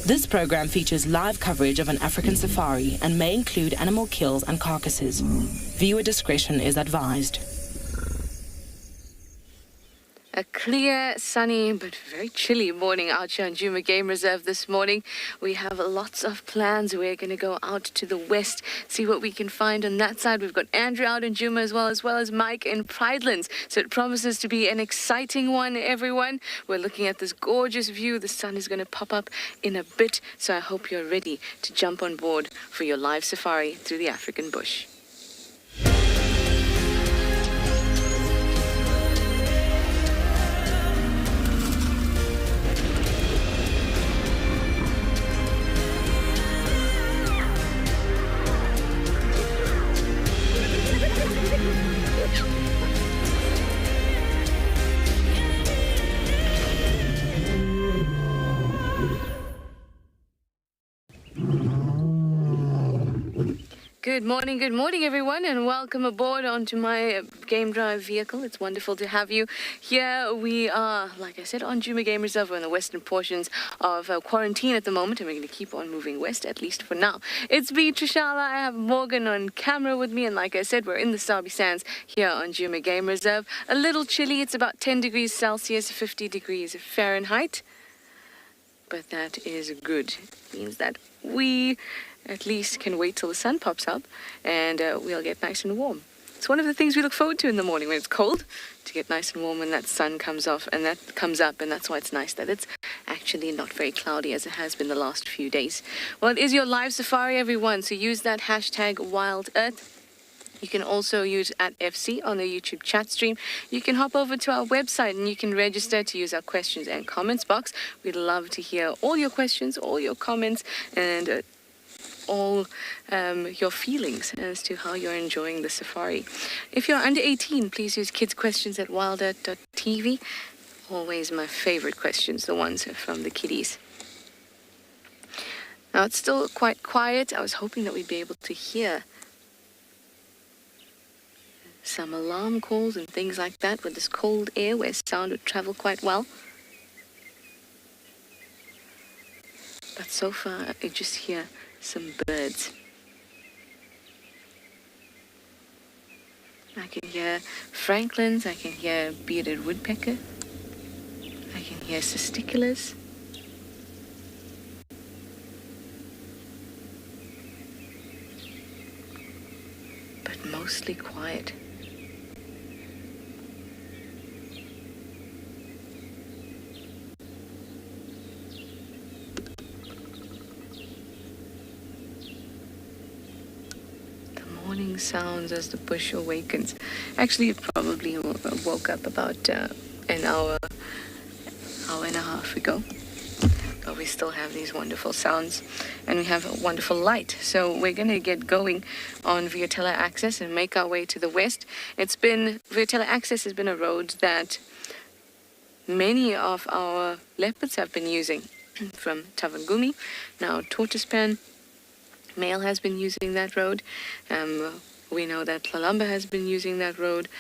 This program features live coverage of an African safari and may include animal kills and carcasses. Viewer discretion is advised. A clear, sunny, but very chilly morning out here on Djuma Game Reserve this morning. We have lots of plans. We're going to go out to the west, see what we can find on that side. We've got Andrew out in Djuma as well as Mike in Pridelands. So it promises to be an exciting one, everyone. We're looking at this gorgeous view. The sun is going to pop up in a bit. So I hope you're ready to jump on board for your live safari through the African bush. Good morning everyone, and welcome aboard onto my game drive vehicle. It's wonderful to have you here. We are, like I said, on Djuma Game Reserve. We're in the western portions of quarantine at the moment, and we're going to keep on moving west, at least for now. It's me, Trishala. I have Morgan on camera with me, and like I said, we're in the Sabi Sands here on Djuma Game Reserve. A little chilly. It's about 10 degrees Celsius, 50 degrees Fahrenheit. But that is good. It means that we at least can wait till the sun pops up and we'll get nice and warm. It's one of the things we look forward to in the morning when it's cold, to get nice and warm when that sun comes off and that comes up, and that's why it's nice that it's actually not very cloudy as it has been the last few days. Well, it is your live safari, everyone, so use that hashtag WildEarth. You can also use @FC on the YouTube chat stream. You can hop over to our website and you can register to use our questions and comments box. We'd love to hear all your questions, all your comments, and all your feelings as to how you're enjoying the safari. If you're under 18, please use kids questions at wildearth.tv. Always my favorite questions, the ones from the kiddies. Now it's still quite quiet. I was hoping that we'd be able to hear some alarm calls and things like that with this cold air where sound would travel quite well. But so far I just hear some birds. I can hear francolins, I can hear bearded woodpecker, I can hear cisticulars. But mostly quiet. Morning sounds as the bush awakens. Actually, it probably woke up about an hour and a half ago. But we still have these wonderful sounds, and we have a wonderful light. So we're going to get going on Vuyatela Access and make our way to the west. Vuyatela Access has been a road that many of our leopards have been using, from Tavangumi, now Tortoispan. Male has been using that road. We know that Lalamba has been using that road.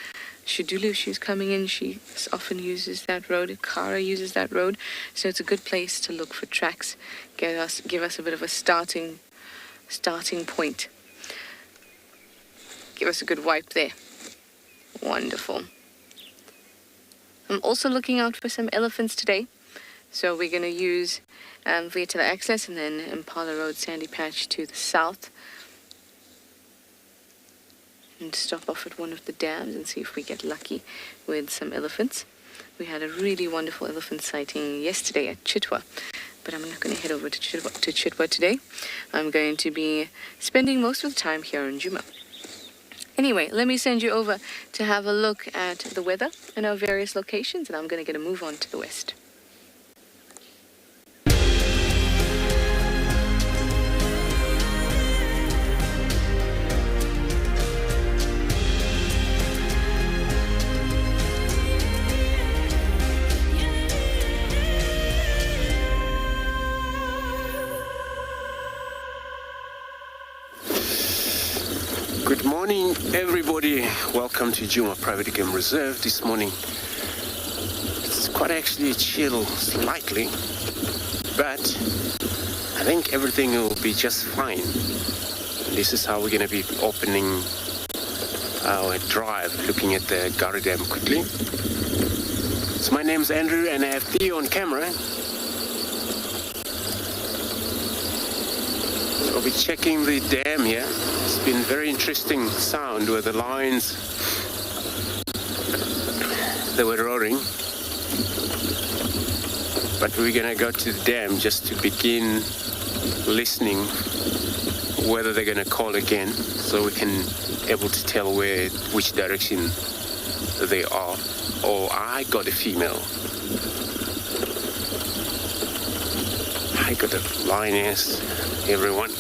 Shudulu, she's coming in, she often uses that road. Kara uses that road. So it's a good place to look for tracks. Give us a bit of a starting point. Give us a good wipe there. Wonderful. I'm also looking out for some elephants today. So we're going to use Vuyatela Access and then Impala Road Sandy Patch to the south. And stop off at one of the dams and see if we get lucky with some elephants. We had a really wonderful elephant sighting yesterday at Chitwa. But I'm not going to head over to Chitwa today. I'm going to be spending most of the time here in Djuma. Anyway, let me send you over to have a look at the weather in our various locations, and I'm going to get a move on to the west. Good morning, everybody. Welcome to Djuma Private Game Reserve this morning. It's quite actually chill slightly, but I think everything will be just fine. This is how we're going to be opening our drive, looking at the Gari Dam quickly. So my name's Andrew and I have Theo on camera. So I'll be checking the dam here. It's been very interesting sound with the lines that were roaring. But we're going to go to the dam just to begin listening whether they're going to call again, so we can able to tell which direction they are. Oh, I got a female. I got a lioness, everyone.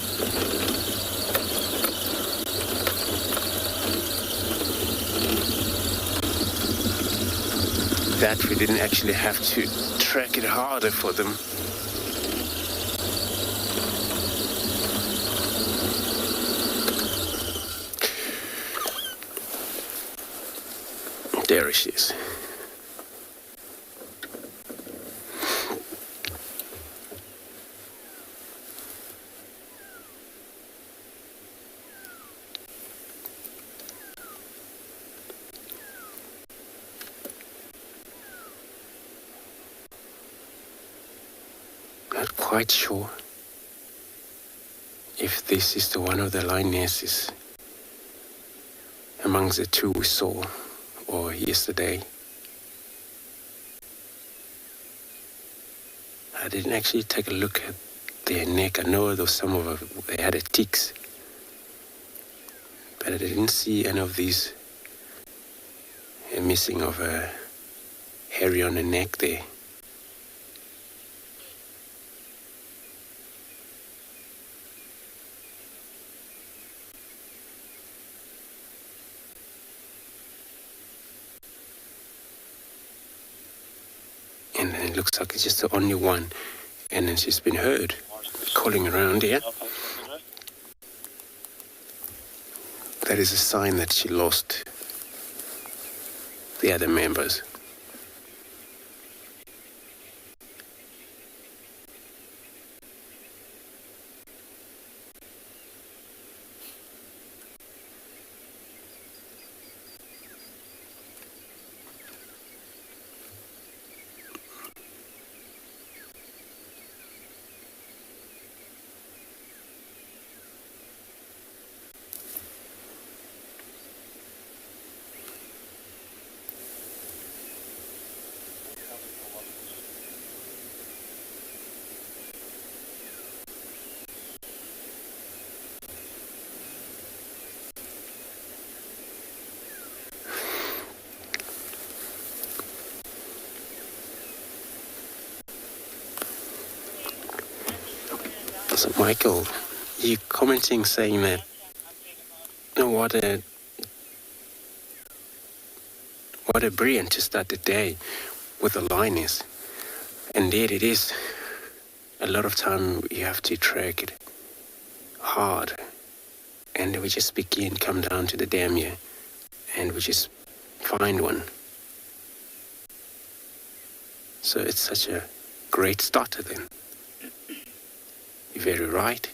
That we didn't actually have to track it harder for them. There she is. Not quite sure if this is the one of the lionesses amongst the two we saw or yesterday. I didn't actually take a look at their neck. I know there was some of them, they had a ticks, but I didn't see any of these missing of a hairy on the neck there. And then it looks like it's just the only one. And then she's been heard calling around here. That is a sign that she lost the other members. So Michael, you commenting saying that, what a brilliant to start the day with a lioness. Indeed it is. A lot of time you have to track it hard, and we just come down to the dam here, and we just find one. So it's such a great starter then. You're very right.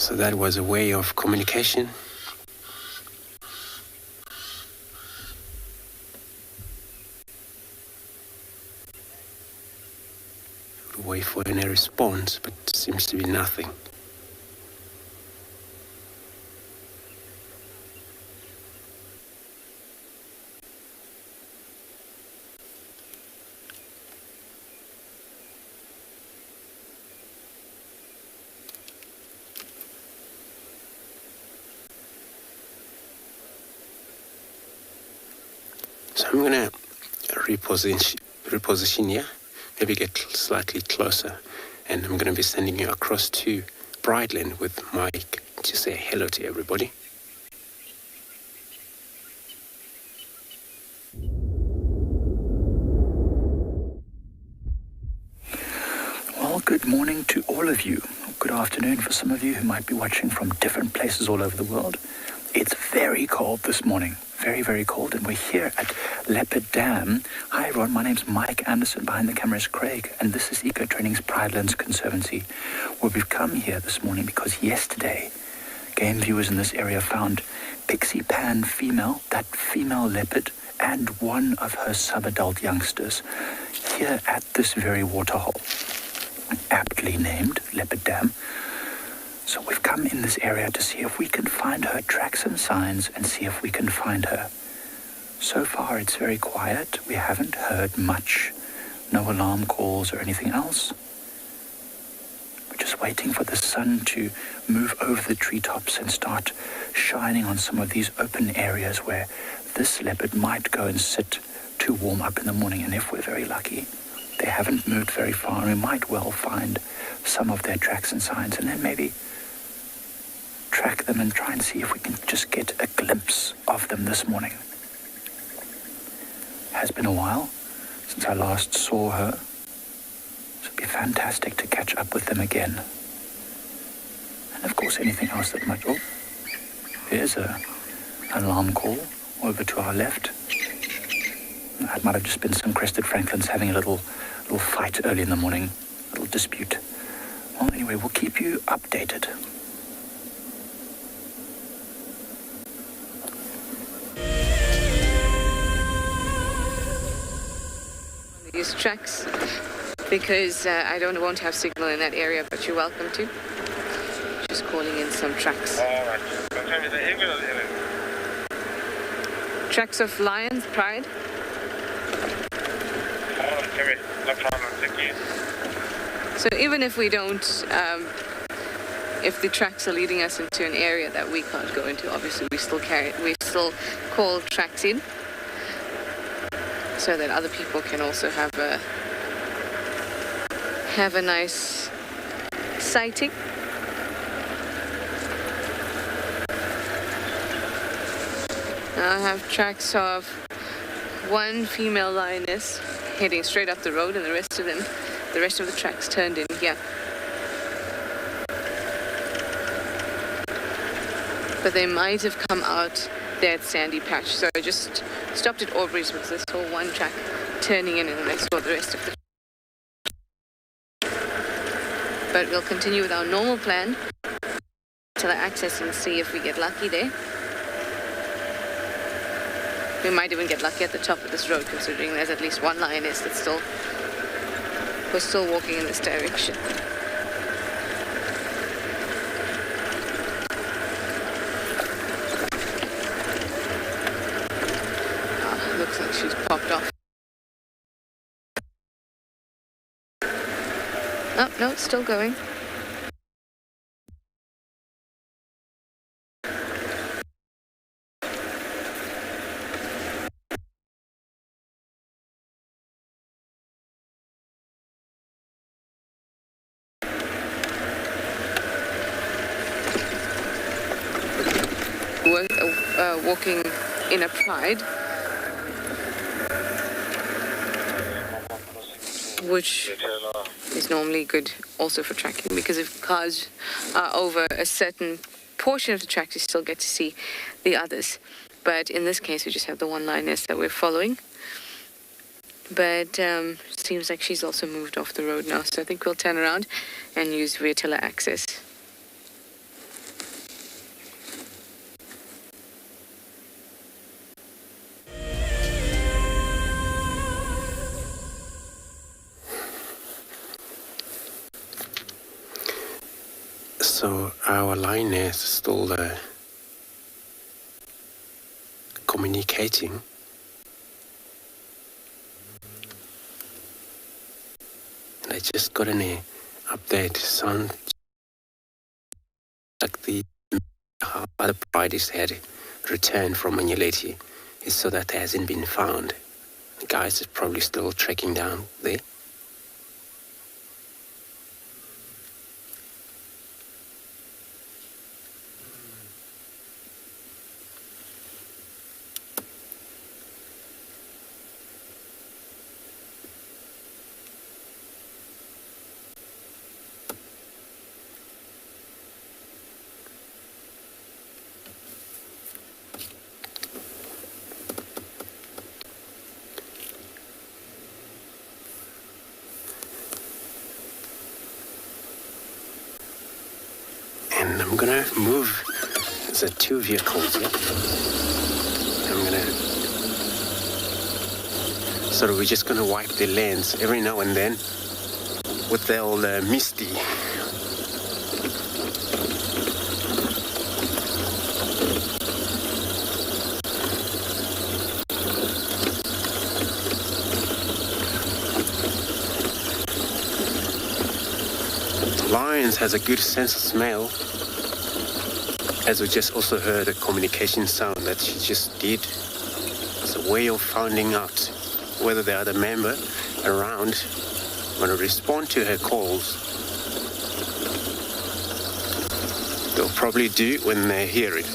So that was a way of communication. Wait for any response, but seems to be nothing. So I'm gonna reposition here, maybe get slightly closer, and I'm gonna be sending you across to Brightland with Mike to say hello to everybody. Well, good morning to all of you. Good afternoon for some of you who might be watching from different places all over the world. It's very cold this morning. Very, very cold, and we're here at Leopard Dam. Hi everyone, my name's Mike Anderson, behind the camera is Craig, and this is Eco Training's Pridelands Conservancy, where we've come here this morning because yesterday, game viewers in this area found Pixie Pan female, that female leopard, and one of her sub-adult youngsters here at this very waterhole, aptly named Leopard Dam. So we've come in this area to see if we can find her tracks and signs and see if we can find her. So far it's very quiet. We haven't heard much. No alarm calls or anything else. We're just waiting for the sun to move over the treetops and start shining on some of these open areas where this leopard might go and sit to warm up in the morning. And if we're very lucky, they haven't moved very far, and we might well find some of their tracks and signs, and then maybe track them and try and see if we can just get a glimpse of them this morning. Has been a while since I last saw her, so it'd be fantastic to catch up with them again. And of course anything else that might... Oh, there's an alarm call over to our left. That might have just been some crested francolins having a little fight early in the morning, a little dispute. Well, anyway, we'll keep you updated. Use tracks because I won't have signal in that area, but you're welcome to. Just calling in some tracks. Tracks of Lions, Pride. So even if we don't, if the tracks are leading us into an area that we can't go into, obviously we still call tracks in, so that other people can also have a nice sighting. Now I have tracks of one female lioness heading straight up the road, and the rest of the tracks turned in here. But they might have come out there at Sandy Patch, so I just stopped at Aubrey's because I saw one track turning in, and then I saw the rest of the... But we'll continue with our normal plan till I access and see if we get lucky there. We might even get lucky at the top of this road, considering there's at least one lioness that's was still walking in this direction. Looks like she's popped off. Oh, no, it's still going. Walking in a pride, which is normally good also for tracking, because if cars are over a certain portion of the track, you still get to see the others. But in this case, we just have the one lioness that we're following. But seems like she's also moved off the road now, so I think we'll turn around and use rear tiller access. So our line is still communicating. I just got an update. Sound like the other parties had returned from Manuleti, so that hasn't been found. The guys is probably still tracking down there. And I'm gonna move the two vehicles, yeah? So we're just gonna wipe the lanes every now and then with the old misty. Lions has a good sense of smell, as we just also heard a communication sound that she just did. It's a way of finding out whether the other member around want to respond to her calls. They'll probably do when they hear it.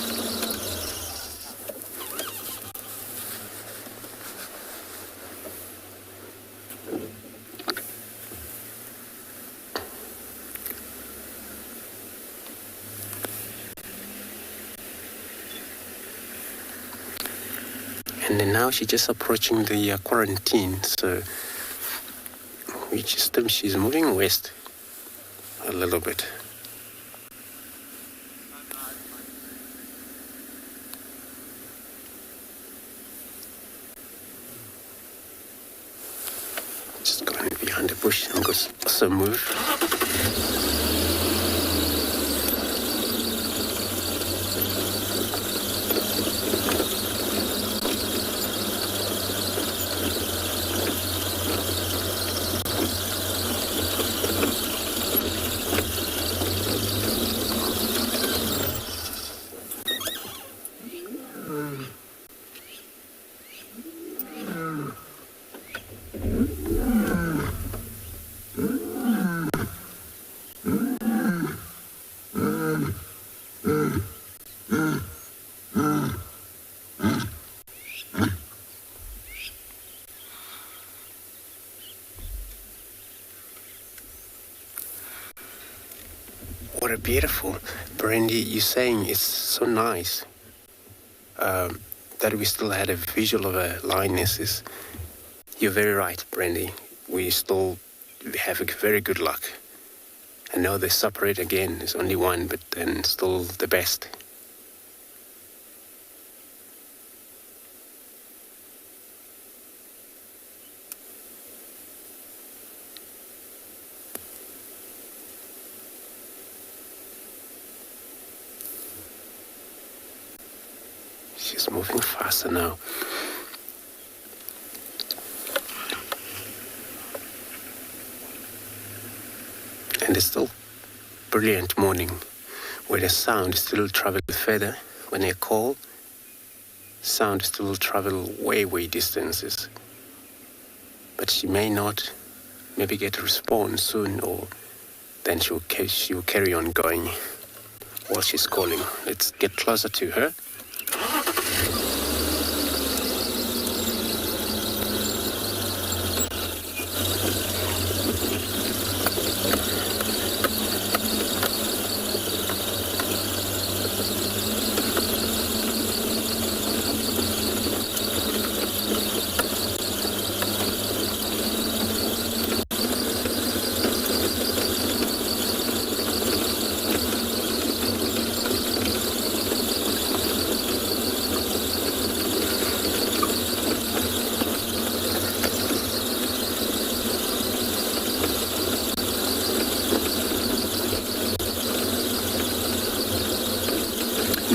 And then now she's just approaching the quarantine, so she's moving west a little bit. Just going behind the bush and also move. What a beautiful, Brandy, you're saying it's so nice that we still had a visual of a lioness. You're very right, Brandy. We still have a very good luck. I know they separate again, there's only one, but then still the best. She's moving faster now. And it's still brilliant morning where the sound still travels further. When they call, sound still travel way distances. But she may not maybe get a response soon, or then she'll carry on going while she's calling. Let's get closer to her.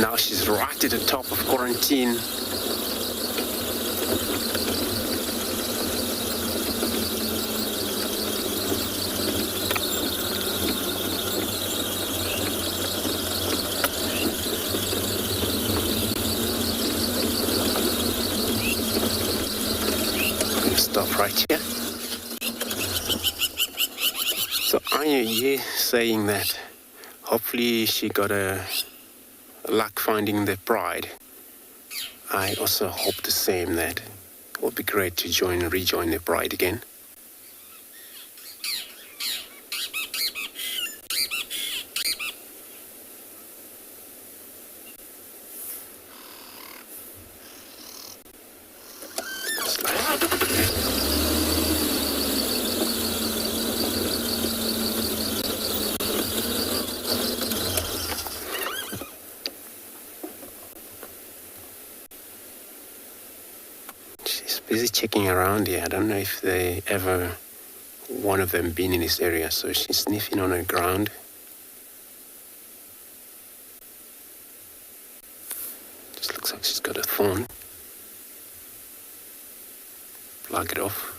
Now she's right at the top of quarantine. Stop right here. So Anya here saying that hopefully she got a luck finding the bride. I also hope the same, that it would be great to rejoin the bride again. Busy checking around here. I don't know if one of them been in this area, so she's sniffing on the ground. Just looks like she's got a thorn. Plug it off.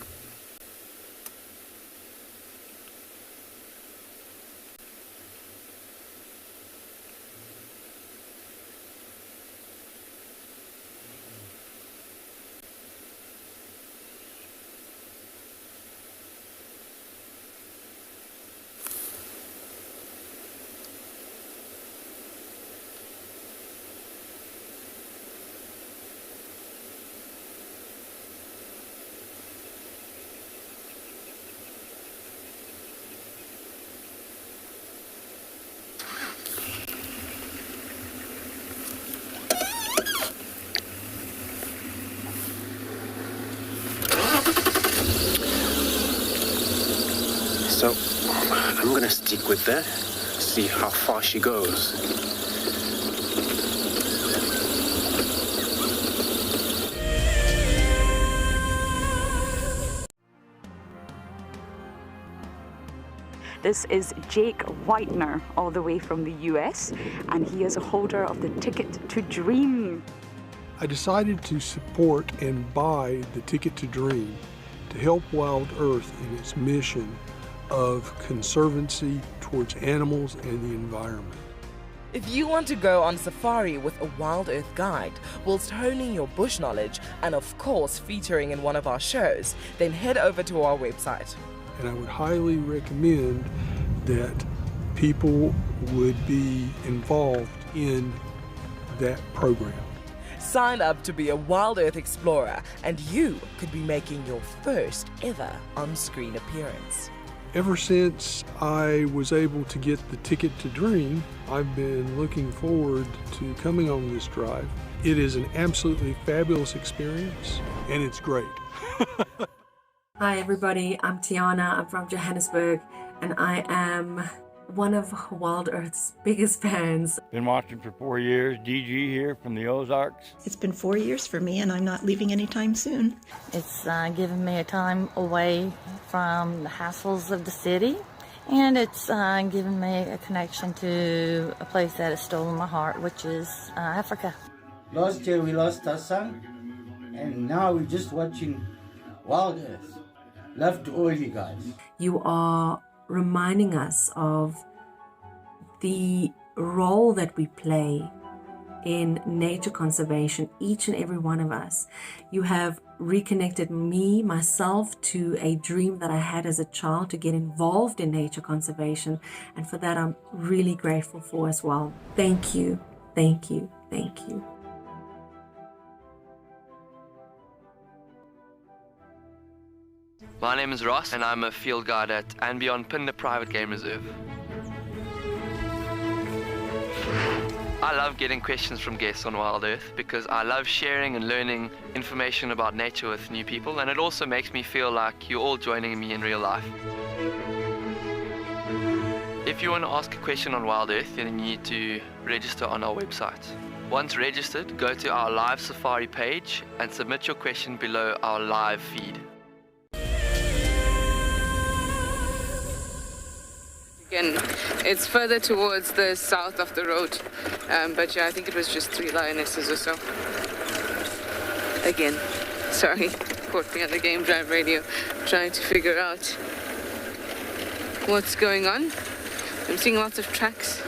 So I'm going to stick with that, see how far she goes. This is Jake Whitener, all the way from the US, and he is a holder of the Ticket to Dream. I decided to support and buy the Ticket to Dream to help WildEarth in its mission of conservancy towards animals and the environment. If you want to go on safari with a WildEarth guide, whilst honing your bush knowledge and of course featuring in one of our shows, then head over to our website. And I would highly recommend that people would be involved in that program. Sign up to be a WildEarth explorer and you could be making your first ever on-screen appearance. Ever since I was able to get the Ticket to Dream, I've been looking forward to coming on this drive. It is an absolutely fabulous experience, and it's great. Hi everybody, I'm Tiana, I'm from Johannesburg, and I am one of WildEarth's biggest fans. Been watching for 4 years, DG here from the Ozarks. It's been 4 years for me and I'm not leaving anytime soon. It's given me a time away from the hassles of the city, and it's given me a connection to a place that has stolen my heart, which is Africa. Last year we lost our son, and now we're just watching WildEarth. Love to all you guys. You are reminding us of the role that we play in nature conservation, each and every one of us. You have reconnected myself to a dream that I had as a child to get involved in nature conservation, and for that I'm really grateful for as well. Thank you, thank you, thank you. My name is Ross and I'm a field guide at andBeyond Phinda Private Game Reserve. I love getting questions from guests on WildEarth because I love sharing and learning information about nature with new people, and it also makes me feel like you're all joining me in real life. If you want to ask a question on WildEarth, then you need to register on our website. Once registered, go to our live safari page and submit your question below our live feed. Again, it's further towards the south of the road. But yeah, I think it was just 3 lionesses or so. Again, sorry, caught me on the Game Drive radio trying to figure out what's going on. I'm seeing lots of tracks,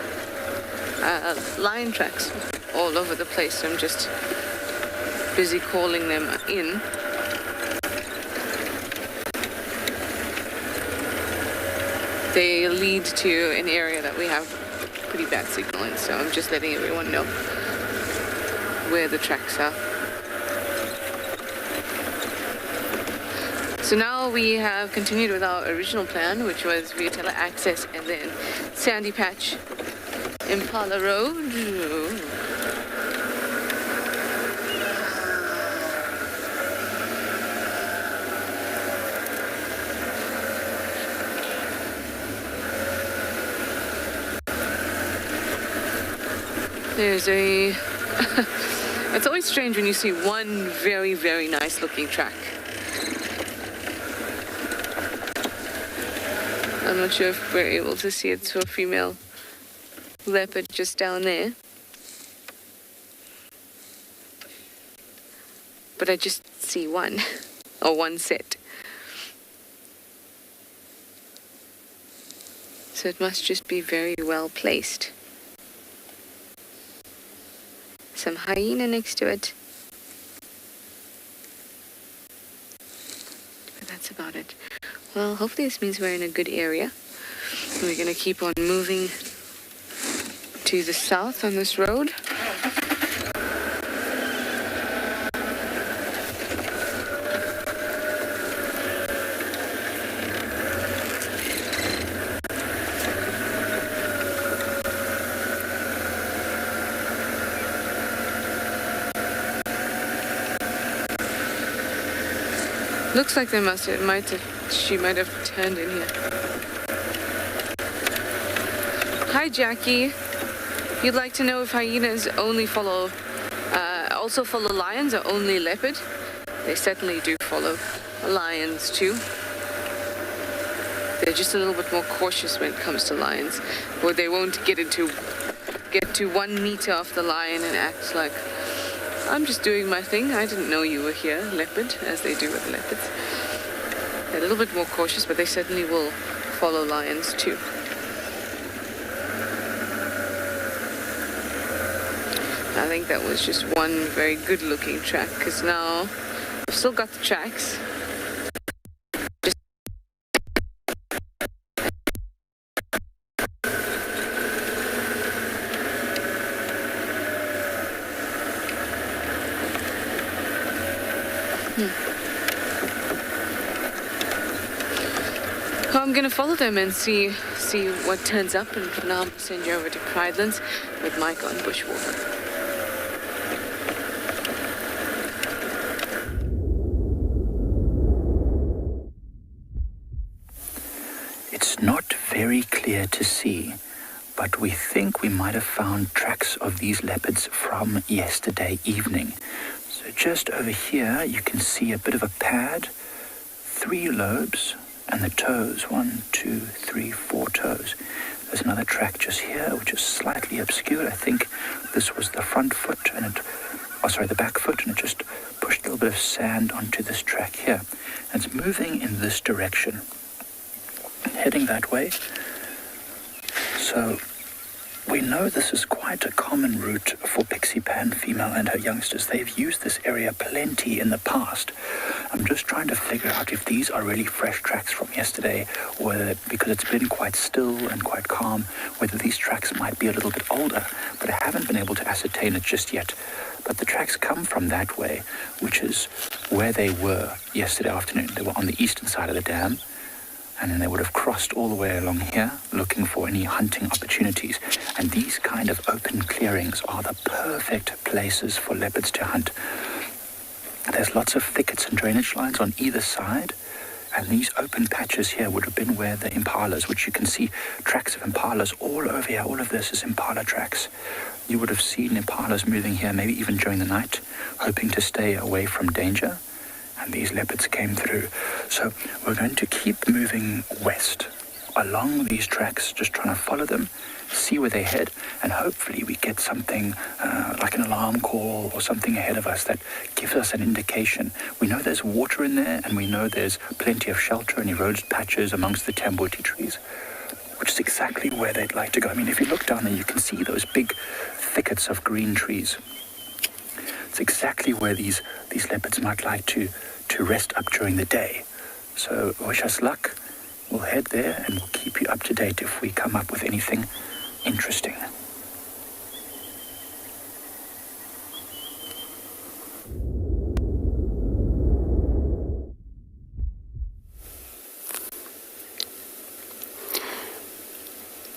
lion tracks all over the place. So I'm just busy calling them in. They lead to an area that we have pretty bad signal in, so I'm just letting everyone know where the tracks are. So now we have continued with our original plan, which was via tele access and then Sandy Patch, Impala Road. There's a... It's always strange when you see one very, very nice looking track. I'm not sure if we're able to see it. So a female leopard just down there. But I just see one, or one set. So it must just be very well placed. Some hyena next to it. But that's about it. Well, hopefully this means we're in a good area. We're going to keep on moving to the south on this road. Looks like they she might have turned in here. Hi, Jackie. If you'd like to know if hyenas only follow, also follow lions or only leopard, they certainly do follow lions too. They're just a little bit more cautious when it comes to lions, or they won't get to 1 meter off the lion and act like, I'm just doing my thing. I didn't know you were here, leopard, as they do with leopards. They're a little bit more cautious, but they certainly will follow lions too. I think that was just one very good looking track, because now I've still got the tracks. I'm going to follow them and see what turns up, and for now I'll send you over to Pridelands with Mike on Bushwalk. It's not very clear to see, but we think we might have found tracks of these leopards from yesterday evening. So just over here you can see a bit of a pad, 3 lobes, and the toes, 1, 2, 3, 4 toes. There's another track just here, which is slightly obscured. I think this was the front foot, the back foot, and it just pushed a little bit of sand onto this track here. And it's moving in this direction, heading that way. So we know this is quite a common route for Pixie Pan female and her youngsters. They've used this area plenty in the past. I'm just trying to figure out if these are really fresh tracks from yesterday, or whether, because it's been quite still and quite calm, whether these tracks might be a little bit older, but I haven't been able to ascertain it just yet. But the tracks come from that way, which is where they were yesterday afternoon. They were on the eastern side of the dam, and then they would have crossed all the way along here looking for any hunting opportunities. And these kind of open clearings are the perfect places for leopards to hunt. There's lots of thickets and drainage lines on either side, and these open patches here would have been where the impalas, which you can see tracks of impalas all over here. All of this is impala tracks. You would have seen impalas moving here, maybe even during the night, hoping to stay away from danger. And these leopards came through. So we're going to keep moving west along these tracks, just trying to follow them, see where they head, and hopefully we get something like an alarm call or something ahead of us that gives us an indication. We know there's water in there, and we know there's plenty of shelter and eroded patches amongst the tambuti trees, which is exactly where they'd like to go. I mean, if you look down there, you can see those big thickets of green trees. It's exactly where these leopards might like to rest up during the day. So wish us luck. We'll head there and we'll keep you up to date if we come up with anything interesting.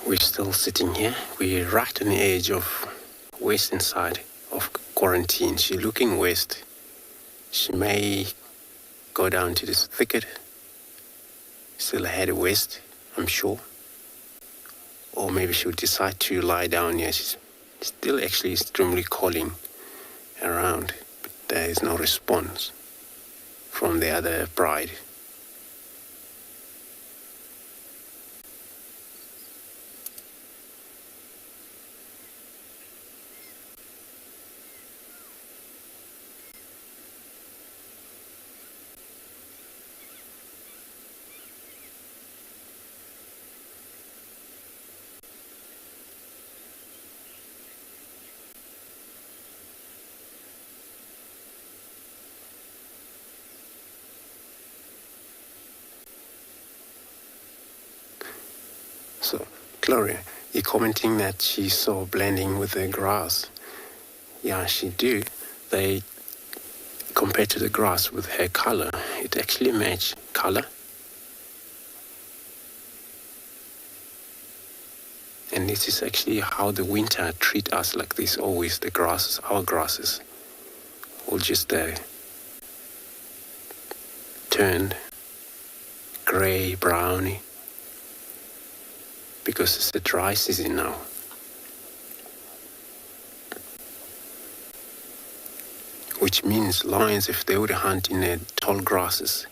We're still sitting here. We're right on the edge of western side of quarantine. She's looking west. She may go down to this thicket, still head west, I'm sure. Or maybe she'll decide to lie down here. She's still actually extremely calling around, but there is no response from the other bride. So, Gloria, you're commenting that she saw blending with the grass. Yeah, she do. They, compared to the grass with her color, it actually match color. And this is actually how the winter treat us like this always. The grasses, our grasses, will just turned gray, browny. Because it's the dry season now. Which means lions, if they would hunt in the tall grasses,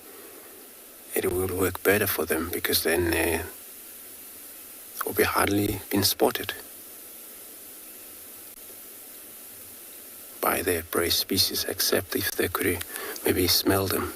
it will work better for them because then will be hardly been spotted by their prey species, except if they could maybe smell them.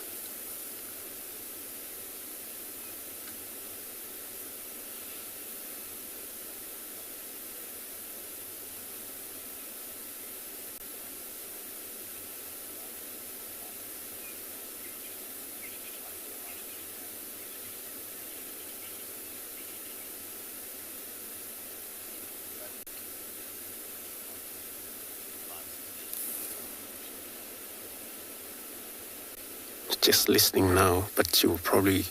Just listening now, but you'll probably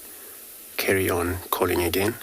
carry on calling again.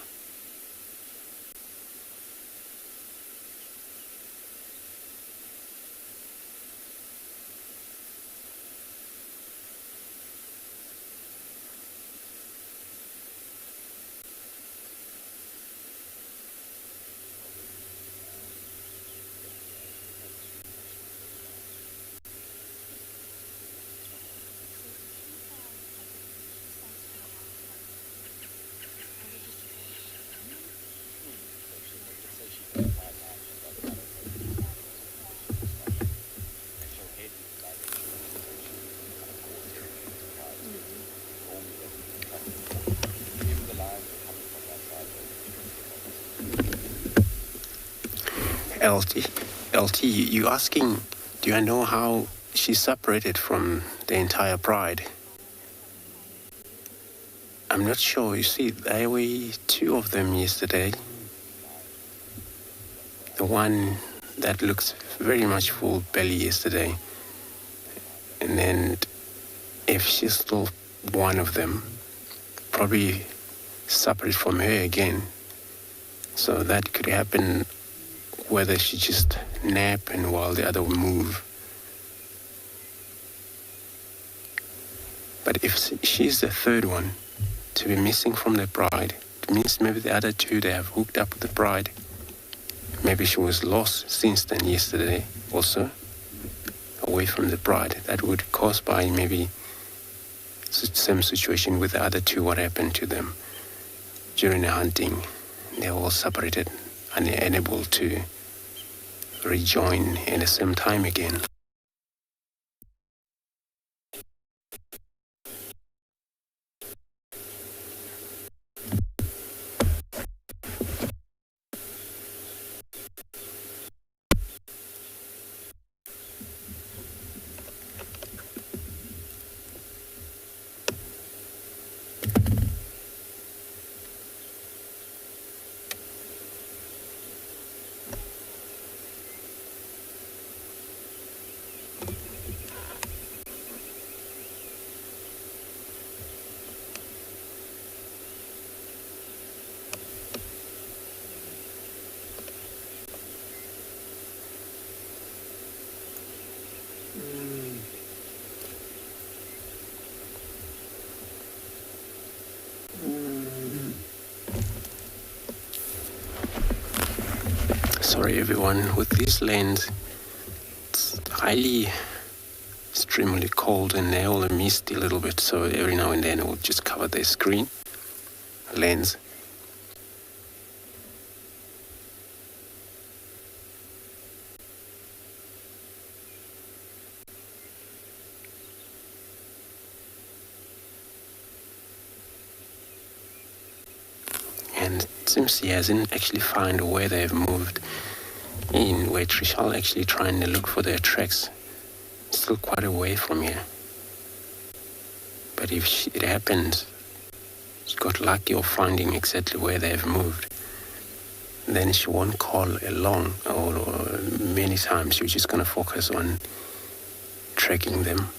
LT, you asking, do I know how she's separated from the entire pride? I'm not sure. You see, there were two of them yesterday. The one that looks very much full belly yesterday. And then if she's still one of them, probably separate from her again. So that could happen whether she just nap and while the other will move. But if she's the third one to be missing from the bride, it means maybe the other two, they have hooked up with the bride. Maybe she was lost since then yesterday also, away from the bride. That would cause by maybe same situation with the other two, what happened to them. during the hunting, they're all separated and unable to rejoin at the same time again. Sorry everyone, with this lens, it's highly extremely cold and they're all misty a little bit, so every now and then it will just cover the screen lens. And it seems he hasn't actually found where they've moved in, where Trishal actually trying to look for their tracks. Still quite away from here. But if it happens, she got lucky of finding exactly where they've moved, then she won't call along, or many times she's just going to focus on tracking them.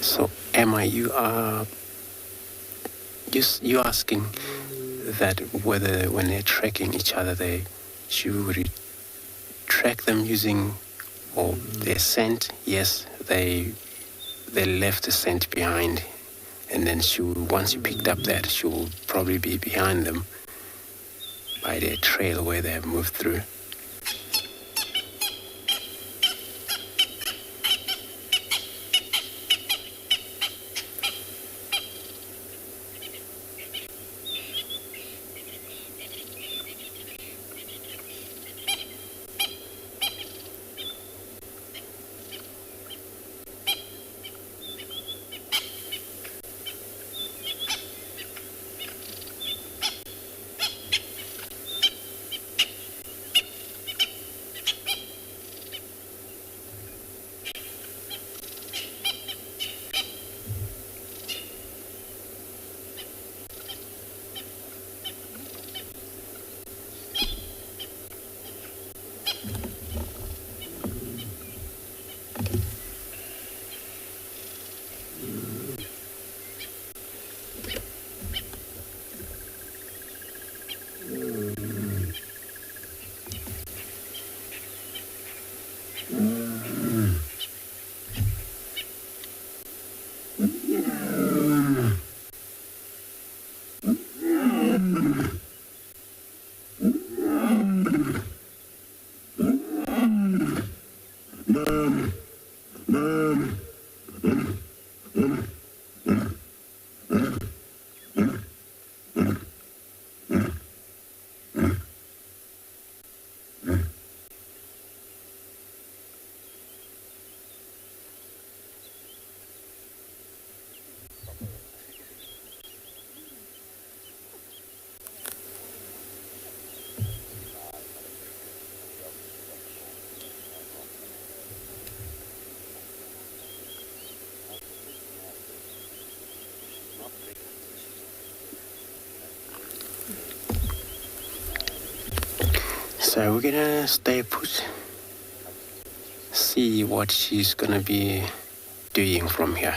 So, Emma, you are asking that whether when they're tracking each other, they should track them using or their scent. Yes, they left the scent behind, and then once you picked up that, she will probably be behind them by their trail where they have moved through. So we're gonna stay put, see what she's gonna be doing from here.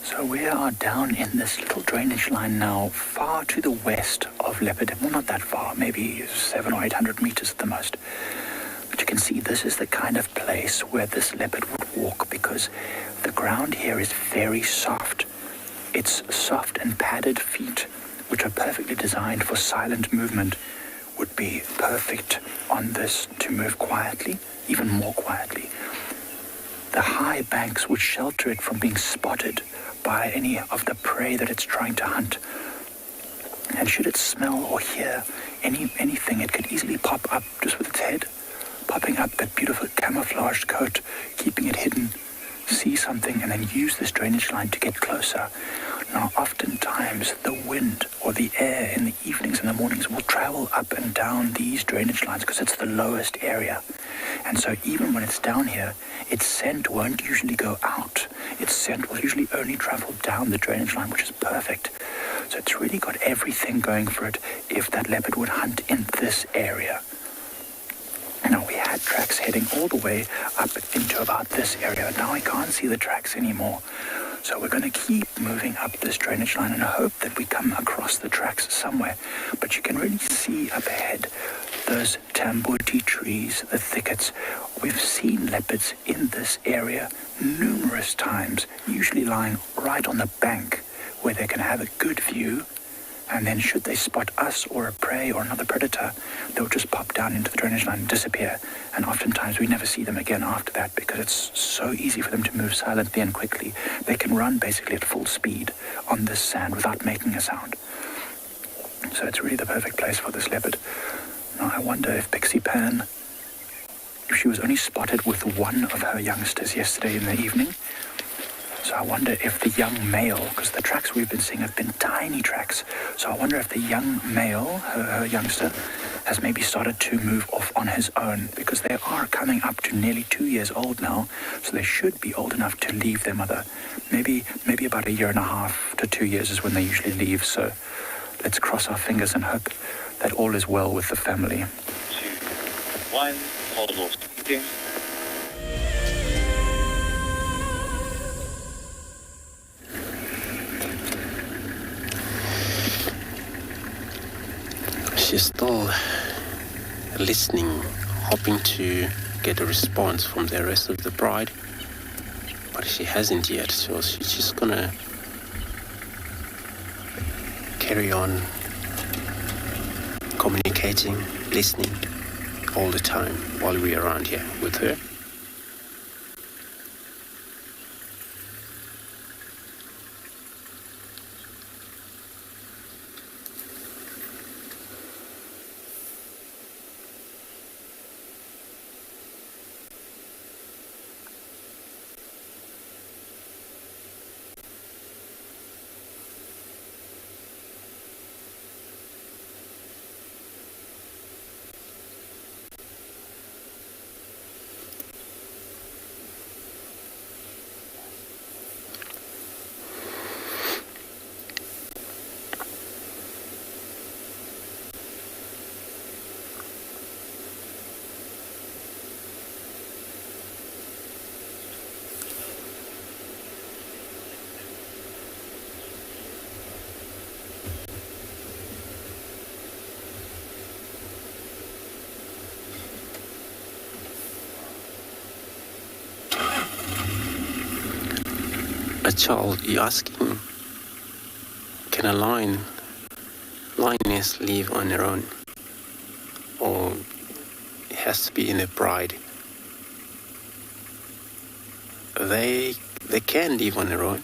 So we are down in this little drainage line now, far to the west of Leopard. Well, not that far, maybe 700 or 800 meters at the most. But you can see this is the kind of place where this leopard would walk, because the ground here is very soft. Its soft and padded feet, which are perfectly designed for silent movement, would be perfect on this to move quietly, even more quietly. The high banks would shelter it from being spotted by any of the prey that it's trying to hunt. And should it smell or hear anything, it could easily pop up just with its head, popping up that beautiful camouflaged coat, keeping it hidden, see something, and then use this drainage line to get closer. Now, oftentimes, the wind or the air in the evenings and the mornings will travel up and down these drainage lines because it's the lowest area. And so even when it's down here, its scent won't usually go out. Its scent will usually only travel down the drainage line, which is perfect. So it's really got everything going for it if that leopard would hunt in this area. Now, we had tracks heading all the way up into about this area. Now I can't see the tracks anymore. So we're going to keep moving up this drainage line and hope that we come across the tracks somewhere. But you can really see up ahead those tambuti trees, the thickets. We've seen leopards in this area numerous times, usually lying right on the bank where they can have a good view. And then should they spot us or a prey or another predator, they'll just pop down into the drainage line and disappear. And oftentimes we never see them again after that because it's so easy for them to move silently and quickly. They can run basically at full speed on this sand without making a sound. So it's really the perfect place for this leopard. Now I wonder if Pixie Pan, if she was only spotted with one of her youngsters yesterday in the evening. So I wonder if the young male, because the tracks we've been seeing have been tiny tracks, so I wonder if the young male, her youngster, has maybe started to move off on his own, because they are coming up to nearly 2 years old now, so they should be old enough to leave their mother. Maybe about 1.5 years to 2 years is when they usually leave, so let's cross our fingers and hope that all is well with the family. 2, 1, hold off speaking. She's still listening, hoping to get a response from the rest of the bride, but she hasn't yet, so she's just gonna carry on communicating, listening all the time while we're around here with her. A child, you're asking, can a lioness live on her own? Or it has to be in a bride? They can live on their own,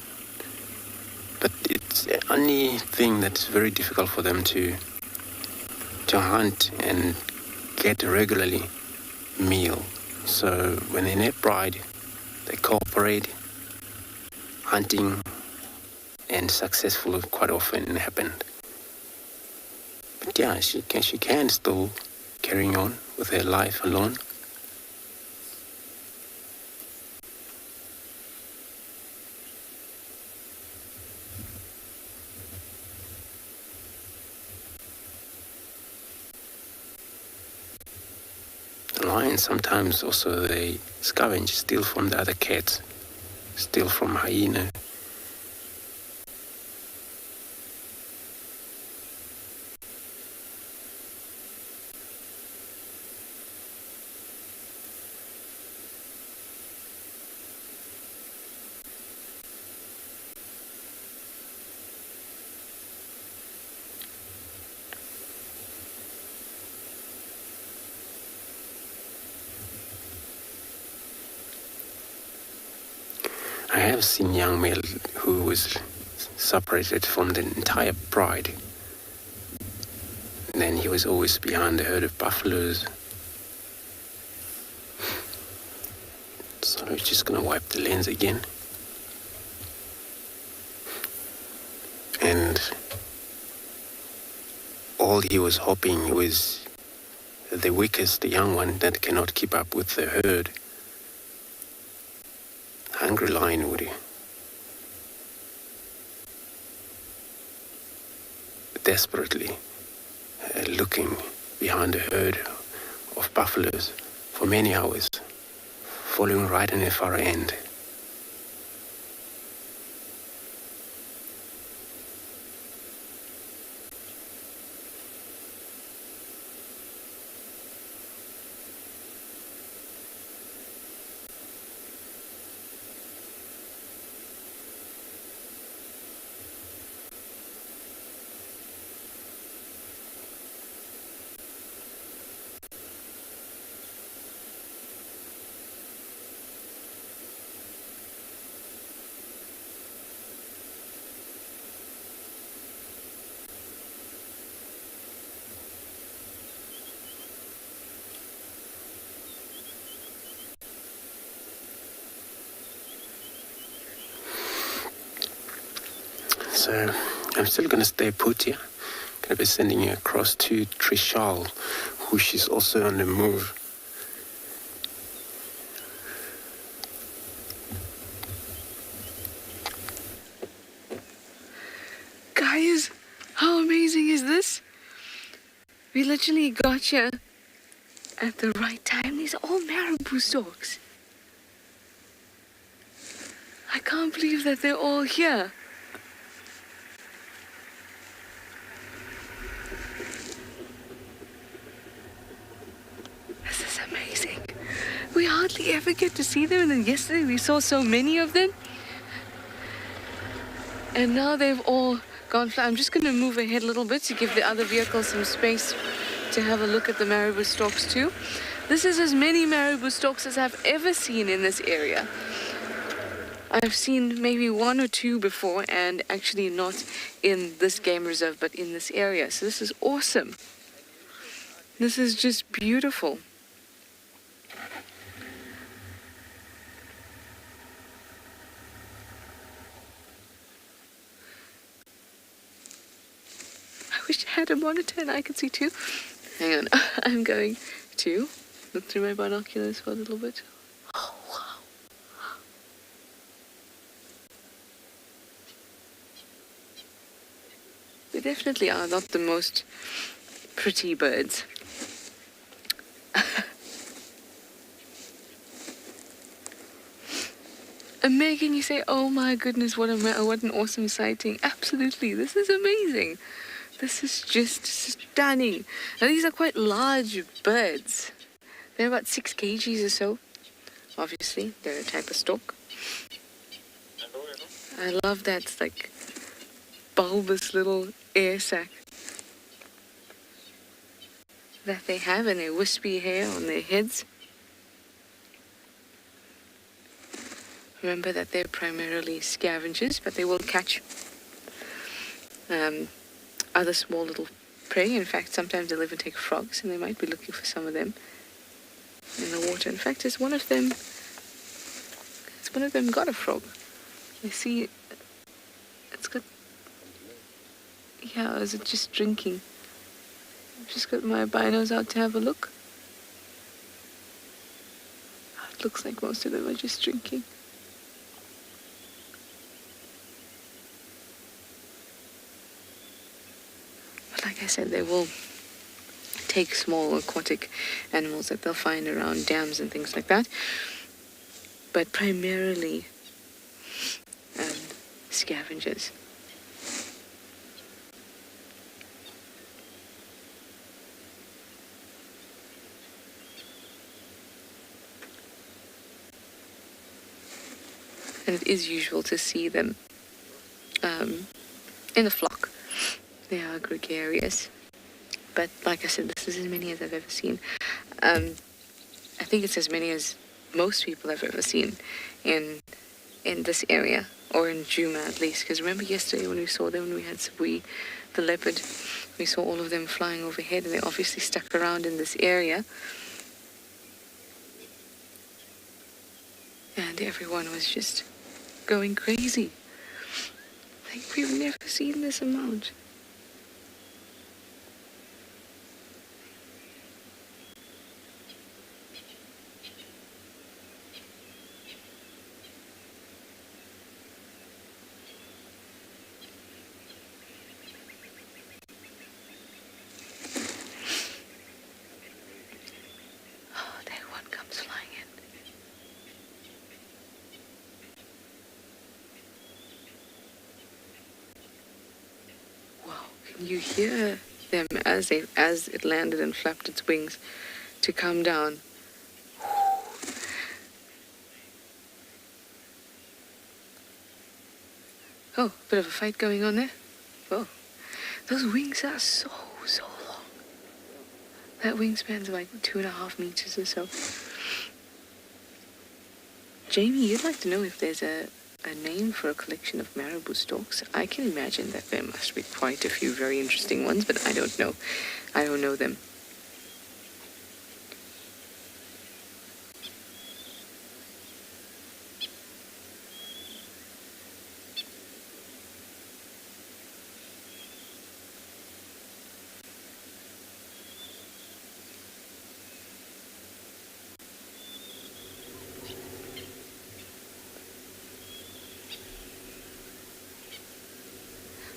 but it's the only thing that's very difficult for them to hunt and get regularly meal. So when they're in a bride, they cooperate. Hunting and successful quite often happened. But yeah, she can still carrying on with her life alone. lions sometimes also they scavenge, steal from the other cats, steal from hyena. I have seen young male who was separated from the entire pride. And then he was always behind a herd of buffaloes. So we're just going to wipe the lens again. And all he was hoping was the weakest, the young one that cannot keep up with the herd. Hungry lion would desperately looking behind a herd of buffaloes for many hours, following right in the far end. So I'm still going to stay put here. Going to be sending you across to Trishal, who she's also on the move. Guys, how amazing is this? We literally got here at the right time. These are all marabou stalks. I can't believe that they're all here. This is amazing. We hardly ever get to see them, and then yesterday we saw so many of them. And now they've all gone flat. I'm just going to move ahead a little bit to give the other vehicles some space to have a look at the marabou stalks too. This is as many marabou stalks as I've ever seen in this area. I've seen maybe one or two before, and actually not in this game reserve, but in this area. So this is awesome. This is just beautiful. I wish I had a monitor and I could see too. Hang on, I'm going to look through my binoculars for a little bit. Oh, wow. They definitely are not the most pretty birds. And Megan, you say, oh my goodness, what an awesome sighting. Absolutely, this is amazing. This is just stunning. Now these are quite large birds. They're about 6 kgs or so. Obviously, they're a type of stork. I love that, like, bulbous little air sac that they have, and their wispy hair on their heads. Remember that they're primarily scavengers, but they will catch other small little prey. In fact, sometimes they'll even take frogs, and they might be looking for some of them in the water. In fact, it's one of them got a frog. You see, it's got, yeah, is it just drinking? I've just got my binos out to have a look. It looks like most of them are just drinking. But like I said, they will take small aquatic animals that they'll find around dams and things like that. But primarily scavengers. And it is usual to see them in a flock. They are gregarious. But like I said, this is as many as I've ever seen. I think it's as many as most people have ever seen in this area, or in Djuma at least. Because remember yesterday when we saw them, when we had Sabi, the leopard, we saw all of them flying overhead, and they obviously stuck around in this area. And everyone was just going crazy. Like, we've never seen this amount. You hear them as it landed and flapped its wings to come down. Oh, bit of a fight going on there. Oh, those wings are so long. That wingspan's like 2.5 meters or so. Jamie, you'd like to know if there's a name for a collection of marabou storks? I can imagine that there must be quite a few very interesting ones, but I don't know. I don't know them.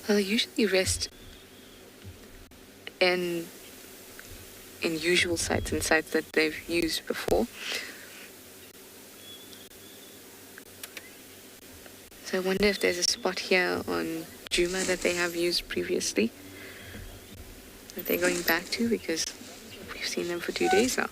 Well, they usually rest in usual sites and sites that they've used before. So I wonder if there's a spot here on Djuma that they have used previously that they're going back to, because we've seen them for 2 days now.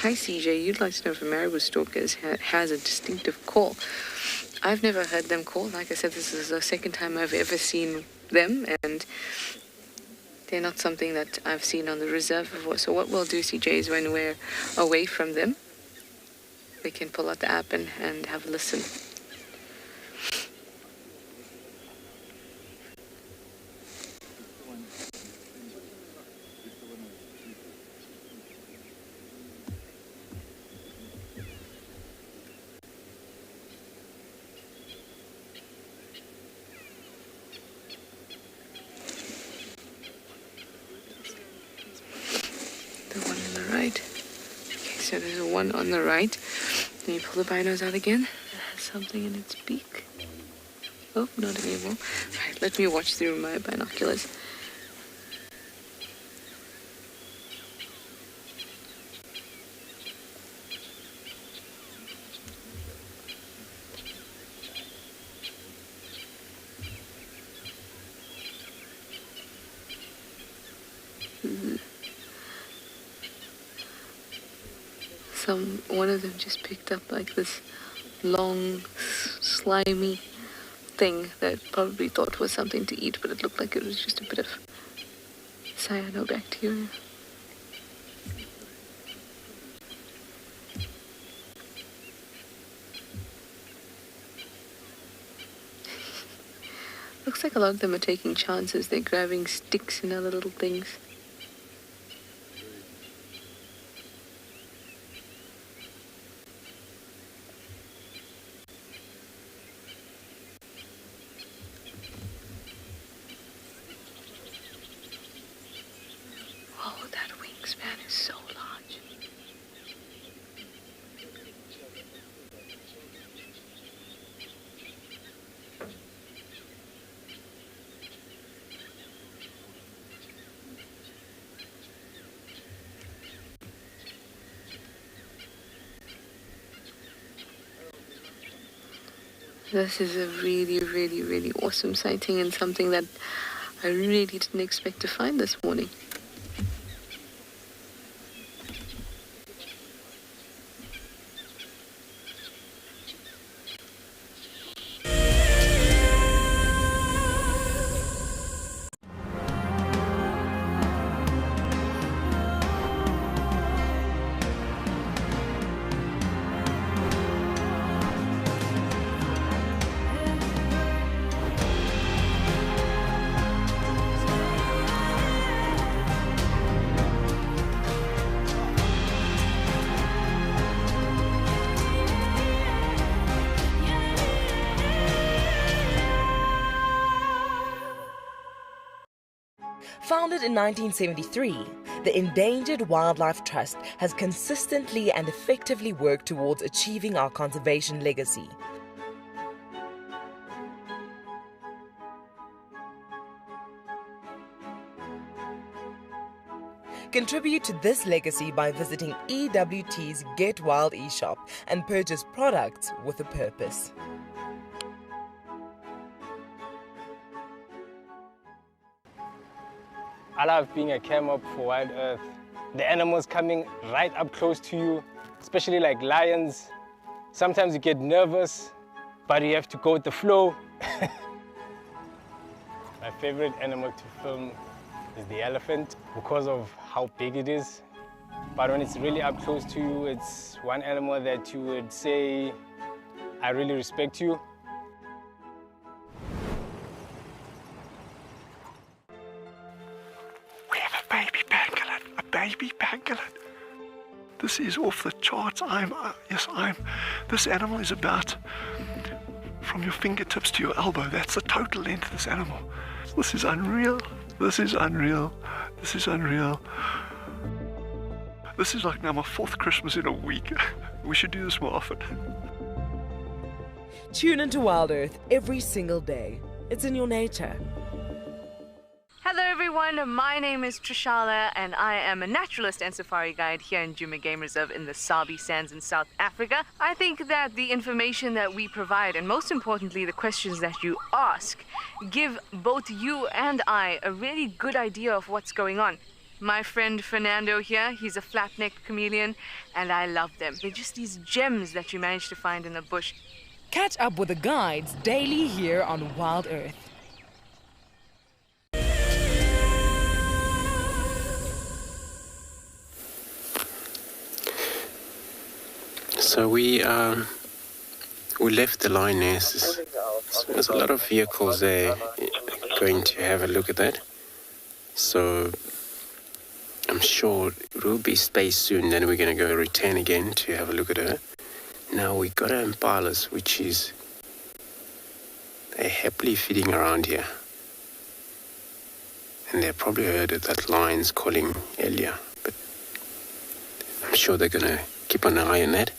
Hi CJ, you'd like to know if a marabou stork has a distinctive call. I've never heard them call. Like I said, this is the second time I've ever seen them, and they're not something that I've seen on the reserve before. So what we'll do, CJ, is when we're away from them, we can pull out the app and have a listen. So there's a one on the right. Then you pull the binos out again. It has something in its beak. Oh, not anymore. Right, let me watch through my binoculars. One of them just picked up like this long, slimy thing that probably thought was something to eat, but it looked like it was just a bit of cyanobacteria. Looks like a lot of them are taking chances. They're grabbing sticks and other little things. This is a really, really, really awesome sighting and something that I really didn't expect to find this morning. Founded in 1973, the Endangered Wildlife Trust has consistently and effectively worked towards achieving our conservation legacy. Contribute to this legacy by visiting EWT's Get Wild eShop and purchase products with a purpose. I love being a cam up for WildEarth. The animals coming right up close to you, especially like lions. Sometimes you get nervous, but you have to go with the flow. My favorite animal to film is the elephant because of how big it is. But when it's really up close to you, it's one animal that you would say, I really respect you. Baby pangolin. This is off the charts. This animal is about from your fingertips to your elbow. That's the total length of this animal. This is unreal. This is unreal. This is unreal. This is like now my 4th Christmas in a week. We should do this more often. Tune into WildEarth every single day. It's in your nature. Hello everyone, my name is Trishala and I am a naturalist and safari guide here in Djuma Game Reserve in the Sabi Sands in South Africa. I think that the information that we provide and most importantly the questions that you ask give both you and I a really good idea of what's going on. My friend Fernando here, he's a flat-necked chameleon and I love them. They're just these gems that you manage to find in the bush. Catch up with the guides daily here on WildEarth. So we left the lioness. There's a lot of vehicles there going to have a look at that. So I'm sure it will be space soon. Then we're going to go return again to have a look at her. Now we got her impalas, which is they're happily feeding around here. And they probably heard that lions calling earlier, but I'm sure they're going to keep an eye on that.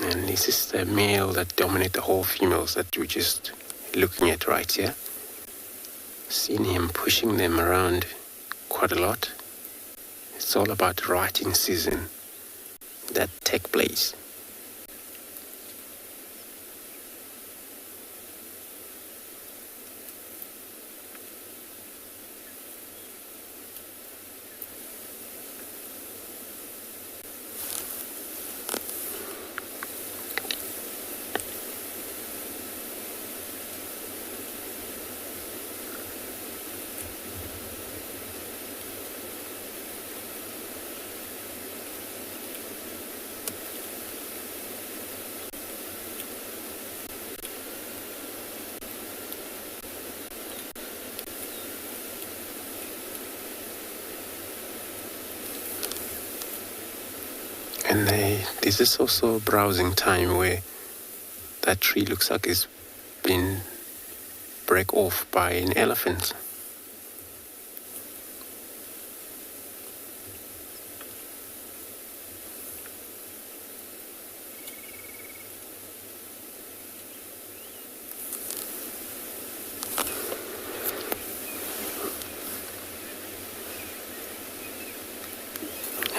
And this is the male that dominate the whole females that we're just looking at right here. Seen him pushing them around quite a lot. It's all about right in season that take place. And this is also a browsing time where that tree looks like it's been break off by an elephant.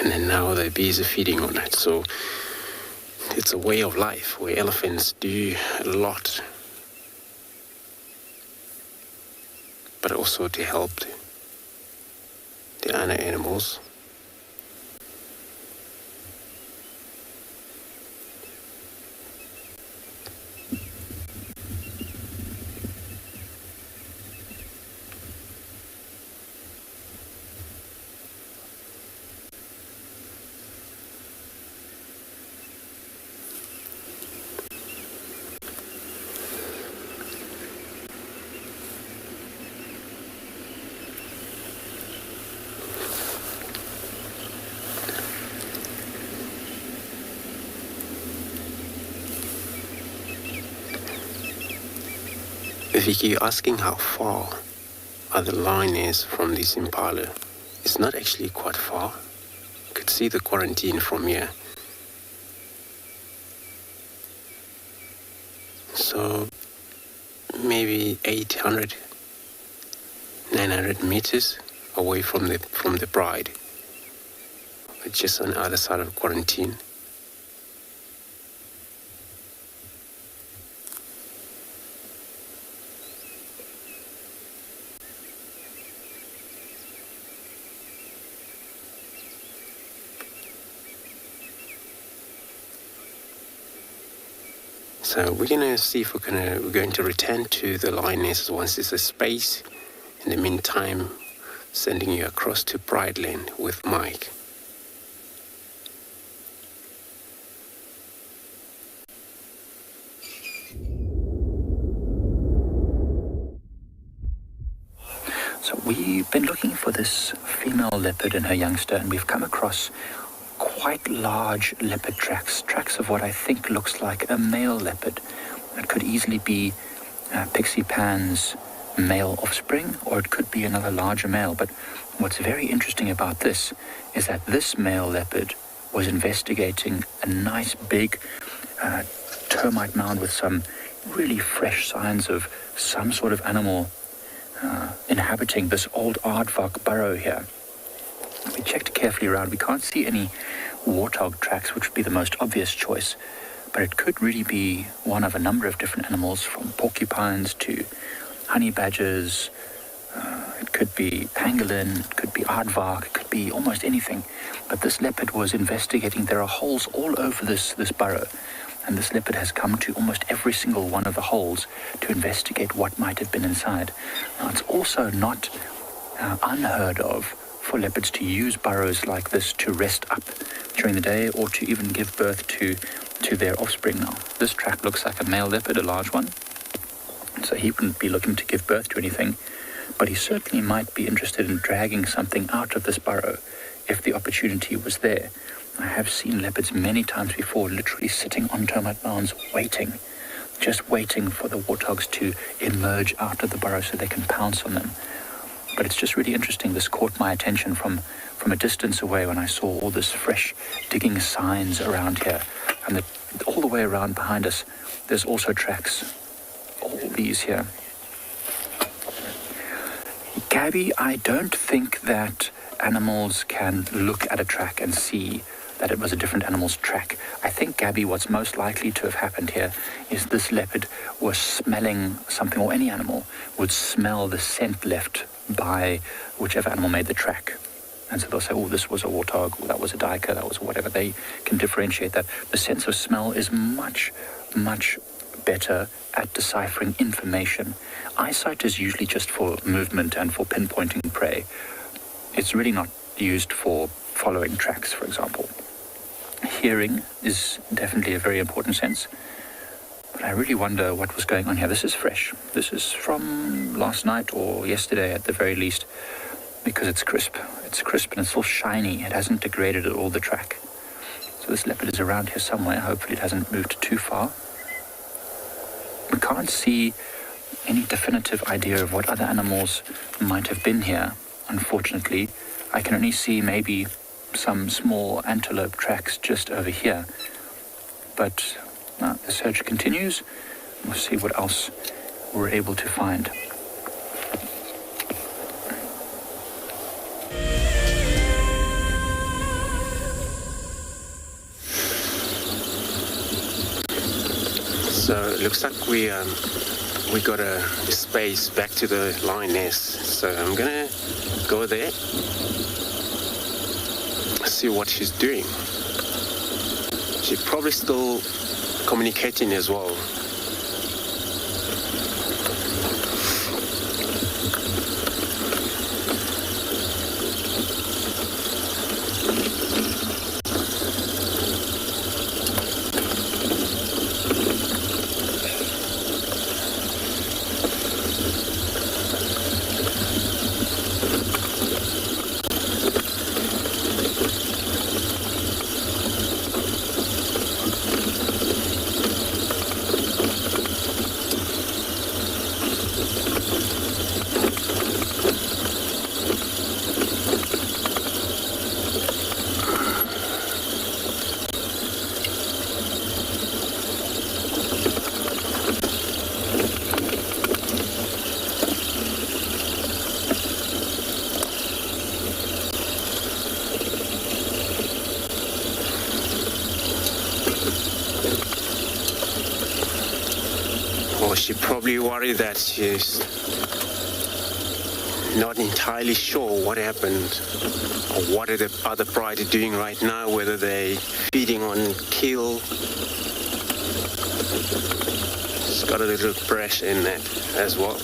And then now the bees are feeding on it. So it's a way of life where elephants do a lot, but also to help the other animals. Vicky, you're asking how far the line is from this impala. It's not actually quite far. You could see the quarantine from here. So maybe 800, 900 meters away from the bride. It's just on the other side of quarantine. So we're gonna see if we're going to return to the lioness once there's a space. In the meantime, sending you across to Pride Land with Mike. So we've been looking for this female leopard and her youngster, and we've come across quite large leopard tracks of what I think looks like a male leopard. It could easily be Pixie Pan's male offspring, or it could be another larger male. But what's very interesting about this is that this male leopard was investigating a nice big termite mound with some really fresh signs of some sort of animal inhabiting this old aardvark burrow here. We checked carefully around. We can't see any warthog tracks, which would be the most obvious choice, but it could really be one of a number of different animals, from porcupines to honey badgers. It could be pangolin, it could be aardvark, it could be almost anything. But this leopard was investigating. There are holes all over this burrow, and this leopard has come to almost every single one of the holes to investigate what might have been inside. Now, it's also not unheard of for leopards to use burrows like this to rest up during the day, or to even give birth to their offspring. Now, this track looks like a male leopard, a large one, so he wouldn't be looking to give birth to anything, but he certainly might be interested in dragging something out of this burrow if the opportunity was there. I have seen leopards many times before literally sitting on termite mounds just waiting for the warthogs to emerge out of the burrow so they can pounce on them. But it's just really interesting. This caught my attention from a distance away when I saw all this fresh digging signs around here. And all the way around behind us, there's also tracks. All these here. Gabby, I don't think that animals can look at a track and see that it was a different animal's track. I think, Gabby, what's most likely to have happened here is this leopard was smelling something, or any animal would smell the scent left by whichever animal made the track. And so they'll say, oh, this was a warthog, or that was a duiker, that was whatever. They can differentiate that. The sense of smell is much, much better at deciphering information. Eyesight is usually just for movement and for pinpointing prey. It's really not used for following tracks, for example. Hearing is definitely a very important sense. But I really wonder what was going on here. This is fresh. This is from last night or yesterday at the very least, because it's crisp. It's crisp and it's still shiny. It hasn't degraded at all, the track. So this leopard is around here somewhere. Hopefully it hasn't moved too far. We can't see any definitive idea of what other animals might have been here, unfortunately. I can only see maybe some small antelope tracks just over here. But the search continues. We'll see what else we're able to find. So it looks like we got a space back to the lioness. So I'm gonna go there, see what she's doing. She's probably still communicating as well. She's probably worried that she's not entirely sure what happened or what are the other pride doing right now, whether they're feeding on kill. She's got a little pressure in that as well.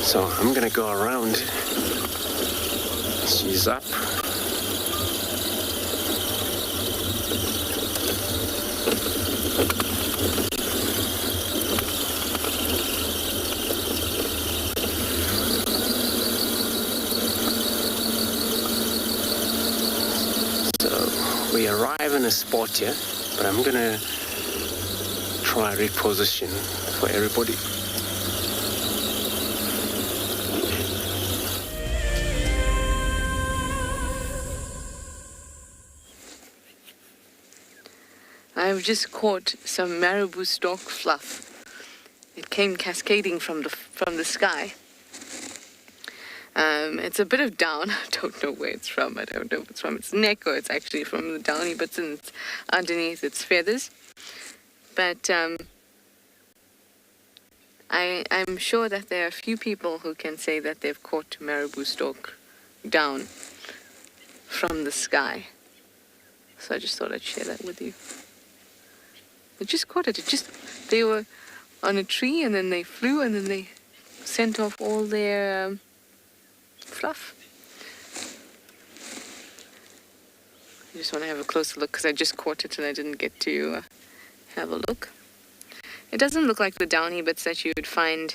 So I'm gonna go around. She's up. So we arrive in a spot here, but I'm gonna try reposition for everybody. I've just caught some marabou stork fluff. It came cascading from the sky. It's a bit of down. I don't know where it's from. I don't know if it's from its neck or it's actually from the downy bits and it's underneath its feathers. But I'm sure that there are a few people who can say that they've caught marabou stork down from the sky. So I just thought I'd share that with you. I just caught it. They were on a tree and then they flew and then they sent off all their fluff. I just want to have a closer look because I just caught it and I didn't get to have a look. It doesn't look like the downy bits that you would find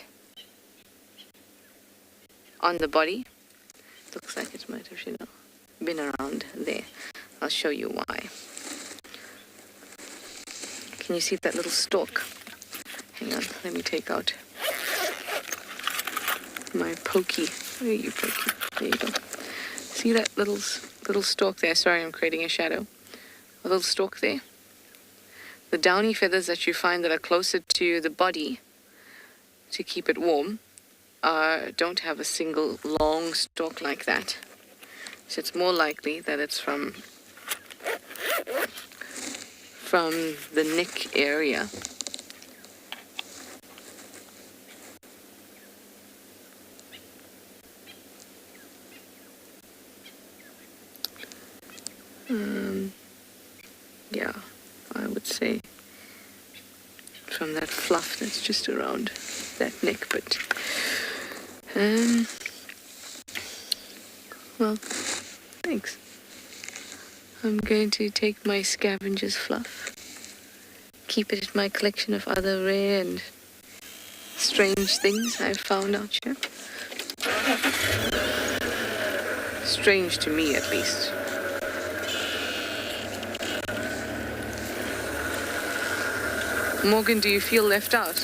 on the body. It looks like it might have, been around there. I'll show you why. Can you see that little stalk? Hang on, let me take out my pokey. Where are you, pokey? There you go. See that little stalk there? Sorry, I'm creating a shadow. A little stalk there. The downy feathers that you find that are closer to the body to keep it warm don't have a single long stalk like that. So it's more likely that it's from the neck area. Yeah, I would say from that fluff that's just around that neck, but well, thanks. I'm going to take my scavenger's fluff, keep it in my collection of other rare and strange things I've found out here. Strange to me, at least. Morgan, do you feel left out?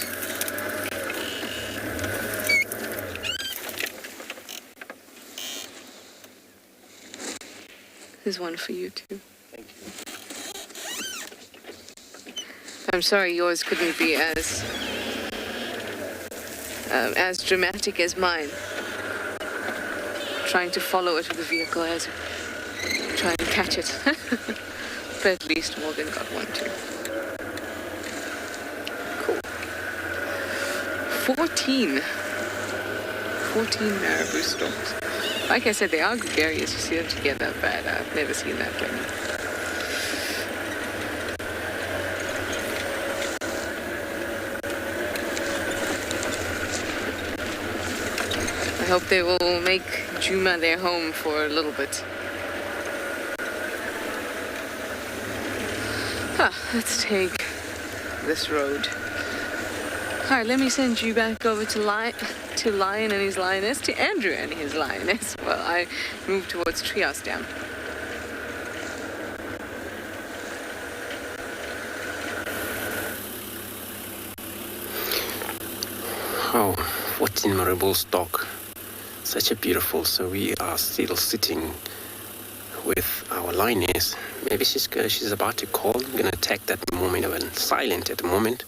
There's one for you too. Thank you. I'm sorry yours couldn't be as dramatic as mine. Trying to follow it with the vehicle as trying to catch it. But at least Morgan got one too. Cool. 14 marabou storks. Like I said, they are gregarious. You see them together, but I've never seen that many. I hope they will make Djuma their home for a little bit. Let's take this road. All right, let me send you back over to Lion and his lioness, to Andrew and his lioness, while I move towards Treehouse Dam. Oh, 14 marabou stock. Such a beautiful. So we are still sitting with our lioness. Maybe she's about to call. I'm gonna take that moment of silent at the moment.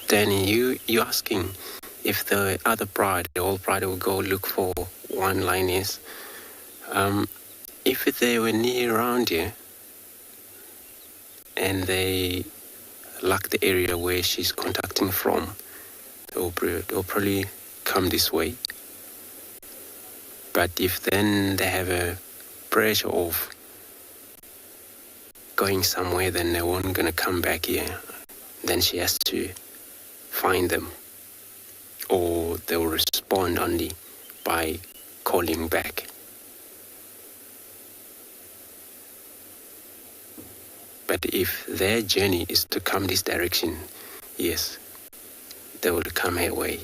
Danny, you asking if the other bride, the old bride, will go look for one lioness. If they were near around here and they like the area where she's contacting from, they'll probably come this way. But if then they have a pressure of going somewhere, then they won't gonna come back here. Then she has to find them, or they will respond only by calling back. But if their journey is to come this direction, yes, they will come her way.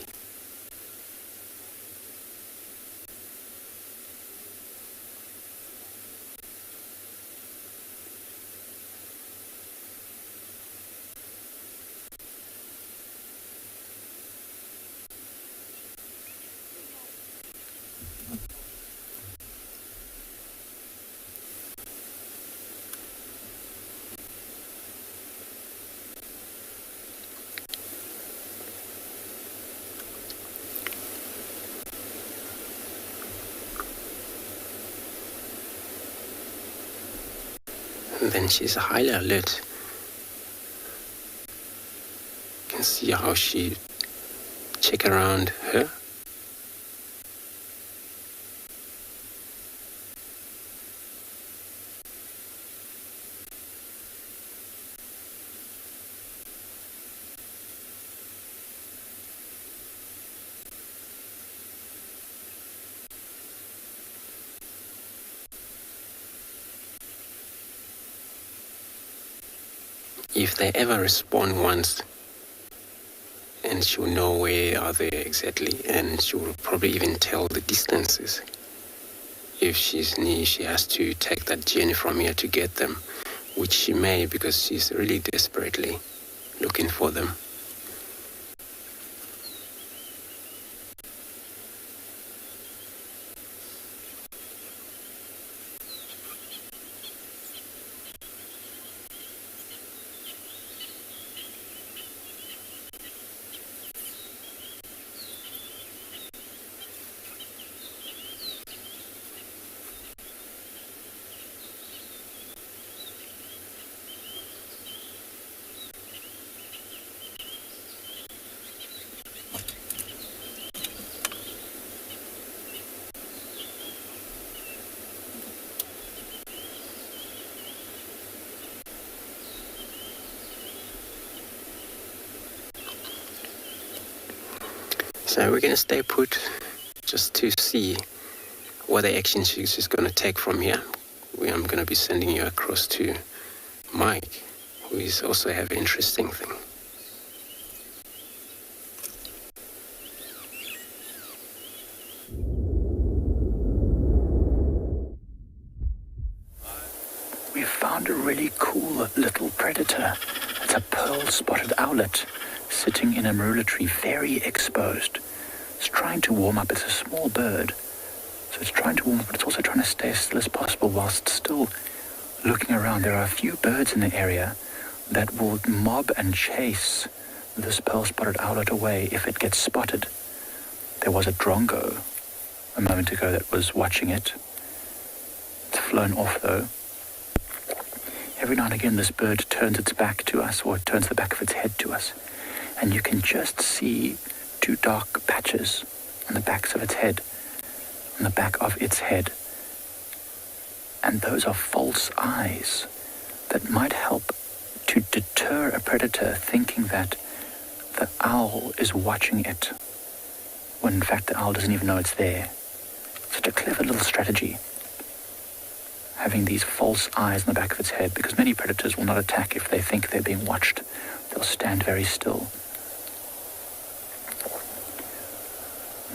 And then she's highly alert. You can see how she check around her. If they ever respond once, and she'll know where are they exactly, and she will probably even tell the distances. If she's near, she has to take that journey from here to get them, which she may, because she's really desperately looking for them. So we're going to stay put just to see what the action she's going to take from here. I'm going to be sending you across to Mike, who is also have an interesting thing. We found a really cool little predator. It's a pearl-spotted owlet sitting in a marula tree, very exposed. It's trying to warm up. It's a small bird, so it's trying to warm up, but it's also trying to stay as still as possible whilst still looking around. There are a few birds in the area that will mob and chase this pearl-spotted owlet away if it gets spotted. There was a drongo a moment ago that was watching it. It's flown off though. Every now and again this bird turns its back to us, or it turns the back of its head to us, and you can just see two dark patches on the backs of its head, on the back of its head. And those are false eyes that might help to deter a predator thinking that the owl is watching it, when in fact the owl doesn't even know it's there. Such a clever little strategy, having these false eyes on the back of its head, because many predators will not attack if they think they're being watched. They'll stand very still.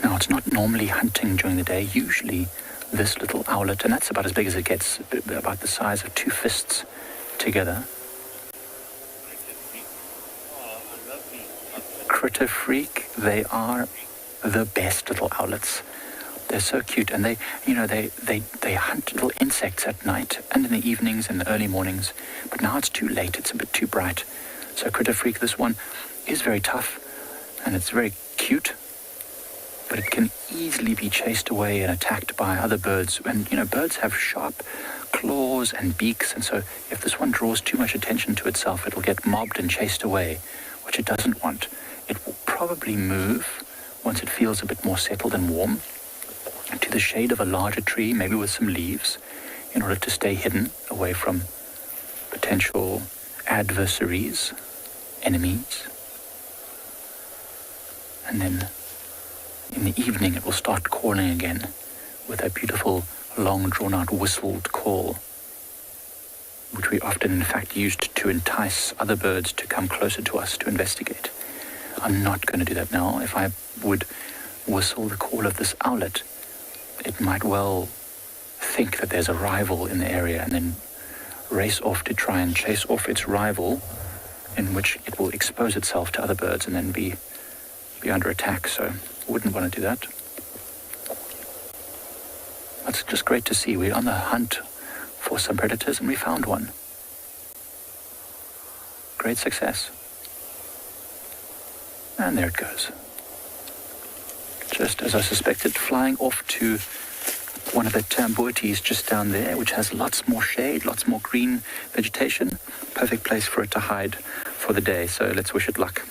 Now, it's not normally hunting during the day. Usually this little owlet, and that's about as big as it gets, about the size of two fists together. Critter Freak, they are the best little owlets. They're so cute, and they hunt little insects at night and in the evenings and the early mornings. But now it's too late, it's a bit too bright. So Critter Freak, this one is very tough, and it's very cute, but it can easily be chased away and attacked by other birds. And, birds have sharp claws and beaks, and so if this one draws too much attention to itself, it'll get mobbed and chased away, which it doesn't want. It will probably move once it feels a bit more settled and warm to the shade of a larger tree, maybe with some leaves, in order to stay hidden away from potential adversaries, enemies. And then in the evening it will start calling again with a beautiful, long drawn-out whistled call, which we often in fact used to entice other birds to come closer to us to investigate. I'm not going to do that now. If I would whistle the call of this owlet, it might well think that there's a rival in the area and then race off to try and chase off its rival, in which it will expose itself to other birds and then be under attack. So I wouldn't want to do that. It's just great to see. We're on the hunt for some predators and we found one. Great success. And there it goes. Just as I suspected, flying off to one of the tambourties just down there, which has lots more shade, lots more green vegetation. Perfect place for it to hide for the day, so let's wish it luck.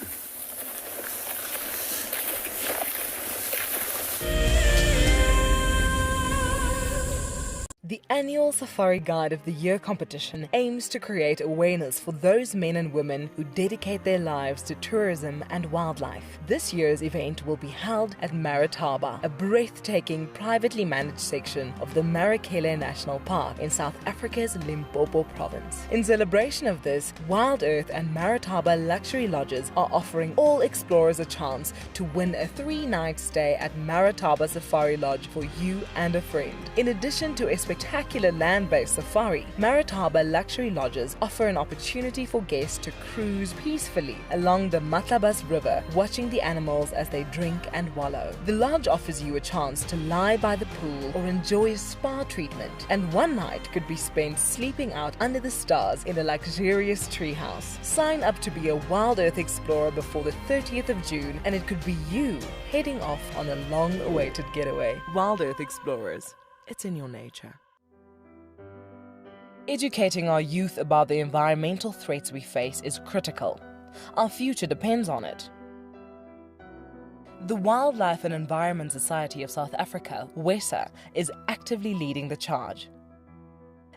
The annual Safari Guide of the Year competition aims to create awareness for those men and women who dedicate their lives to tourism and wildlife. This year's event will be held at Marataba, a breathtaking privately managed section of the Marakele National Park in South Africa's Limpopo province. In celebration of this, WildEarth and Marataba Luxury Lodges are offering all explorers a chance to win a 3-night stay at Marataba Safari Lodge for you and a friend. In addition to spectacular land-based safari, Maritaba luxury lodges offer an opportunity for guests to cruise peacefully along the Matlabas River, watching the animals as they drink and wallow. The lodge offers you a chance to lie by the pool or enjoy a spa treatment, and one night could be spent sleeping out under the stars in a luxurious treehouse. Sign up to be a WildEarth explorer before the 30th of June, and it could be you heading off on a long-awaited getaway. WildEarth Explorers. It's in your nature. Educating our youth about the environmental threats we face is critical. Our future depends on it. The Wildlife and Environment Society of South Africa, WESA, is actively leading the charge.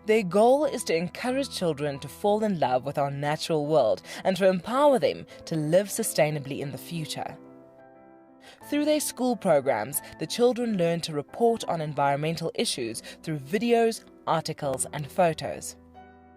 Their goal is to encourage children to fall in love with our natural world and to empower them to live sustainably in the future. Through their school programs, the children learn to report on environmental issues through videos, articles, and photos.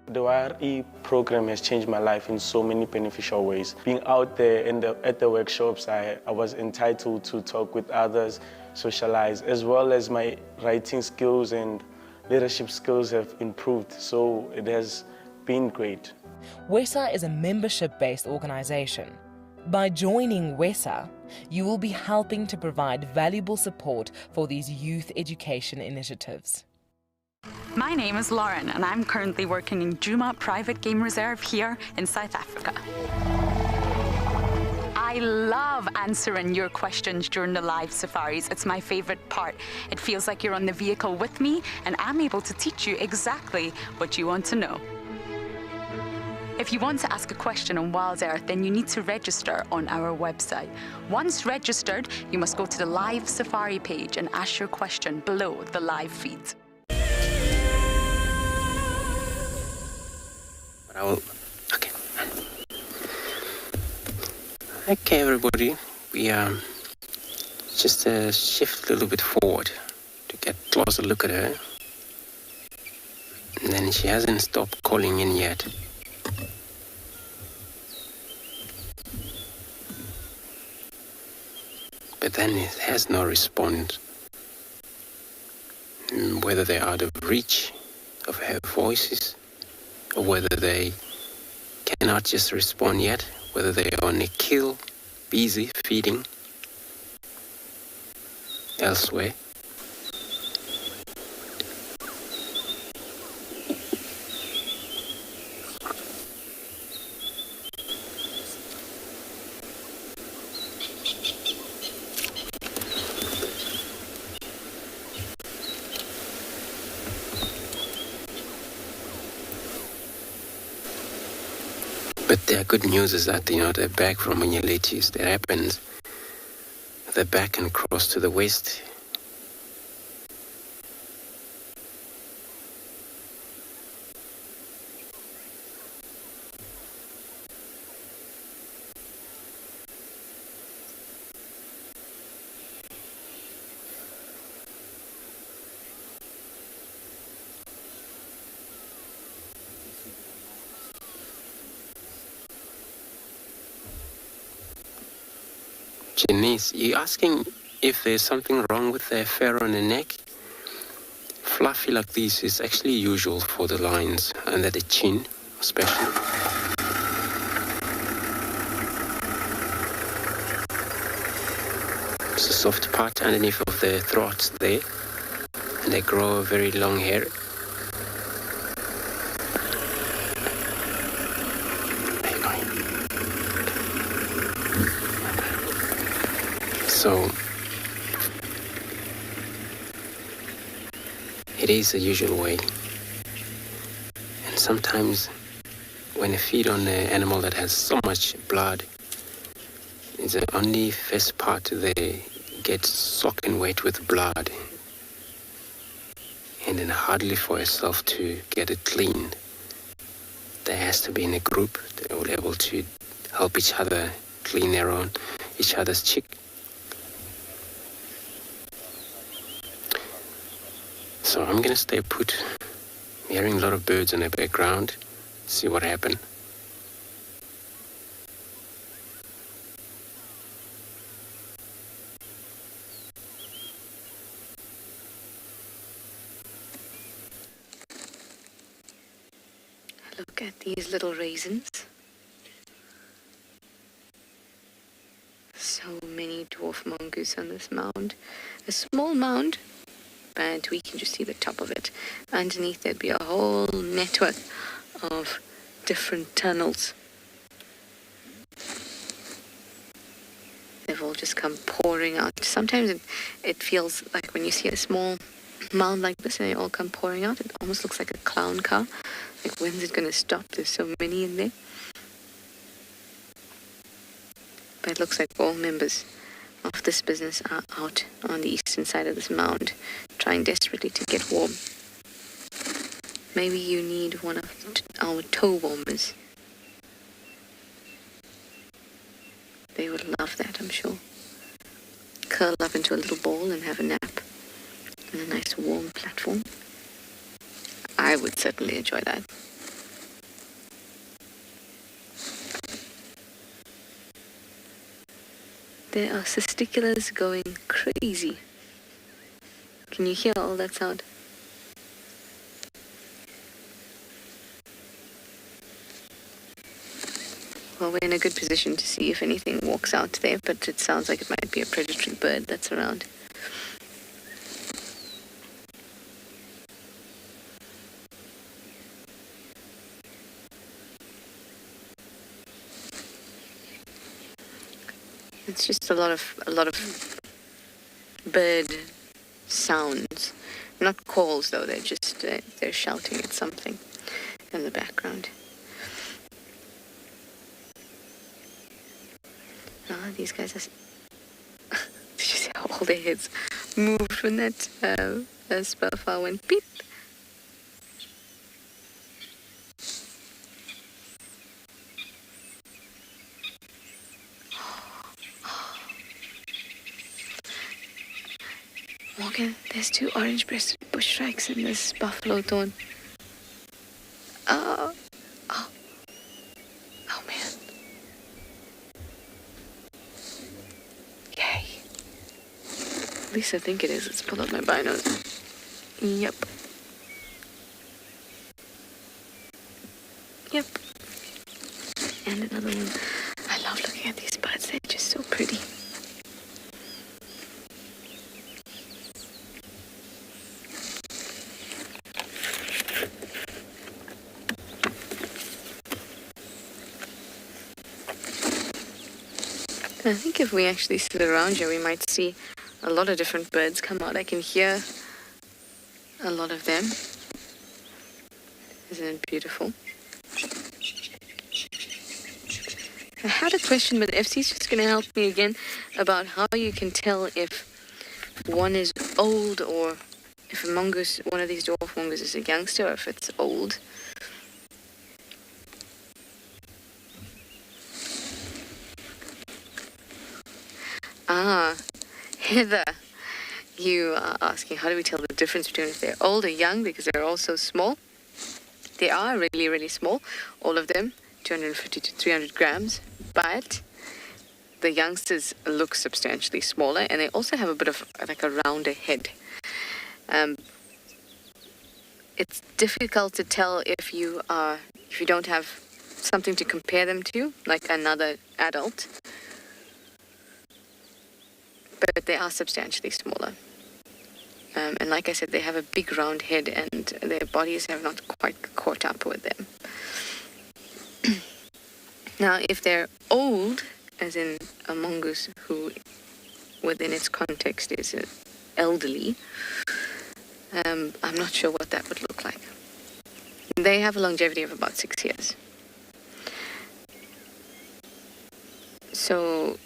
The YRE program has changed my life in so many beneficial ways. Being out there at the workshops, I was entitled to talk with others, socialize, as well as my writing skills and leadership skills have improved, so it has been great. WESA is a membership-based organization. By joining WESA, you will be helping to provide valuable support for these youth education initiatives. My name is Lauren, and I'm currently working in Djuma Private Game Reserve here in South Africa. I love answering your questions during the live safaris. It's my favorite part. It feels like you're on the vehicle with me, and I'm able to teach you exactly what you want to know. If you want to ask a question on WildEarth, then you need to register on our website. Once registered, you must go to the live safari page and ask your question below the live feed. Okay, everybody, we just shift a little bit forward to get a closer look at her. And then she hasn't stopped calling in yet. But then it has no response. Whether they're out of reach of her voices, or whether they cannot just respond yet, whether they are on a kill, busy feeding elsewhere. But the good news is that, they're back from when you latest. That happens. They're back and cross to the west. Janice, you're asking if there's something wrong with their fur on the neck? Fluffy like this is actually usual for the lines under the chin, especially. It's a soft part underneath of the throat there, and they grow very long hair. So it is the usual way. And sometimes when you feed on an animal that has so much blood, it's the only first part they get soaking wet with blood, and then hardly for yourself to get it cleaned. There has to be in a group that will be able to help each other clean each other's chick. So I'm gonna stay put. I'm hearing a lot of birds in the background. See what happened. Look at these little raisins. So many dwarf mongoose on this mound. A small mound, but we can just see the top of it. Underneath there'd be a whole network of different tunnels. They've all just come pouring out. Sometimes it feels like when you see a small mound like this and they all come pouring out, it almost looks like a clown car. Like, when's it going to stop? There's so many in there. But it looks like all members of this business are out on the eastern side of this mound, trying desperately to get warm. Maybe you need one of our toe warmers. They would love that, I'm sure. Curl up into a little ball and have a nap on a nice warm platform. I would certainly enjoy that. There are testiculars going crazy. Can you hear all that sound? Well, we're in a good position to see if anything walks out there, but it sounds like it might be a predatory bird that's around. It's just a lot of bird sounds, not calls though. They're just they're shouting at something in the background. Oh, these guys are. Did you see how all their heads moved when that spell file went beep? Morgan, there's 2 orange-breasted bush shrikes in this buffalo thorn. Oh man. Yay. At least I think it is. Let's pull out my binos. Yep. And another one. I love looking at these birds. They're just so pretty. I think if we actually sit around here, we might see a lot of different birds come out. I can hear a lot of them. Isn't it beautiful? I had a question, but FC's just going to help me again about how you can tell if one is old or if a mongoose, one of these dwarf mongooses is a youngster or if it's old. Heather, you are asking how do we tell the difference between if they're old or young because they're all so small. They are really, really small, all of them, 250 to 300 grams, but the youngsters look substantially smaller and they also have a bit of like a rounder head. It's difficult to tell if you don't have something to compare them to, like another adult. But they are substantially smaller. And like I said, they have a big round head and their bodies have not quite caught up with them. Now, if they're old, as in a mongoose who, within its context, is elderly, I'm not sure what that would look like. They have a longevity of about 6 years. So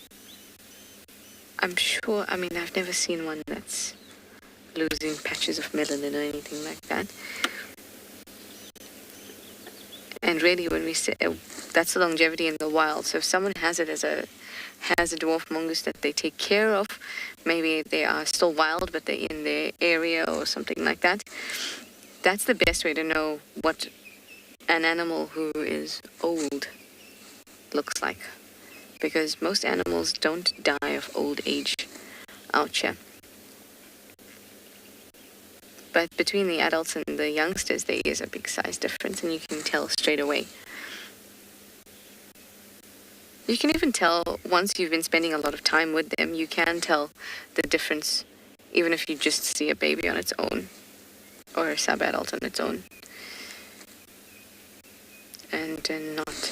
I'm sure, I've never seen one that's losing patches of melanin or anything like that. And really, when we say that's the longevity in the wild. So if someone has a dwarf mongoose that they take care of, maybe they are still wild, but they're in their area or something like that. That's the best way to know what an animal who is old looks like. Because most animals don't die of old age out here. But between the adults and the youngsters, there is a big size difference, and you can tell straight away. You can even tell once you've been spending a lot of time with them, you can tell the difference, even if you just see a baby on its own, or a sub-adult on its own, and not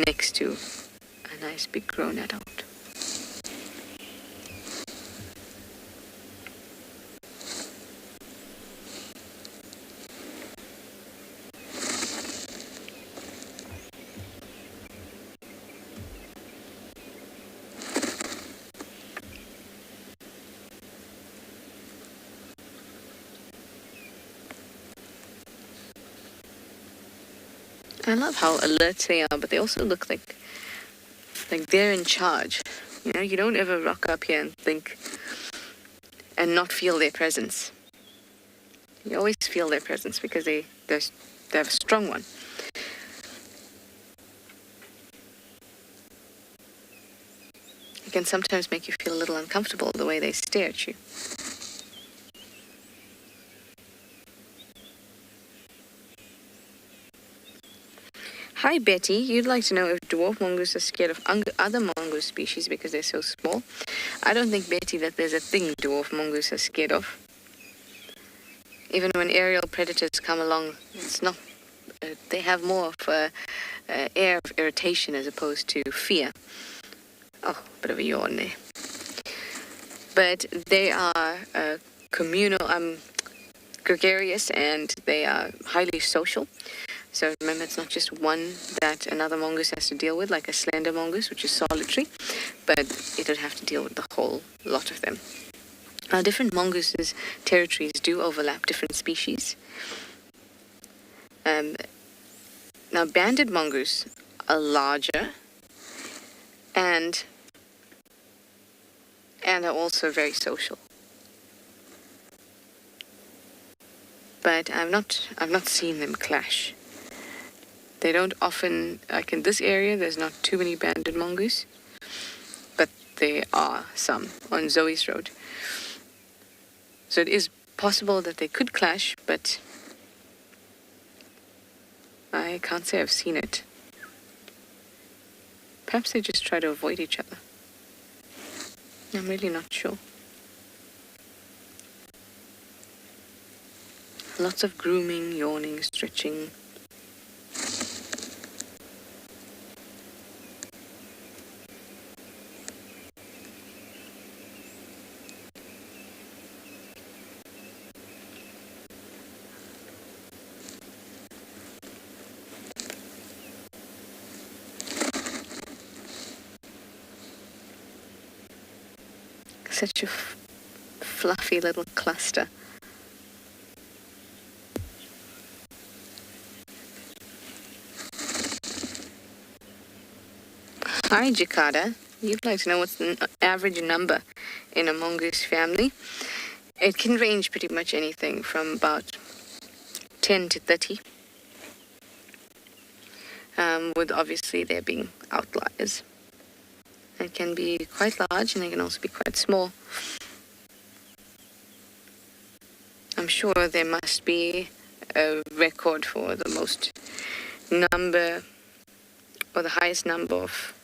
next to a nice big grown adult. I love how alert they are, but they also look like they're in charge. You know, you don't ever rock up here and think and not feel their presence. You always feel their presence because they have a strong one. It can sometimes make you feel a little uncomfortable the way they stare at you. Hi Betty, you'd like to know if dwarf mongoose are scared of other mongoose species because they're so small. I don't think, Betty, that there's a thing dwarf mongoose are scared of. Even when aerial predators come along, it's not. They have more of an air of irritation as opposed to fear. Oh, bit of a yawn there. But they are communal, gregarious, and they are highly social. So remember, it's not just one that another mongoose has to deal with, like a slender mongoose, which is solitary, but it would have to deal with the whole lot of them. Now, different mongooses' territories do overlap different species. Now, banded mongoose are larger and are also very social. But I've not seen them clash. They don't often, like in this area, there's not too many banded mongoose, but there are some on Zoe's Road. So it is possible that they could clash, but I can't say I've seen it. Perhaps they just try to avoid each other. I'm really not sure. Lots of grooming, yawning, stretching. Such a fluffy little cluster. Hi, Jakarta. You'd like to know what's the average number in a mongoose family? It can range pretty much anything from about 10 to 30. With obviously there being outliers. It can be quite large and they can also be quite small. I'm sure there must be a record for the most number or the highest number of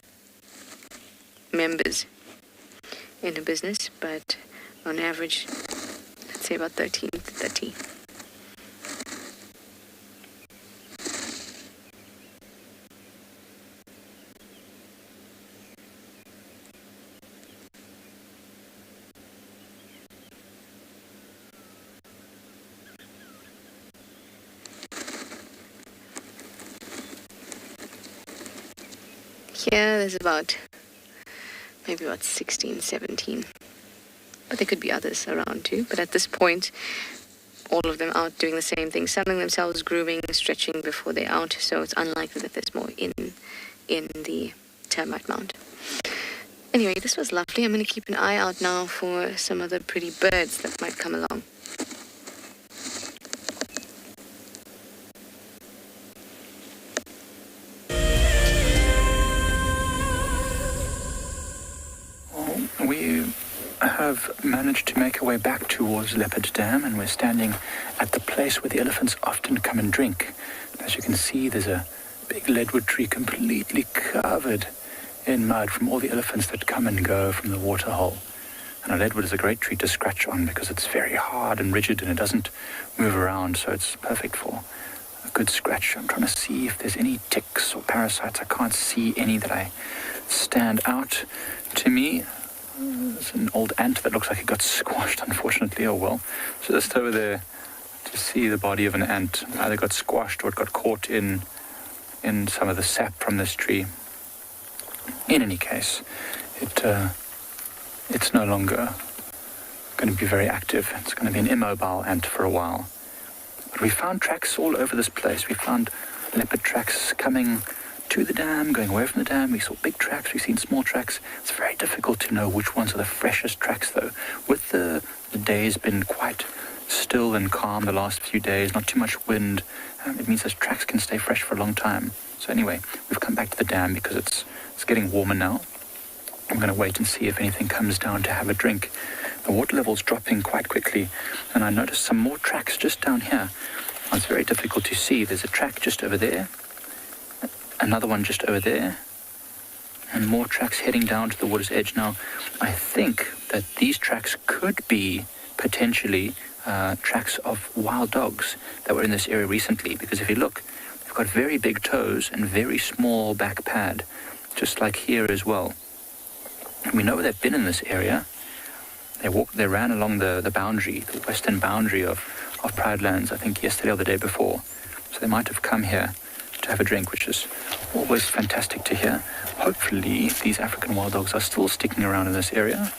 members in a business, but on average, let's say about 13 to 30. Here there's maybe about 16, 17. But there could be others around too. But at this point, all of them out doing the same thing, sunning themselves, grooming, stretching before they're out. So it's unlikely that there's more in the termite mound. Anyway, this was lovely. I'm going to keep an eye out now for some other pretty birds that might come along. We have have managed to make our way back towards Leopard Dam, and we're standing at the place where the elephants often come and drink. As you can see, there's a big leadwood tree completely covered in mud from all the elephants that come and go from the waterhole. And a leadwood is a great tree to scratch on because it's very hard and rigid and it doesn't move around, so it's perfect for a good scratch. I'm trying to see if there's any ticks or parasites. I can't see any that stand out to me. There's an old ant that looks like it got squashed, unfortunately. Oh well. So just over there to see the body of an ant. Either got squashed or it got caught in some of the sap from this tree. In any case, it's no longer going to be very active. It's going to be an immobile ant for a while. But we found tracks all over this place. We found leopard tracks coming to the dam, going away from the dam. We saw big tracks, we've seen small tracks. It's very difficult to know which ones are the freshest tracks, though. With the days been quite still and calm the last few days, not too much wind, it means those tracks can stay fresh for a long time. So anyway, we've come back to the dam because it's getting warmer now. I'm going to wait and see if anything comes down to have a drink. The water level's dropping quite quickly, and I noticed some more tracks just down here. It's very difficult to see. There's a track just over there, another one just over there, and more tracks heading down to the water's edge. Now, I think that these tracks could be potentially tracks of wild dogs that were in this area recently, because if you look, they've got very big toes and very small back pad, just like here as well. And we know they've been in this area. They ran along the boundary, the western boundary of Pride Lands, I think yesterday or the day before. So they might have come here to have a drink, which is always fantastic to hear. Hopefully these African wild dogs are still sticking around in this area,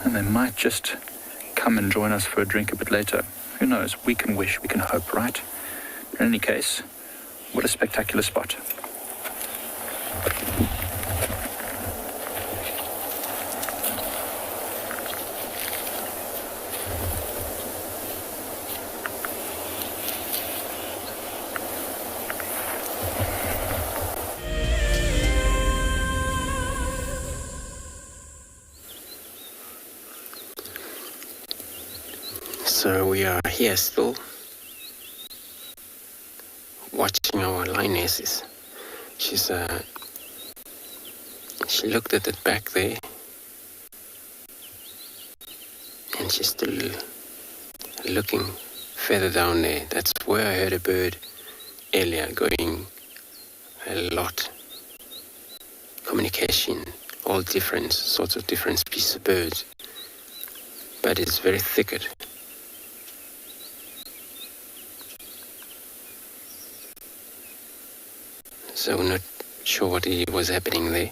and they might just come and join us for a drink a bit later. Who knows? We can wish, we can hope, right? But in any case, what a spectacular spot. So we are here still, watching our lionesses. She looked at it back there, and she's still looking further down there. That's where I heard a bird earlier going a lot. Communication, all different sorts of different species of birds, but it's very thicket. So we're not sure what was happening there.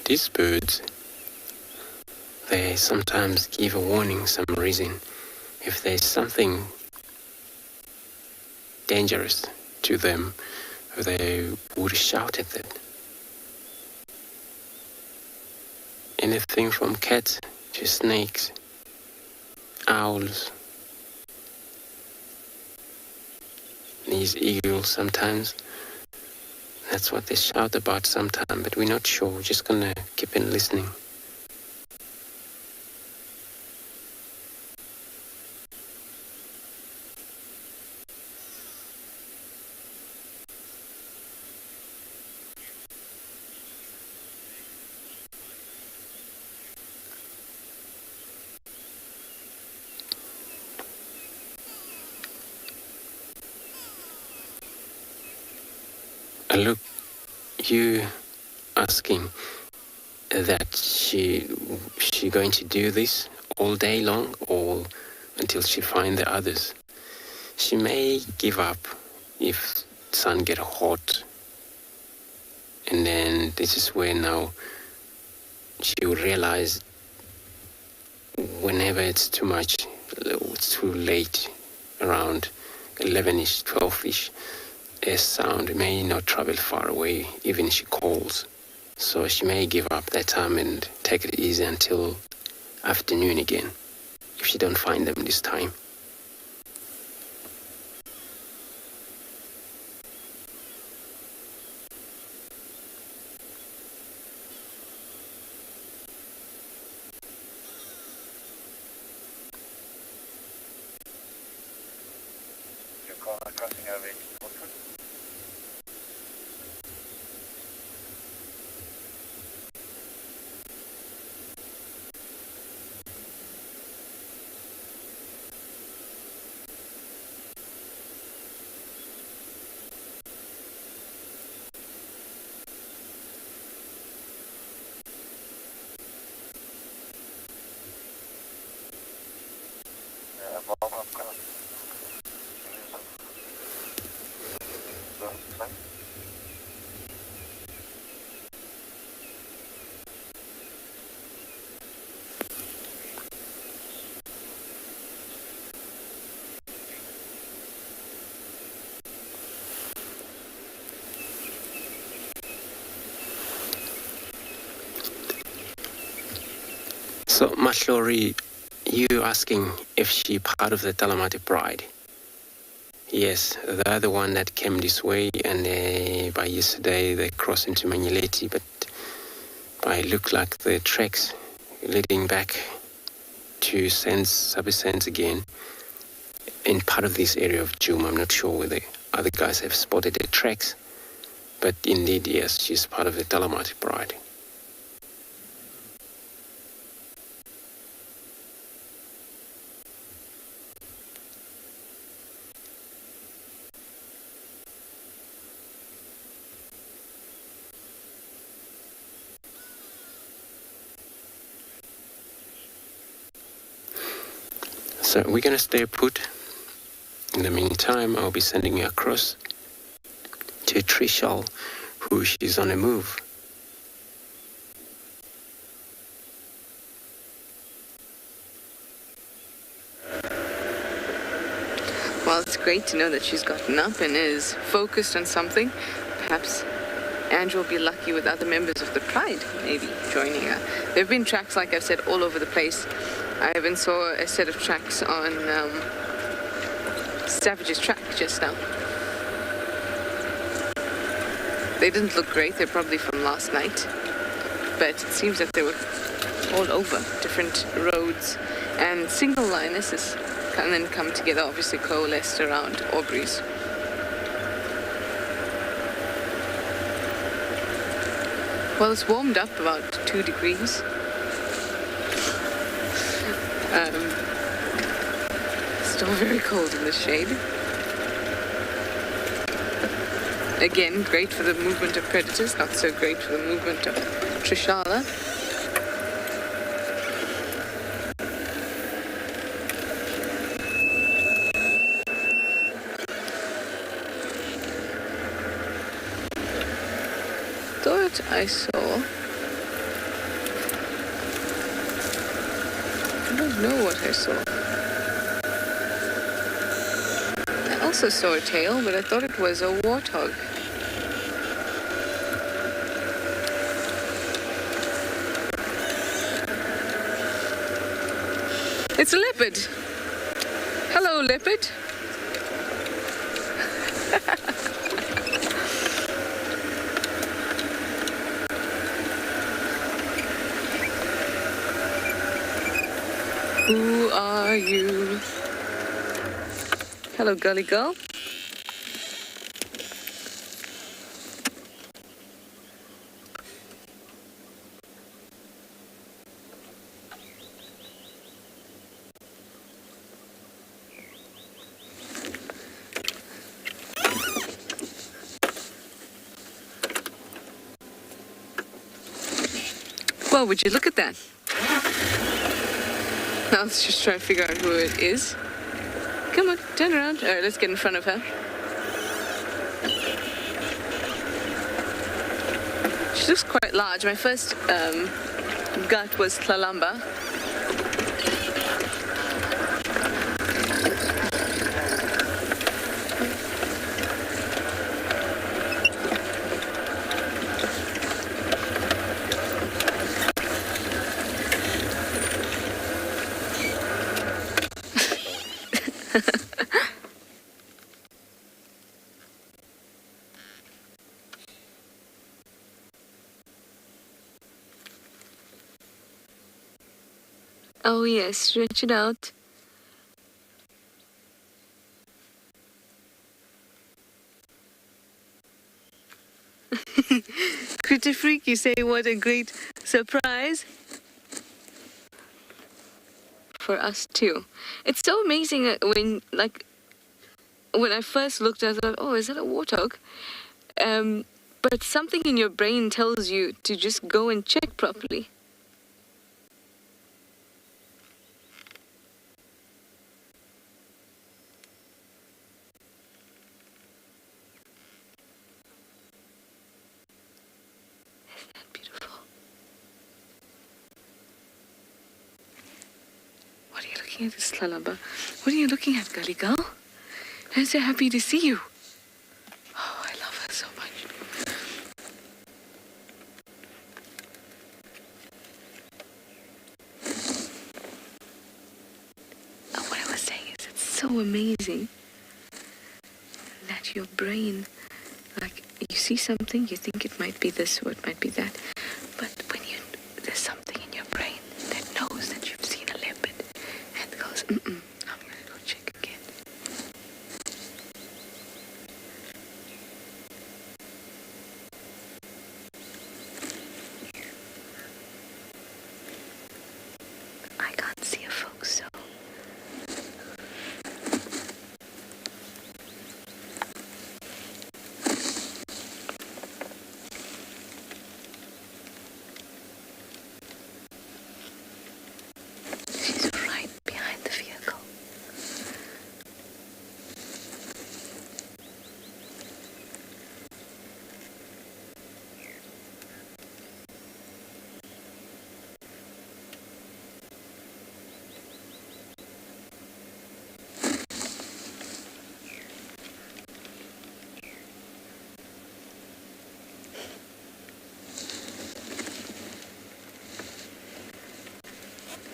These birds, they sometimes give a warning, some reason. If there's something dangerous to them, they would shout at it. Anything from cats to snakes, owls, these eagles sometimes. That's what they shout about sometimes, but we're not sure. We're just gonna keep on listening. Look, you asking that she going to do this all day long or until she find the others. She may give up if sun get hot, and then this is where now she will realize whenever it's too much, it's too late, around 11ish, 12ish, a sound may not travel far away, even if she calls. So she may give up that time and take it easy until afternoon again, if she don't find them this time. So, Mahlori, you asking if she part of the Talamati Pride? Yes, they're the one that came this way, and by yesterday they crossed into Manyeleti, but by look like the tracks leading back to Sabi again in part of this area of Djuma. I'm not sure whether other guys have spotted the tracks, but indeed, yes, she's part of the Talamati Pride. So we're going to stay put. In the meantime, I'll be sending you across to Trishal, who she's on a move. Well, it's great to know that she's gotten up and is focused on something. Perhaps Andrew will be lucky with other members of the Pride, maybe joining her. There have been tracks, like I've said, all over the place. I even saw a set of tracks on Savage's track just now. They didn't look great, they're probably from last night, but it seems that they were all over different roads, and single lionesses can then come together, obviously coalesced around Aubrey's. Well, it's warmed up about 2 degrees. Still very cold in the shade. Again, great for the movement of predators, not so great for the movement of Trishala. Thought I saw... I don't know what I saw. I also saw a tail, but I thought it was a warthog. It's a leopard. Hello, leopard. Who are you? Hello, gully girl. Well, would you look at that? Now let's just try to figure out who it is. Come on, turn around. All right, let's get in front of her. She looks quite large. My first gut was Tlalamba. Oh yes, stretch it out. Critter Freak, you say what a great surprise for us too. It's so amazing when I first looked, I thought, oh, is that a warthog? But something in your brain tells you to just go and check properly. At this Tlalamba. What are you looking at, Gully Girl? I'm so happy to see you. Oh, I love her so much. Oh, what I was saying is it's so amazing that your brain, like, you see something, you think it might be this or it might be that, but when there's something in your brain that knows that you've seen a leopard, I'm gonna go check again. I can't see her, folks, so. She's right behind the vehicle.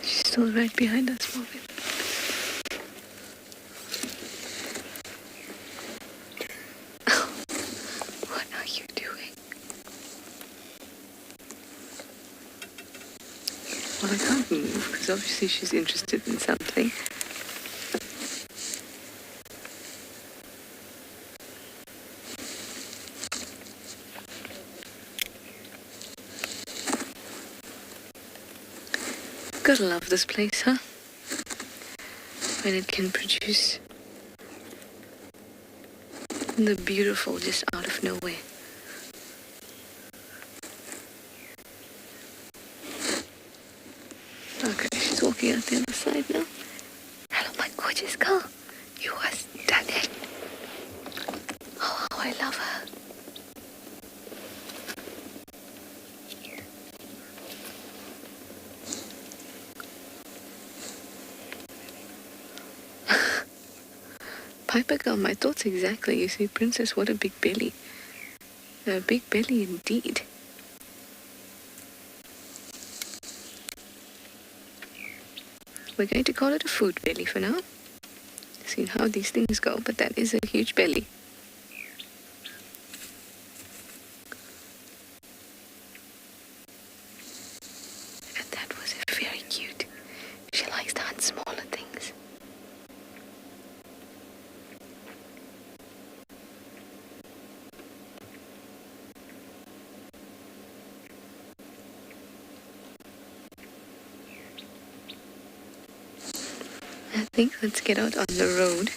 She's still right behind us, Morgan. What are you doing? Well, I can't move because obviously she's interested in something. Gotta love this place, huh? When it can produce the beautiful just out of nowhere. Okay, she's walking out the other side now. Hello, my gorgeous girl. You are stunning. Oh, how I love her. Piper girl, my thoughts exactly. You see, Princess, what a big belly. A big belly indeed. We're going to call it a food belly for now. See how these things go, but that is a huge belly. And that was very cute. She likes to hunt smaller things. I think let's get out on the road.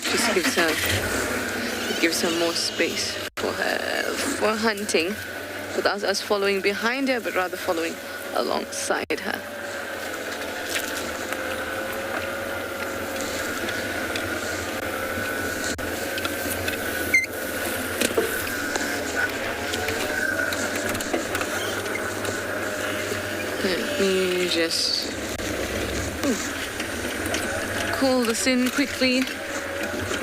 Just gives her more space for hunting, without us following behind her, but rather following alongside her. me just call this in quickly.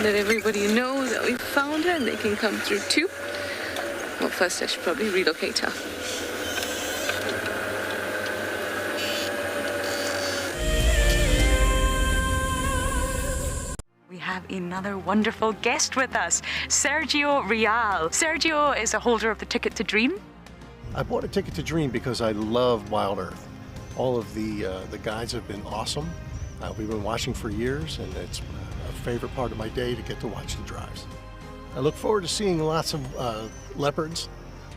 Let everybody know that we found her and they can come through too. Well, first I should probably relocate her. We have another wonderful guest with us, Sergio Real. Sergio is a holder of the Ticket to Dream. I bought a Ticket to Dream because I love WildEarth. All of the guides have been awesome. We've been watching for years, and it's a favorite part of my day to get to watch the drives. I look forward to seeing lots of leopards.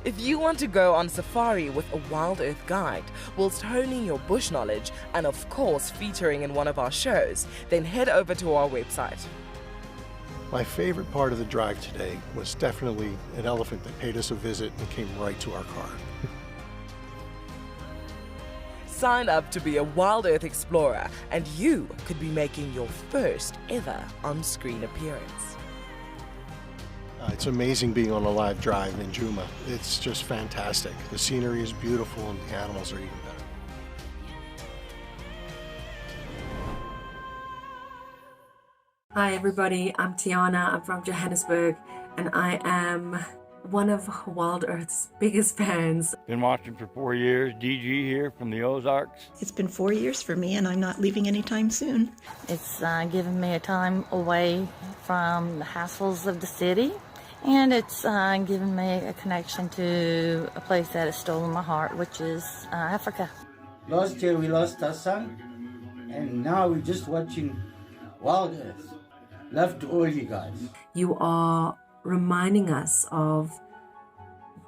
If you want to go on safari with a WildEarth guide, whilst honing your bush knowledge and of course featuring in one of our shows, then head over to our website. My favorite part of the drive today was definitely an elephant that paid us a visit and came right to our car. Sign up to be a WildEarth explorer and you could be making your first ever on-screen appearance. It's amazing being on a live drive in Djuma. It's just fantastic. The scenery is beautiful and the animals are even better. Hi everybody, I'm Tiana, I'm from Johannesburg, and I am one of WildEarth's biggest fans. Been watching for 4 years, DG here from the Ozarks. It's been 4 years for me, and I'm not leaving anytime soon. It's given me a time away from the hassles of the city, and it's given me a connection to a place that has stolen my heart, which is Africa. Last year we lost our son, and now we're just watching WildEarth. Love to all you guys. You are reminding us of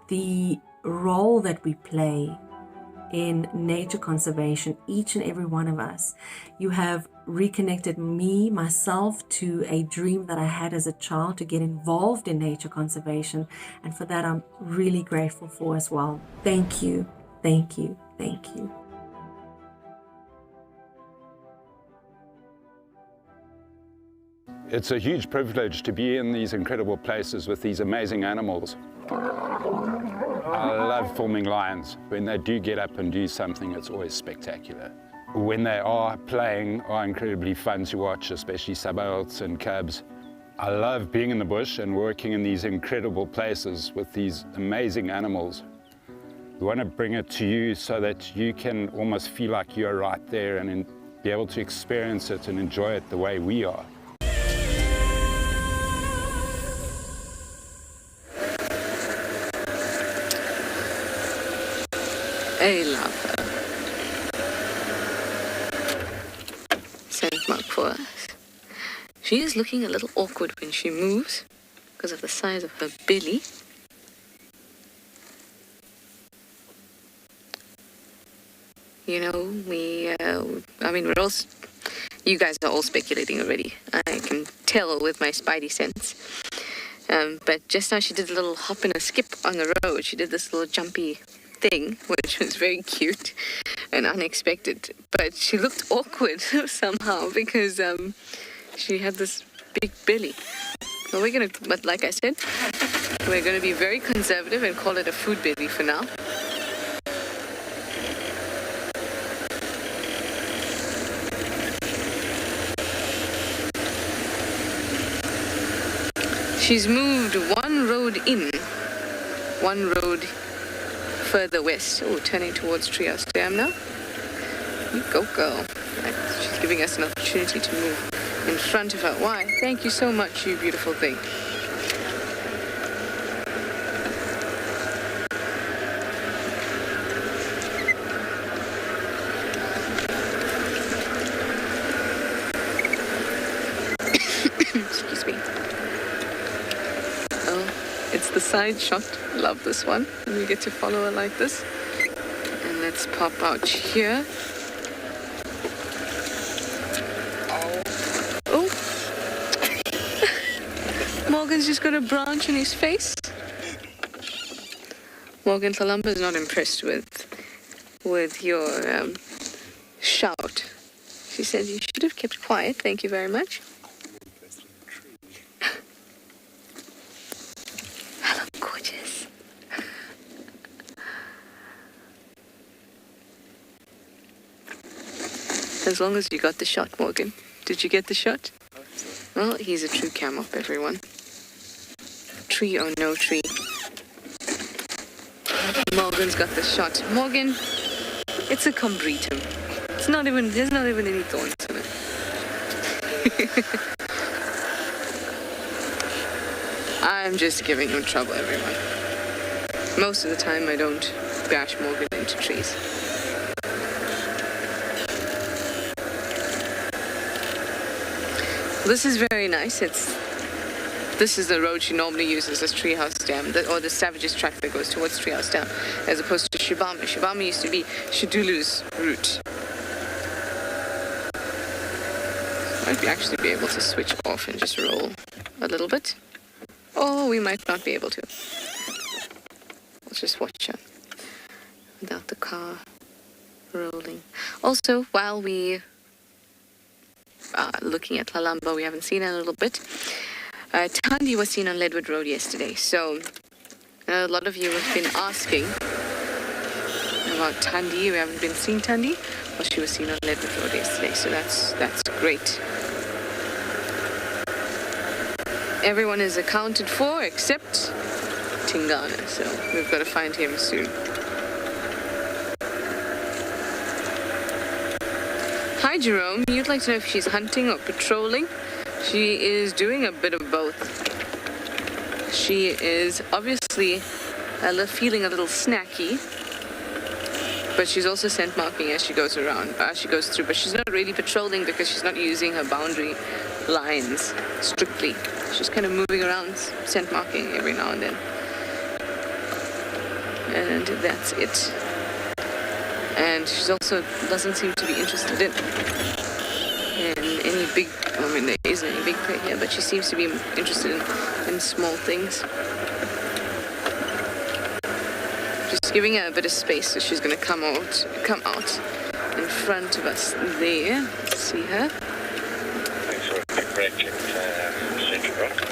the role that we play in nature conservation, each and every one of us. You have reconnected myself to a dream that I had as a child to get involved in nature conservation, and for that I'm really grateful for as well. Thank you, thank you, thank you. It's a huge privilege to be in these incredible places with these amazing animals. I love filming lions. When they do get up and do something, it's always spectacular. When they are playing, are incredibly fun to watch, especially sabals and cubs. I love being in the bush and working in these incredible places with these amazing animals. We want to bring it to you so that you can almost feel like you're right there and be able to experience it and enjoy it the way we are. I love her. Scent mark for us. She is looking a little awkward when she moves because of the size of her belly. You know, we're all, you guys are all speculating already. I can tell with my spidey sense. But just now she did a little hop and a skip on the road. She did this little jumpy thing, which was very cute and unexpected, but she looked awkward somehow because she had this big belly. So but like I said, we're gonna be very conservative and call it a food belly for now. She's moved one road in, one road further west. Oh, turning towards Trios Dam now. You go, girl. Right. She's giving us an opportunity to move in front of her. Why? Thank you so much, you beautiful thing. Excuse me. Oh, it's the side shot. Love this one. And we get to follow her like this. And let's pop out here. Oh. Morgan's just got a branch in his face. Morgan Thalamba is not impressed with your shout. She said you should have kept quiet. Thank you very much. Hello, gorgeous. As long as you got the shot, Morgan. Did you get the shot? Well, he's a true cam-up, everyone. Tree or no tree. Morgan's got the shot. Morgan, it's a combritum. There's not even any thorns in it. I'm just giving him trouble, everyone. Most of the time I don't bash Morgan into trees. This is very nice. This is the road she normally uses as Treehouse Dam, or the Savage's track that goes towards Treehouse Dam, as opposed to Shibama. Shibama used to be Shidulu's route. Might actually be able to switch off and just roll a little bit. Or we might not be able to. Let's just watch her without the car rolling. Also, while we are looking at Lalamba, we haven't seen her in a little bit. Thandi was seen on Ledwood Road yesterday, so a lot of you have been asking about Thandi. We haven't been seeing Thandi. Well, she was seen on Ledwood Road yesterday, so that's great. Everyone is accounted for except Tingana, so we've got to find him soon. Hi Jerome, you'd like to know if she's hunting or patrolling? She is doing a bit of both. She is obviously feeling a little snacky, but she's also scent marking as she goes around, she goes through, but she's not really patrolling because she's not using her boundary lines strictly. She's kind of moving around, scent marking every now and then. And that's it. And she also doesn't seem to be interested in any big, I mean there isn't any big prey here, but she seems to be interested in small things. Just giving her a bit of space, so she's going to come out in front of us there. Let's see her. Thanks for a quick break at Central Rock.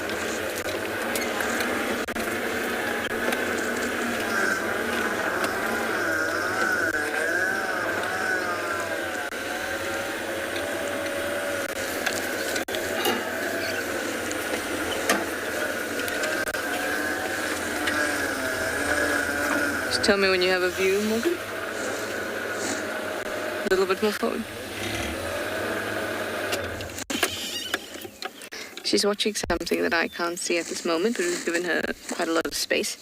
Tell me when you have a view, Morgan. A little bit more forward. She's watching something that I can't see at this moment, but we've given her quite a lot of space.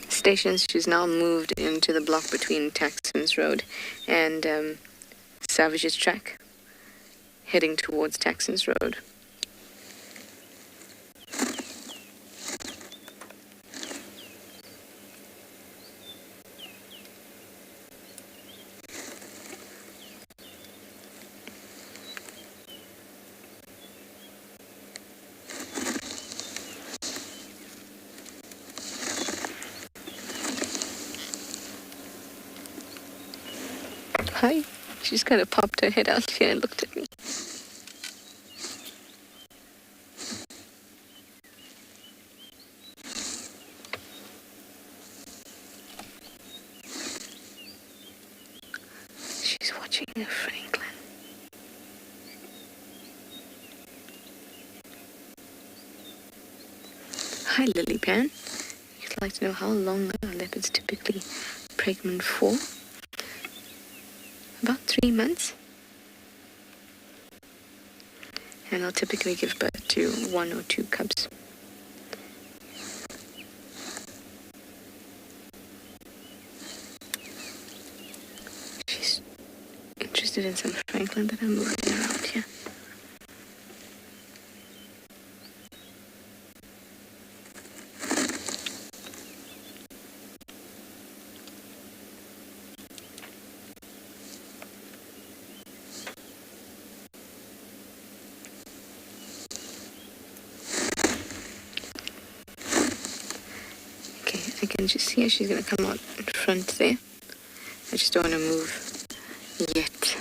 Stations, she's now moved into the block between Taxon's Road and Savage's Track, heading towards Taxon's Road. Hi. She's kind of popped her head out here and looked at me. She's watching a Franklin. Hi, Lily Pan. You'd like to know how long are leopards typically pregnant for? About 3 months. And I'll typically give birth to 1 or 2 cubs. She's interested in some Franklin that I'm moving around here. I can just see her. She's going to come out in front there. I just don't want to move yet.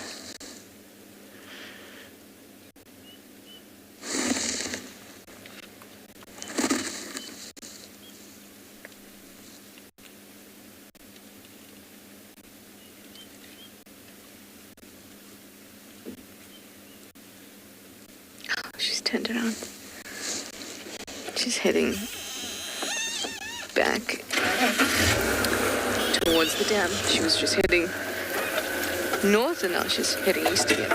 turned around. She's heading back towards the dam. She was just heading north and now she's heading east again.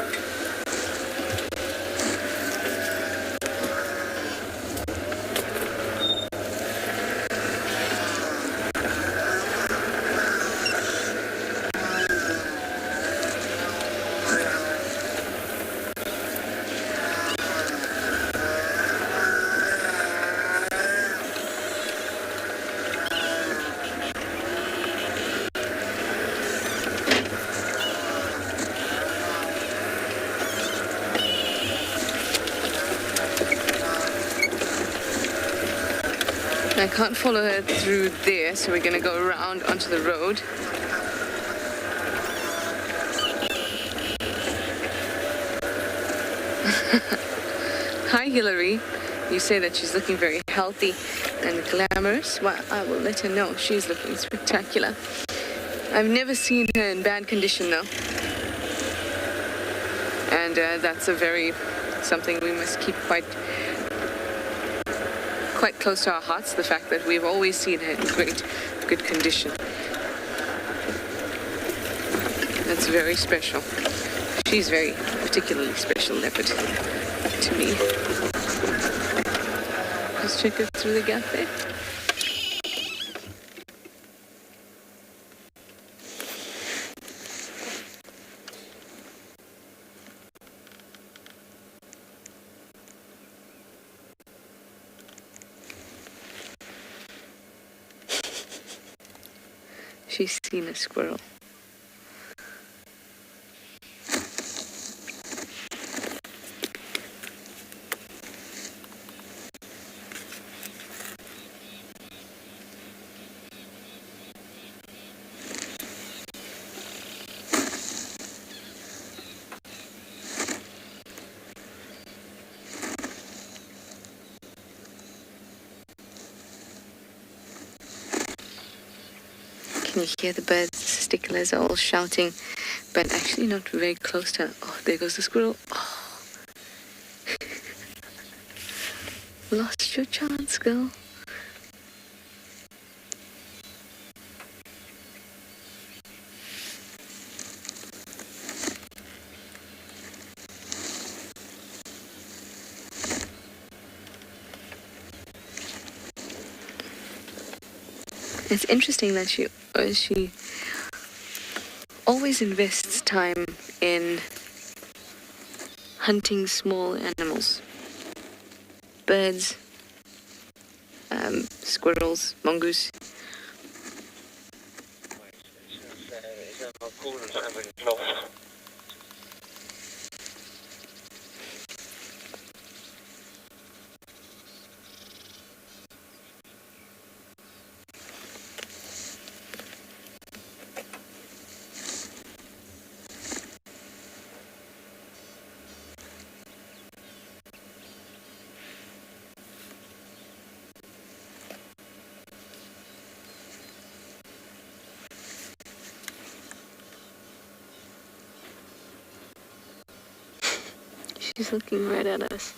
I can't follow her through there, so we're going to go around onto the road. Hi, Hillary. You say that she's looking very healthy and glamorous. Well, I will let her know. She's looking spectacular. I've never seen her in bad condition, though. And that's something we must keep quite close to our hearts, the fact that we've always seen her in good condition. That's very special. She's very particularly special leopard to me. Let's check her through the gap there. She's seen a squirrel. Can you hear the birds, sticklers are all shouting, but actually not very close to her. Oh, there goes the squirrel. Oh. Lost your chance, girl. It's interesting that she always invests time in hunting small animals. Birds, squirrels, mongoose. She's looking right at us.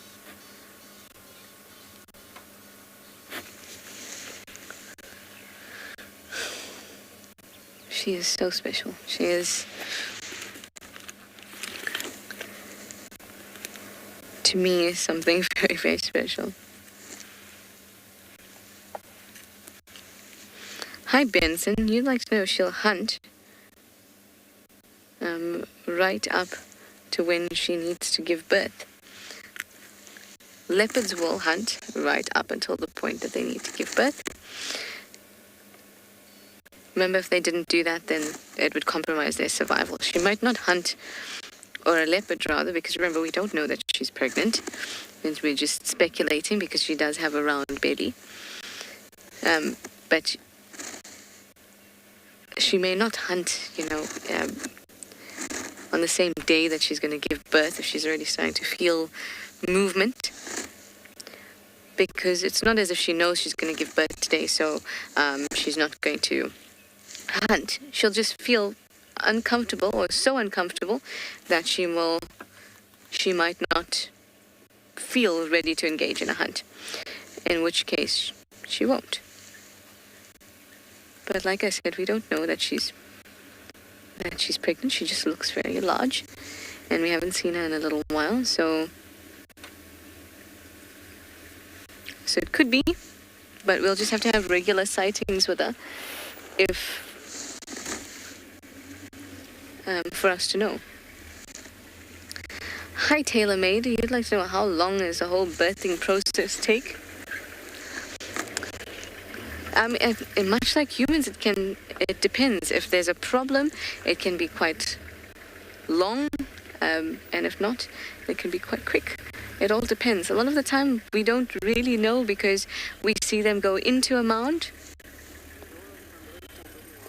She is so special. She is, to me, something very, very special. Hi, Benson. You'd like to know if she'll hunt right up to when she needs to give birth. Leopards will hunt right up until the point that they need to give birth. Remember, if they didn't do that, then it would compromise their survival. She might not hunt, or a leopard rather, because remember, we don't know that she's pregnant. And we're just speculating because she does have a round belly. But she may not hunt, on the same day that she's going to give birth, if she's already starting to feel movement, because it's not as if she knows she's going to give birth today, so she's not going to hunt. She'll just feel uncomfortable, or so uncomfortable that she might not feel ready to engage in a hunt, in which case she won't. But like I said, we don't know that she's pregnant. She just looks very large, and we haven't seen her in a little while, so it could be, but we'll just have to have regular sightings with her for us to know. Hi, TaylorMade. You'd like to know how long does the whole birthing process take? And much like humans, it depends. If there's a problem, it can be quite long, and if not, it can be quite quick. It all depends. A lot of the time, we don't really know because we see them go into a mound,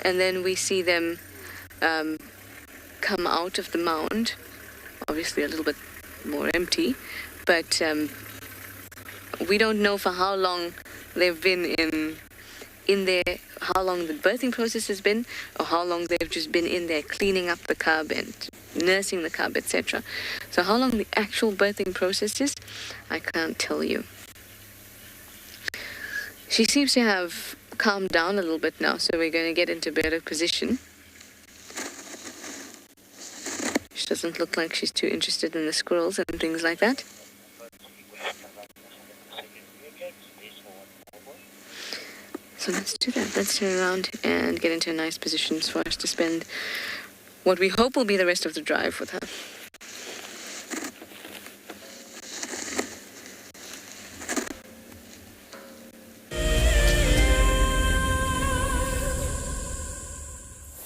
and then we see them come out of the mound, obviously a little bit more empty, but we don't know for how long they've been in there, how long the birthing process has been, or how long they've just been in there cleaning up the cub and nursing the cub, etc. So how long the actual birthing process is, I can't tell you. She seems to have calmed down a little bit now, so we're going to get into better position. She doesn't look like she's too interested in the squirrels and things like that. So let's do that. Let's turn around and get into a nice position for us to spend what we hope will be the rest of the drive with her.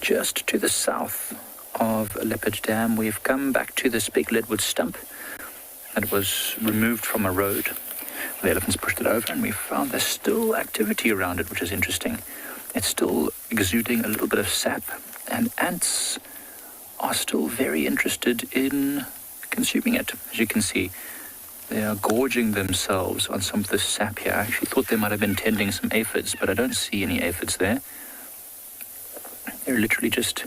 Just to the south of Leopard Dam, we've come back to this big leadwood stump that was removed from a road. The elephants pushed it over, and we found there's still activity around it, which is interesting. It's still exuding a little bit of sap, and ants are still very interested in consuming it. As you can see, they are gorging themselves on some of this sap here. I actually thought they might have been tending some aphids, but I don't see any aphids there. They're literally just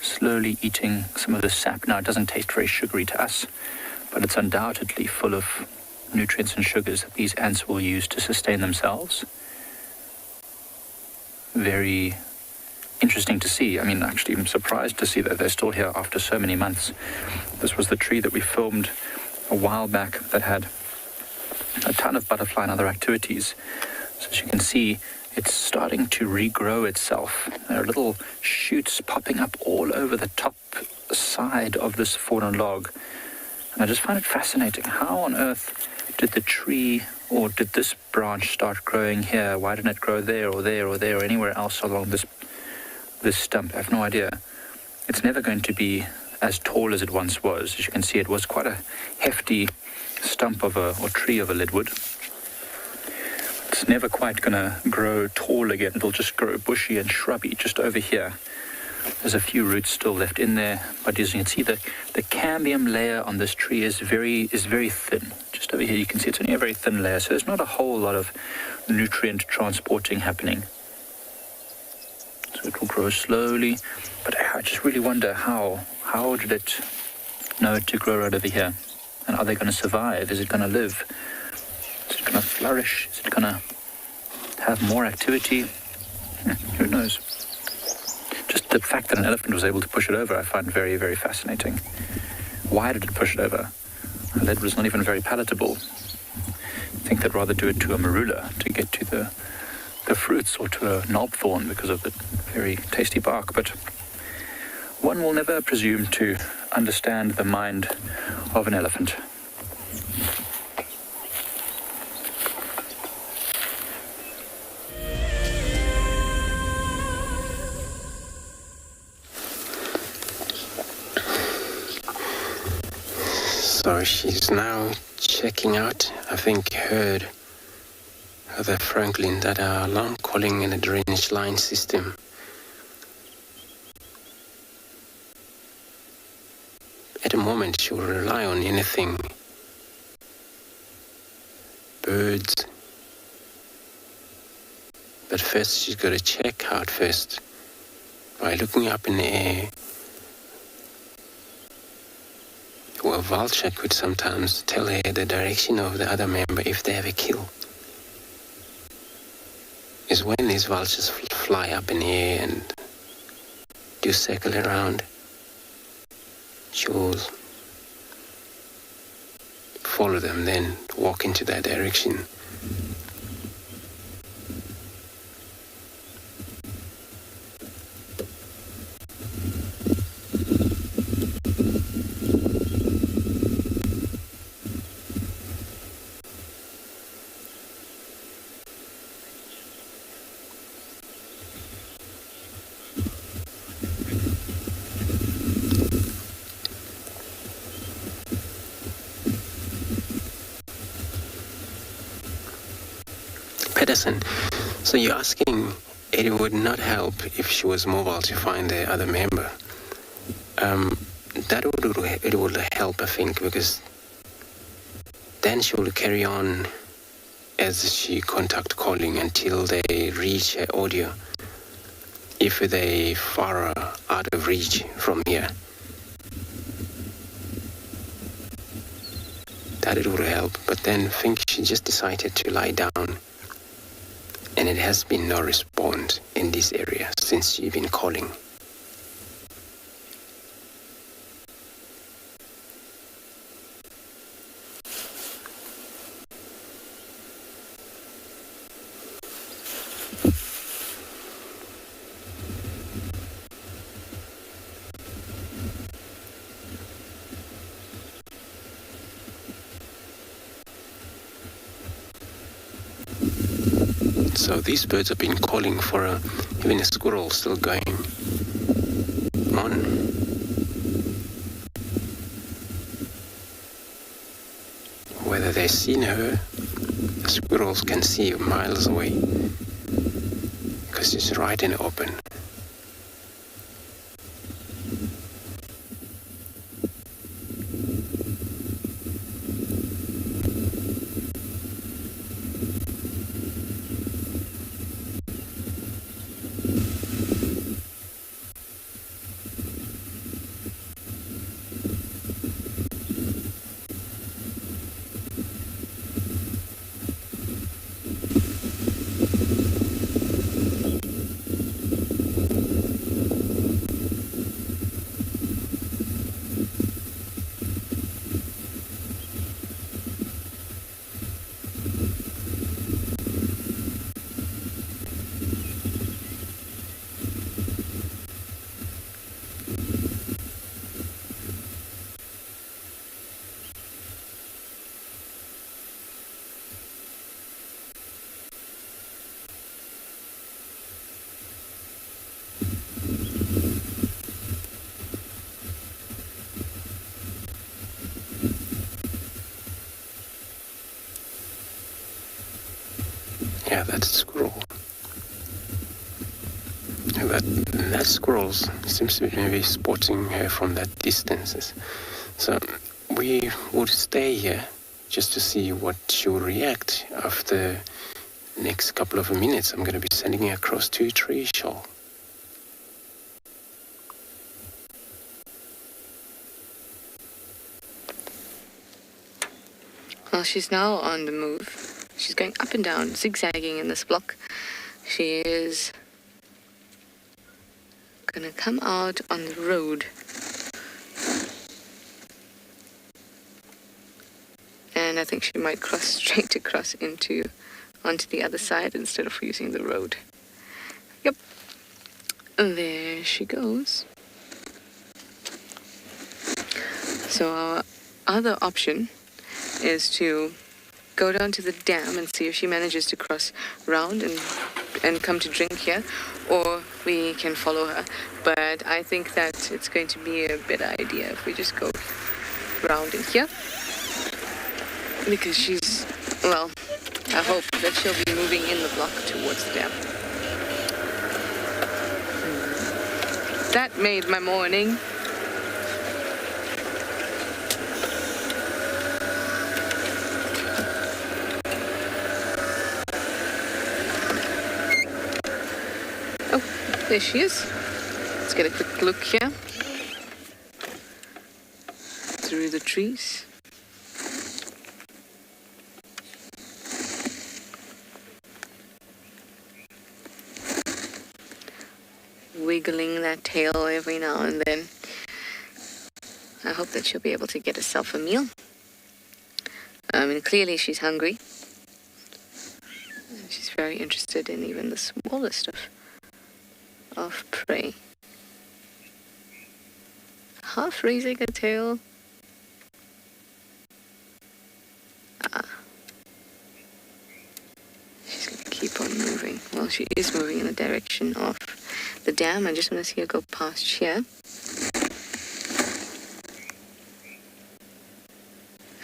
slowly eating some of the sap. Now, it doesn't taste very sugary to us, but it's undoubtedly full of nutrients and sugars that these ants will use to sustain themselves. Very interesting to see. I mean, actually, I'm surprised to see that they're still here after so many months. This was the tree that we filmed a while back that had a ton of butterfly and other activities. So as you can see, it's starting to regrow itself. There are little shoots popping up all over the top side of this fallen log. And I just find it fascinating. How on earth did the tree, or did this branch start growing here? Why didn't it grow there or there or there or anywhere else along this stump? I have no idea. It's never going to be as tall as it once was. As you can see, it was quite a hefty stump of or tree of a leadwood. It's never quite going to grow tall again. It'll just grow bushy and shrubby just over here. There's a few roots still left in there, but as you can see, the cambium layer on this tree is very thin. Just over here you can see it's only a very thin layer, so there's not a whole lot of nutrient transporting happening. So it will grow slowly, but I just really wonder how did it know to grow right over here? And are they going to survive? Is it going to live? Is it going to flourish? Is it going to have more activity? Who knows? Just the fact that an elephant was able to push it over, I find very, very fascinating. Why did it push it over? The lead was not even very palatable. I think they'd rather do it to a marula to get to the fruits, or to a knobthorn because of the very tasty bark. But one will never presume to understand the mind of an elephant. So she's now checking out, I think, heard the Franklin that are alarm calling in a drainage line system. At the moment, she will rely on anything. Birds. But first, she's got to check out first by looking up in the air. a vulture could sometimes tell her the direction of the other member if they have a kill. Is when these vultures fly up in the air and do circle around. She'll follow them, then walk into that direction. So you're asking it would not help if she was mobile to find the other member. It would help, I think, because then she will carry on as she contact calling until they reach her audio, if they far out of reach from here. That it would help, but then I think she just decided to lie down. And it has been no response in this area since you've been calling. So these birds have been calling for even a squirrel still going on. Whether they've seen her, the squirrels can see miles away because she's right in the open. Yeah, that's a squirrel. That squirrel seems to be maybe spotting her from that distance. So we would stay here just to see what she will react. After the next couple of minutes, I'm going to be sending her across to a tree shawl. Well, she's now on the move. She's going up and down, zigzagging in this block. She is gonna come out on the road. And I think she might cross straight across onto the other side instead of using the road. Yep. There she goes. So our other option is to go down to the dam and see if she manages to cross round and come to drink here, or we can follow her. But I think that it's going to be a better idea if we just go round in here, because she's, well, I hope that she'll be moving in the block towards the dam. That made my morning. There she is. Let's get a quick look here. through the trees. Wiggling that tail every now and then. I hope that she'll be able to get herself a meal. And clearly she's hungry. She's very interested in even the smallest of prey. Half raising her tail. She's going to keep on moving. Well, she is moving in the direction of the dam. I just want to see her go past here.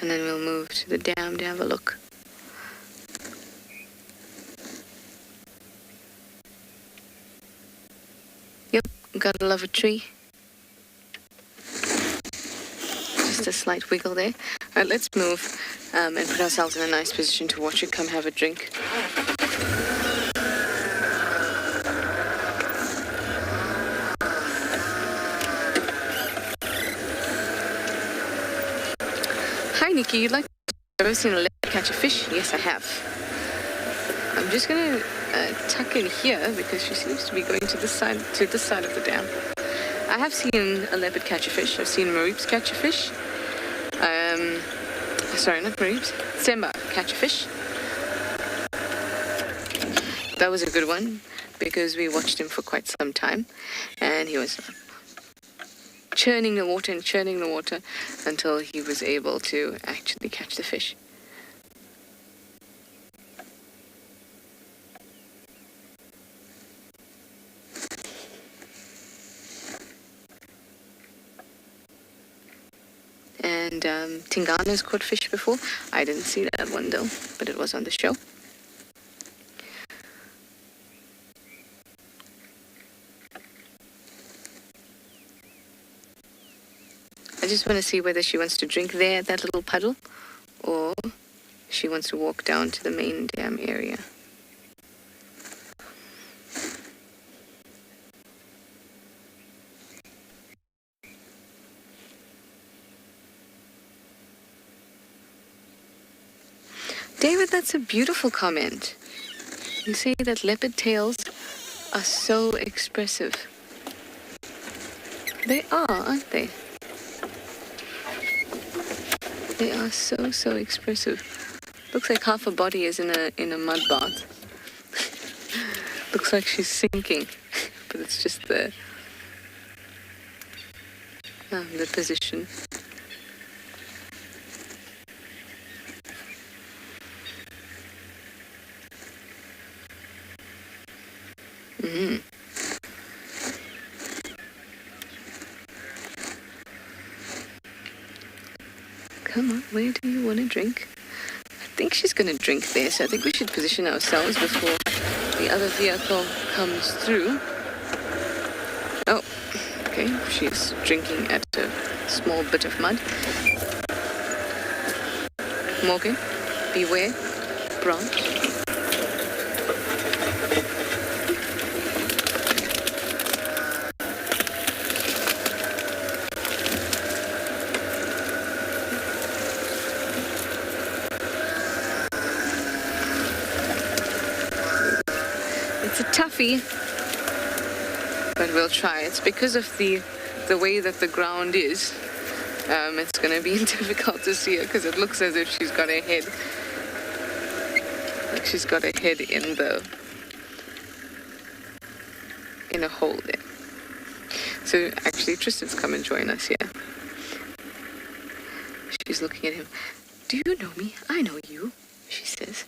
And then we'll move to the dam to have a look. Yep, gotta love a tree. Just a slight wiggle there. Alright, let's move and put ourselves in a nice position to watch her come have a drink. Hi Nikki, you'd like to have ever seen a leopard catch a fish? Yes, I have. I'm just going to tuck in here because she seems to be going to this side of the dam. I have seen a leopard catch a fish. I've seen Mareeps catch a fish. Sorry, not Mareeps. Semba catch a fish. That was a good one because we watched him for quite some time and he was churning the water and churning the water until he was able to actually catch the fish. And Tingana's caught fish before. I didn't see that one though, but it was on the show. I just want to see whether she wants to drink there at that little puddle or she wants to walk down to the main dam area. David, that's a beautiful comment. You say that leopard tails are so expressive. They are, aren't they? They are so expressive. Looks like half her body is in a mud bath. Looks like she's sinking, but it's just the position. Mm-hmm. Come on, where do you want to drink? I think she's going to drink there, so I think we should position ourselves before the other vehicle comes through. Oh, okay, she's drinking at a small bit of mud. Morgan, beware, branch. Toughie, but we'll try. It's because of the way that the ground is. It's going to be difficult to see her because it looks as if she's got her head, like she's got her head in a hole there. So actually, Tristan's come and join us here. She's looking at him. Do you know me? I know you, she says.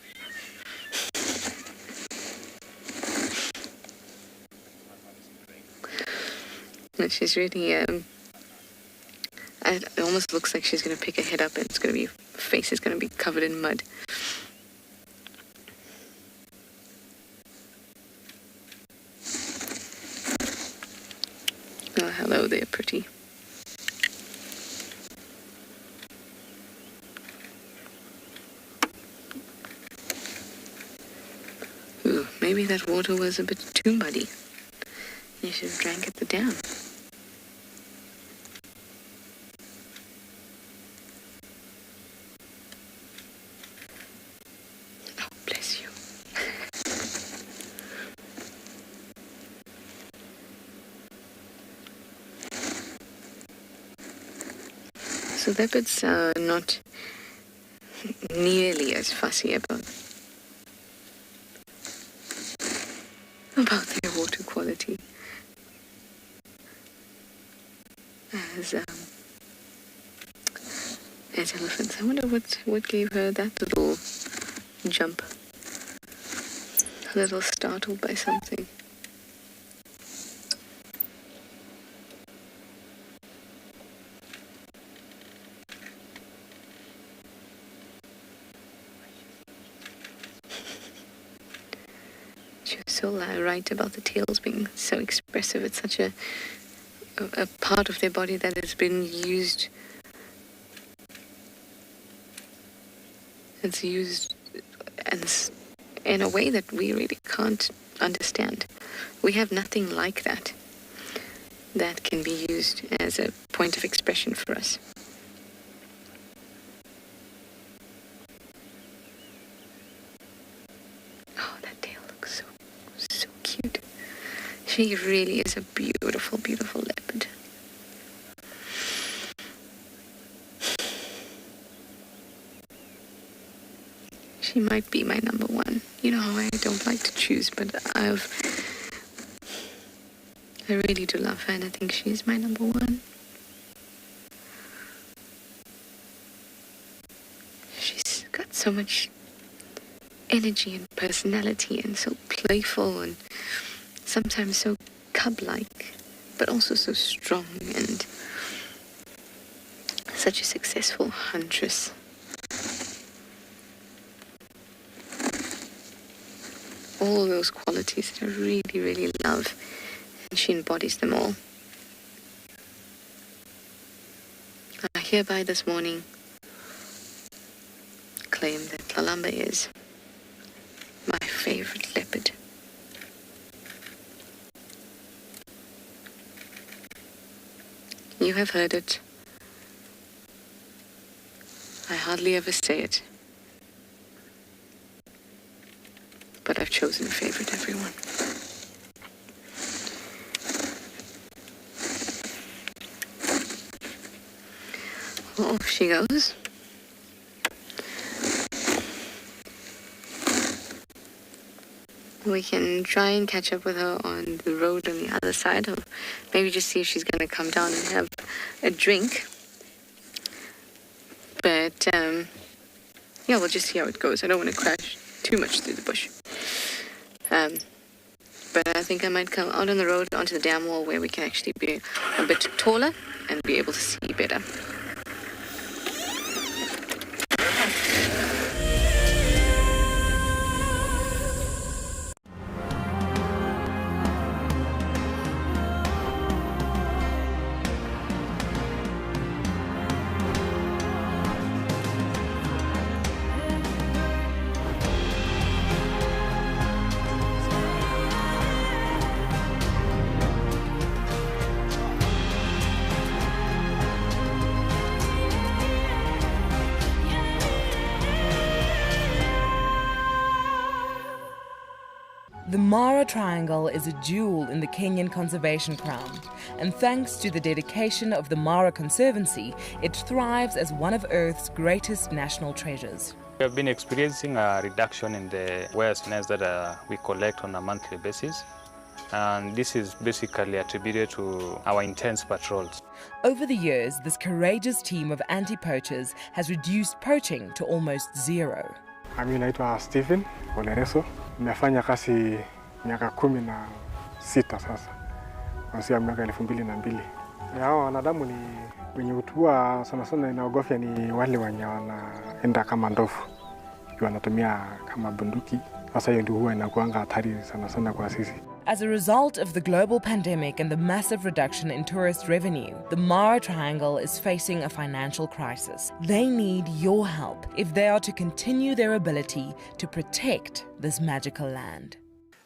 And she's really, it almost looks like she's going to pick her head up and it's going to be, her face is going to be covered in mud. Oh, hello there, pretty. Ooh, maybe that water was a bit too muddy. You should have drank at the dam. So leopards are not nearly as fussy about their water quality as elephants. I wonder what gave her that little jump. A little startled by something. She was so right about the tails being so expressive. It's such a part of their body that has been used. It's used in a way that we really can't understand. We have nothing like that can be used as a point of expression for us. Oh, that tail looks so cute. She really is a beautiful, beautiful leopard. She might be my number one. You know how I don't like to choose, but I really do love her, and I think she's my number one. She's got so much energy and personality, and so playful, and sometimes so cub-like, but also so strong, and such a successful huntress. All those qualities that I really, really love, and she embodies them all. I hereby this morning claim that Lalamba is my favorite leopard. You have heard it. I hardly ever say it. But I've chosen a favorite, everyone. Well, off she goes. We can try and catch up with her on the road on the other side, or maybe just see if she's going to come down and have a drink. But, yeah, we'll just see how it goes. I don't want to crash too much through the bush. But I think I might come out on the road onto the dam wall where we can actually be a bit taller and be able to see better. The Mara Triangle is a jewel in the Kenyan conservation crown, and thanks to the dedication of the Mara Conservancy, it thrives as one of Earth's greatest national treasures. We have been experiencing a reduction in the whale snails that we collect on a monthly basis, and this is basically attributed to our intense patrols. Over the years, this courageous team of anti-poachers has reduced poaching to almost zero. Mimi naitwa Stephen Olereso. Nimefanya kazi miaka 16 sasa. Kuanzia mwaka 2002. Hao wanadamu ni wenye utua sana inaogofya ni wale wenye wanaenda kama ndovu. Wanatumia kama bunduki. Sasa hiyo ndio huwa inakuanga hatari sana kwa sisi. As a result of the global pandemic and the massive reduction in tourist revenue, the Mara Triangle is facing a financial crisis. They need your help if they are to continue their ability to protect this magical land.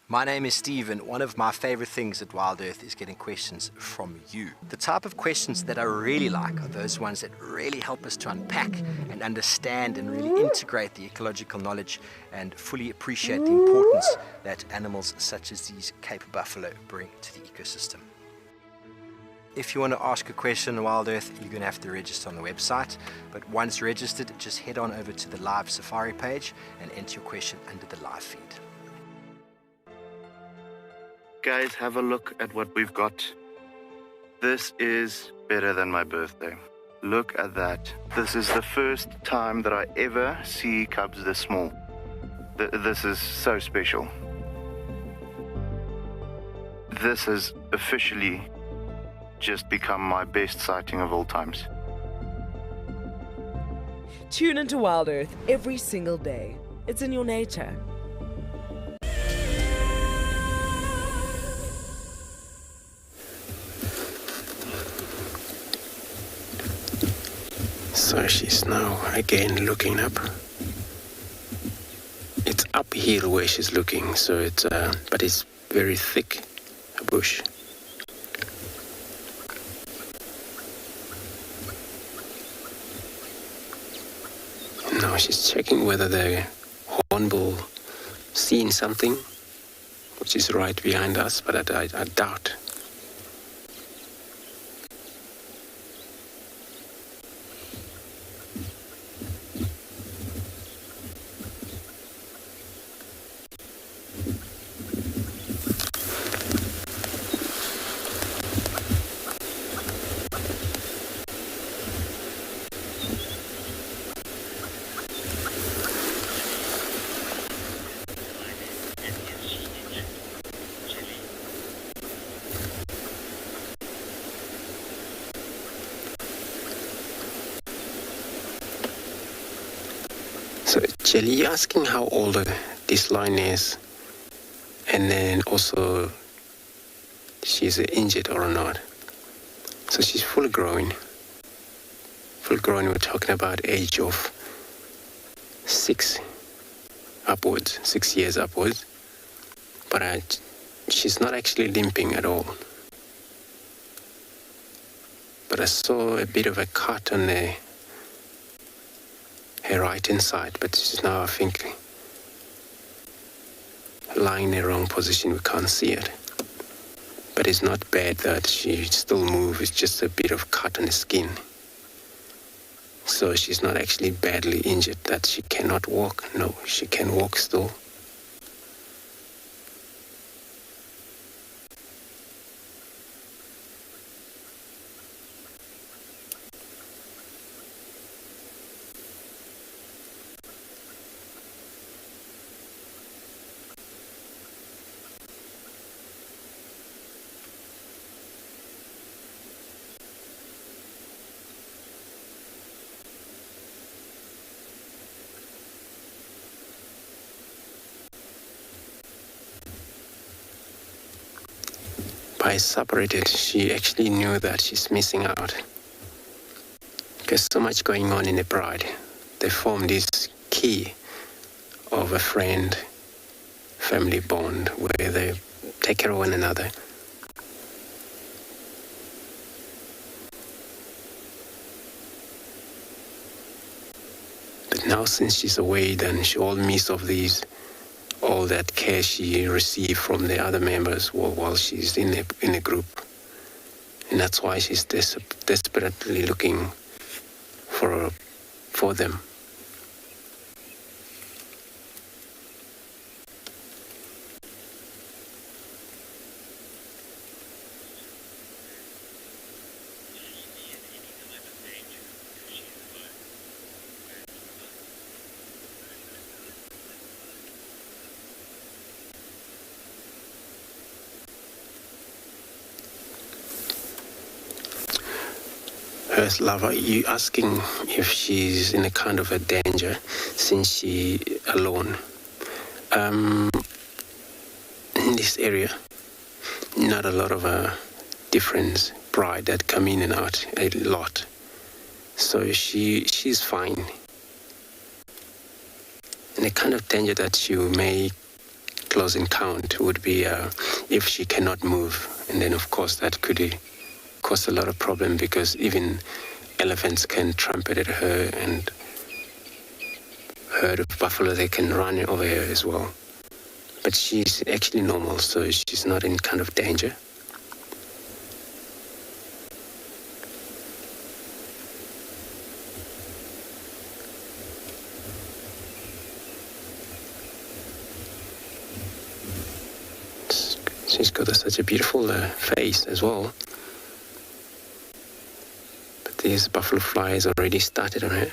My name is Steve, and one of my favorite things at WildEarth is getting questions from you. The type of questions that I really like are those ones that really help us to unpack and understand and really integrate the ecological knowledge and fully appreciate the importance that animals such as these Cape buffalo bring to the ecosystem. If you want to ask a question on WildEarth, you're going to have to register on the website. But once registered, just head on over to the live Safari page and enter your question under the live feed. Guys, have a look at what we've got. This is better than my birthday. Look at that. This is the first time that I ever see cubs this small. This is so special. This has officially just become my best sighting of all times. Tune into WildEarth every single day. It's in your nature. So she's now again looking up. It's uphill where she's looking, so it's but it's very thick, a bush. Now she's checking whether the hornbill seen something, which is right behind us, but I doubt. So, Jelly, you're asking how old this line is, and then also she's injured or not. So she's full grown. Full grown, we're talking about age of 6 years upwards. But she's not actually limping at all. But I saw a bit of a cut on her right hand side, but she's now, I think, lying in the wrong position. We can't see it. But it's not bad that she still moves. It's just a bit of cut on the skin. So she's not actually badly injured that she cannot walk. No, she can walk still. By separated, she actually knew that she's missing out. There's so much going on in the bride. They form this key of a friend, family bond where they take care of one another. But now since she's away, then she all miss of these, all that care she received from the other members while she's in the group. And that's why she's desperately looking for them. First, Lava, are you asking if she's in a kind of a danger since she's alone? In this area, not a lot of different bride that come in and out a lot. So she's fine. And the kind of danger that you may close encounter would be if she cannot move. And then, of course, that could cause a lot of problem because even elephants can trample at her, and herd of buffalo, they can run over her as well. But she's actually normal, so she's not in kind of danger. She's got such a beautiful face as well. But these buffalo flies already started on her.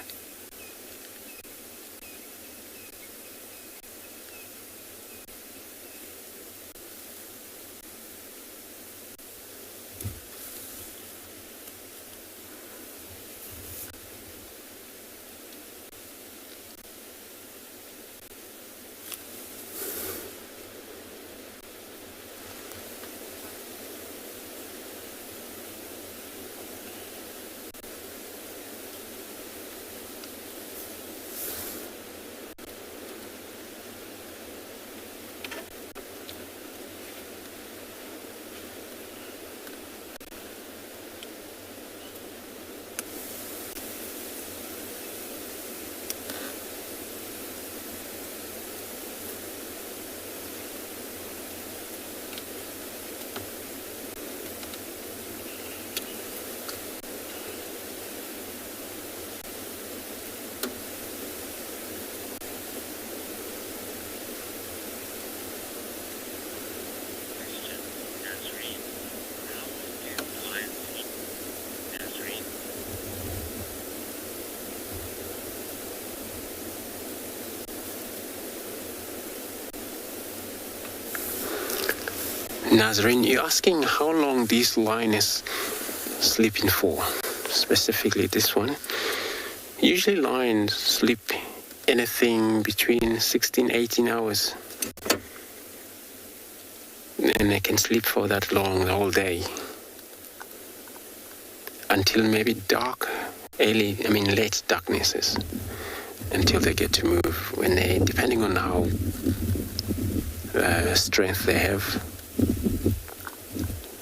Nazarene, you're asking how long this lion is sleeping for, specifically this one. Usually lions sleep anything between 16, 18 hours. And they can sleep for that long, the whole day. Until maybe late darknesses. Until they get to move, when they, depending on how strength they have.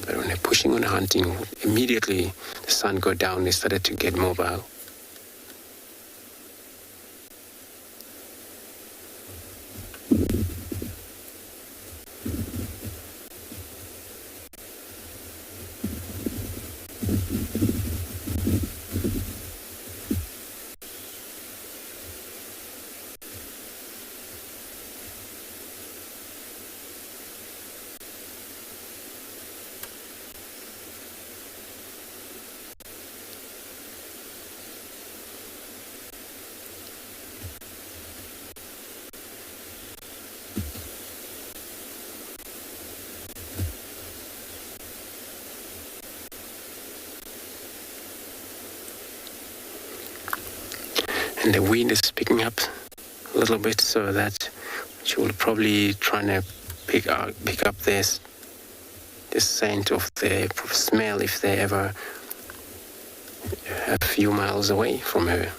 But when they're pushing on hunting, immediately the sun go down, they started to get mobile. And the wind is picking up a little bit, so that she will probably try to pick up this scent of the smell if they ever a few miles away from her.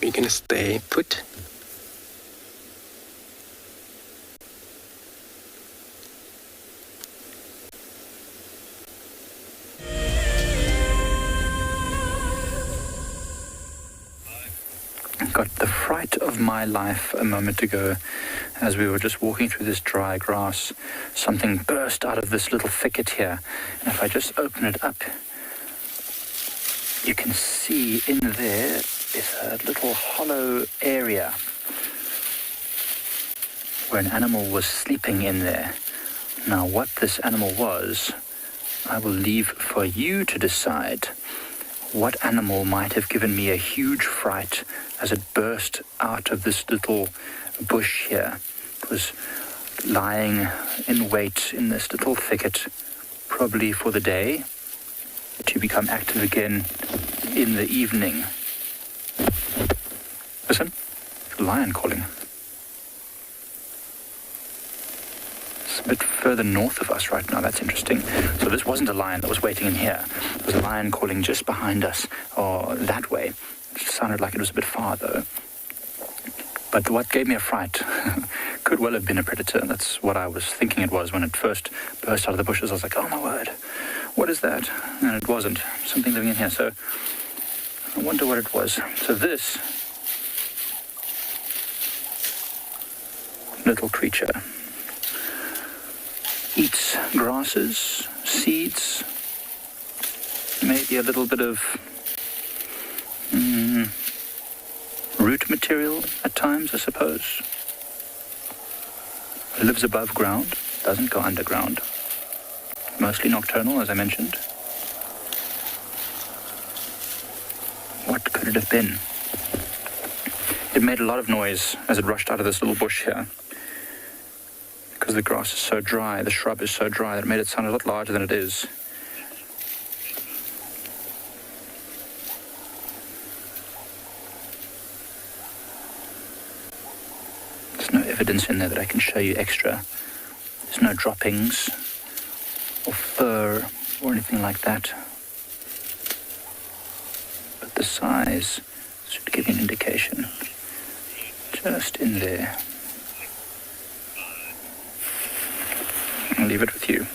We're gonna stay put. Got the fright of my life a moment ago as we were just walking through this dry grass. Something burst out of this little thicket here. And if I just open it up, you can see in there is a little hollow area where an animal was sleeping in there. Now, what this animal was, I will leave for you to decide. What animal might have given me a huge fright as it burst out of this little bush here? It was lying in wait in this little thicket, probably for the day, to become active again in the evening. Listen, a lion calling. It's a bit further north of us right now. That's interesting. So this wasn't a lion that was waiting in here. It was a lion calling just behind us, or that way. It sounded like it was a bit far, though. But what gave me a fright could well have been a predator. That's what I was thinking it was when it first burst out of the bushes. I was like, oh my word, what is that? And it wasn't. Something living in here. So I wonder what it was. So this little creature eats grasses, seeds, maybe a little bit of root material. material at times, I suppose. It lives above ground, doesn't go underground. Mostly nocturnal, as I mentioned. What could it have been? It made a lot of noise as it rushed out of this little bush here. Because the grass is so dry, the shrub is so dry, that it made it sound a lot larger than it is. There's no evidence in there that I can show you extra. There's no droppings or fur or anything like that. But the size should give you an indication. Just in there. I'll leave it with you.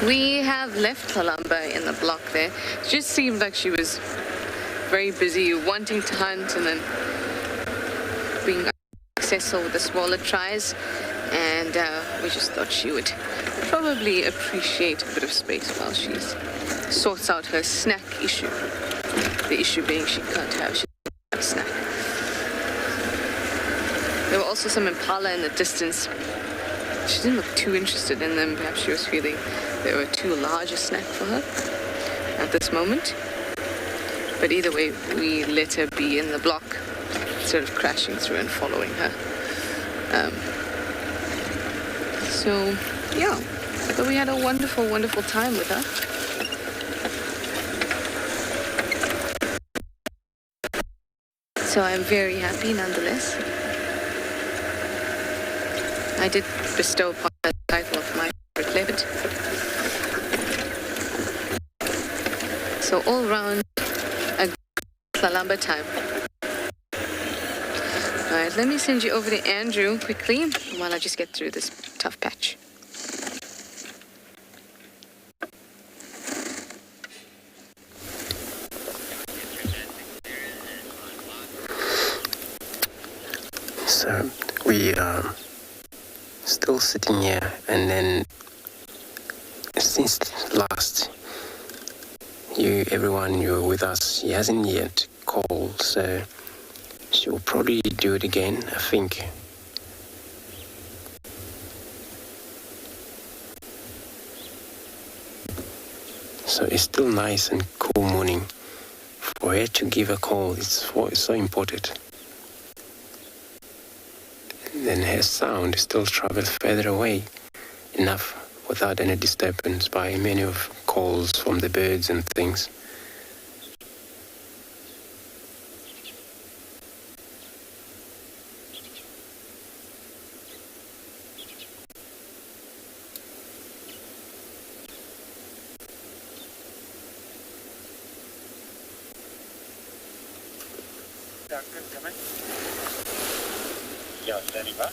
We have left Kalamba in the block there. It just seemed like she was very busy wanting to hunt and then being successful with the smaller tries. And we just thought she would probably appreciate a bit of space while she sorts out her snack issue. The issue being she can't have a snack. There were also some impala in the distance. She didn't look too interested in them. Perhaps she was feeling they were too large a snack for her at this moment. But either way, we let her be in the block instead of crashing through and following her. So, yeah, I thought we had a wonderful, wonderful time with her. So I'm very happy nonetheless. I did bestow upon her the title of my favorite leopard. So all round, a Kalamba time. Alright, let me send you over to Andrew quickly while I just get through this tough patch. So we are still sitting here, and then since last everyone you were with us, he hasn't yet called, so she will probably do it again, I think. So it's still nice and cool morning. For her to give a call, it's so important. And then her sound still travels further away enough without any disturbance by many of calls from the birds and things. Yeah, standing by.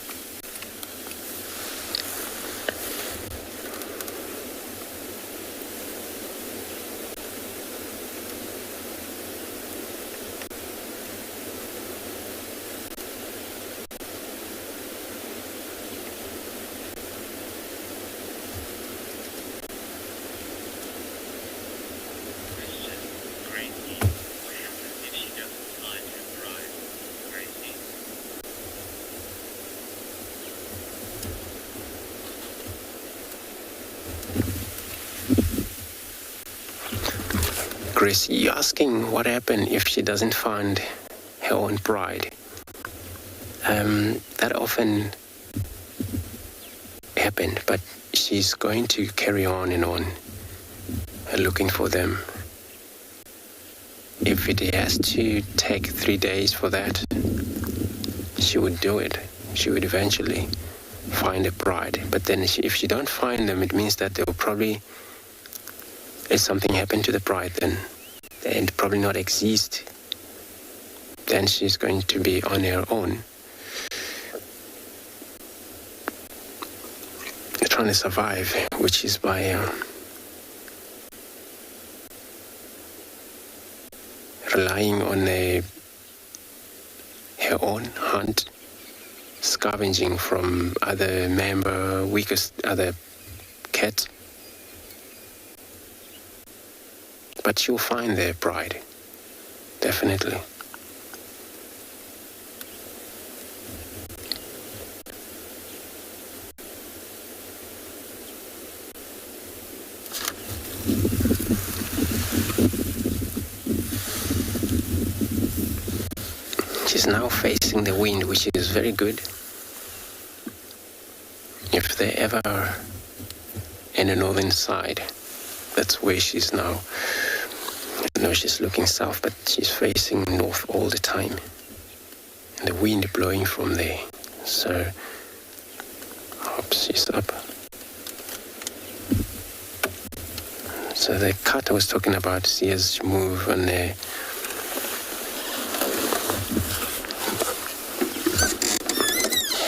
Grace, you're asking what happened if she doesn't find her own bride. That often happened, but she's going to carry on and on looking for them. If it has to take 3 days for that, she would do it. She would eventually find a bride. But then if she don't find them, it means that they'll probably, if something happened to the bride, then and probably not exist, then she's going to be on her own, trying to survive, which is by relying on her own hunt, scavenging from other cat. But you'll find their bride, definitely. She's now facing the wind, which is very good. If they ever are in the northern side, that's where she's now. I know she's looking south, but she's facing north all the time. And the wind blowing from there. So, she's up. So the cut I was talking about, she has moved on there.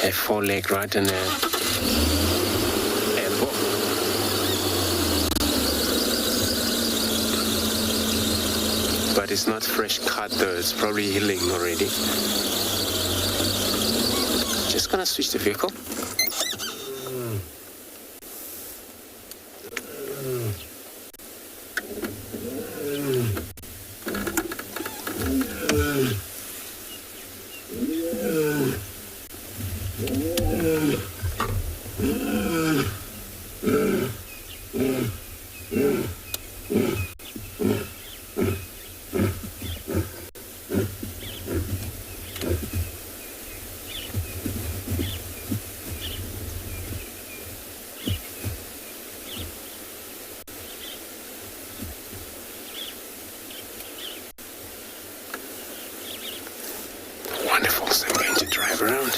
Her foreleg right on her elbow. But it's not fresh cut though, it's probably healing already. Just gonna switch the vehicle. Wonderful, so I'm going to drive around.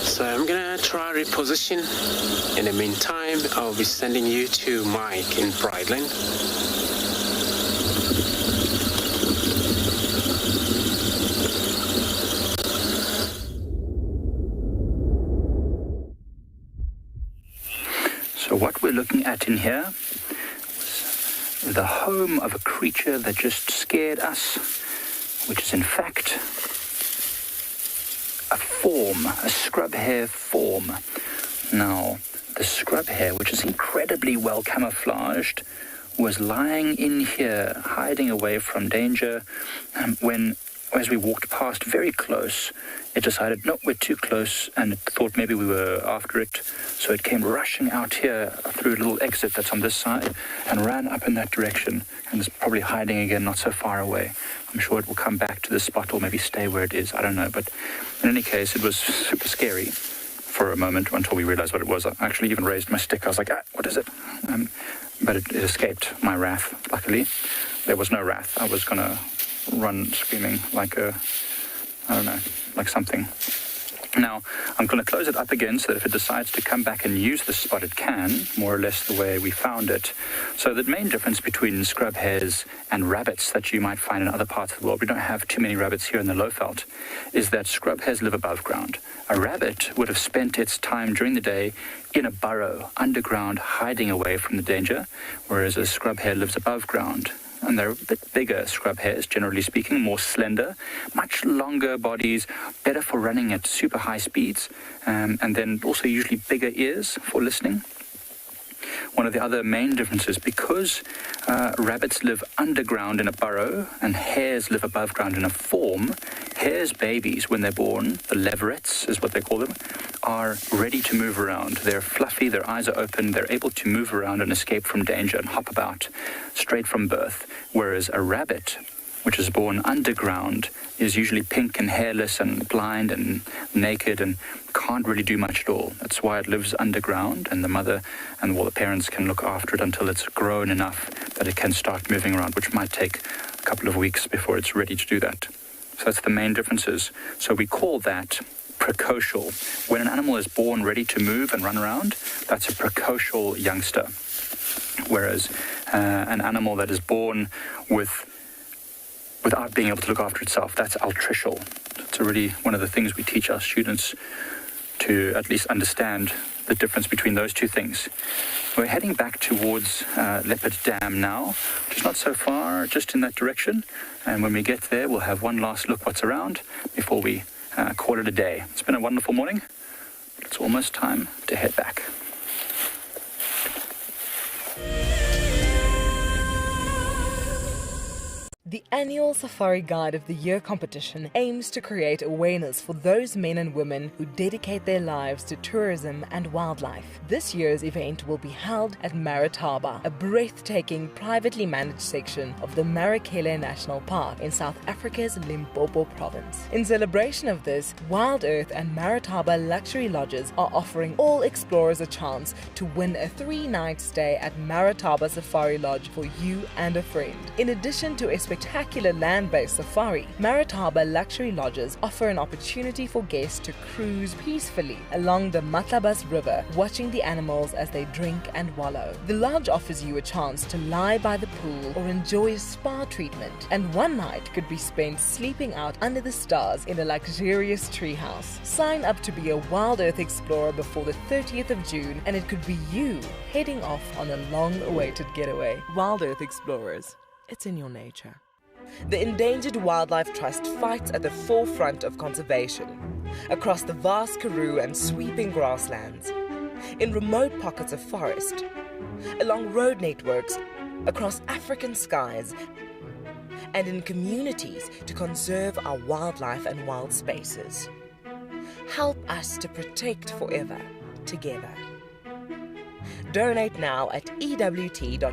So I'm gonna try reposition. In the meantime, I'll be sending you to Mike in Brightland. So what we're looking at in here was the home of a creature that just scared us, which is in fact a form, a scrub hare form. Now, the scrub hare, which is incredibly well camouflaged, was lying in here, hiding away from danger, when, as we walked past very close, it decided, no, we're too close, and it thought maybe we were after it, so it came rushing out here through a little exit that's on this side, and ran up in that direction, and is probably hiding again not so far away. I'm sure it will come back to this spot, or maybe stay where it is, I don't know, but in any case, it was super scary for a moment until we realized what it was. I actually even raised my stick. I was like, what is it? But it escaped my wrath, luckily. There was no wrath. I was going to run screaming like like something. Now, I'm going to close it up again so that if it decides to come back and use this spot, it can, more or less the way we found it. So the main difference between scrub hares and rabbits that you might find in other parts of the world, we don't have too many rabbits here in the Lowveld, is that scrub hares live above ground. A rabbit would have spent its time during the day in a burrow, underground, hiding away from the danger, whereas a scrub hare lives above ground. And they're a bit bigger scrub hares, generally speaking, more slender, much longer bodies, better for running at super high speeds, and then also usually bigger ears for listening. One of the other main differences, because rabbits live underground in a burrow and hares live above ground in a form, hares' babies, when they're born, the leverets is what they call them, are ready to move around. They're fluffy, their eyes are open, they're able to move around and escape from danger and hop about straight from birth. Whereas a rabbit, which is born underground, is usually pink and hairless and blind and naked and can't really do much at all. That's why it lives underground, and the mother and the parents can look after it until it's grown enough that it can start moving around, which might take a couple of weeks before it's ready to do that. So that's the main differences. So we call that precocial. When an animal is born ready to move and run around, that's a precocial youngster. Whereas an animal that is born without being able to look after itself, that's altricial. It's really one of the things we teach our students to at least understand the difference between those two things. We're heading back towards Leopard Dam now, just not so far, just in that direction. And when we get there, we'll have one last look what's around before we call it a day. It's been a wonderful morning. It's almost time to head back. The annual Safari Guide of the Year competition aims to create awareness for those men and women who dedicate their lives to tourism and wildlife. This year's event will be held at Marataba, a breathtaking privately managed section of the Marakele National Park in South Africa's Limpopo province. In celebration of this, WildEarth and Marataba Luxury Lodges are offering all explorers a chance to win a 3-night stay at Marataba Safari Lodge for you and a friend. In addition to a spectacular land-based safari, Marataba Luxury Lodges offer an opportunity for guests to cruise peacefully along the Matlabas River, watching the animals as they drink and wallow. The lodge offers you a chance to lie by the pool or enjoy a spa treatment, and one night could be spent sleeping out under the stars in a luxurious treehouse. Sign up to be a WildEarth explorer before the 30th of June, and it could be you heading off on a long-awaited getaway. WildEarth Explorers, it's in your nature. The Endangered Wildlife Trust fights at the forefront of conservation, across the vast Karoo and sweeping grasslands, in remote pockets of forest, along road networks, across African skies, and in communities to conserve our wildlife and wild spaces. Help us to protect forever, together. Donate now at ewt.org.za.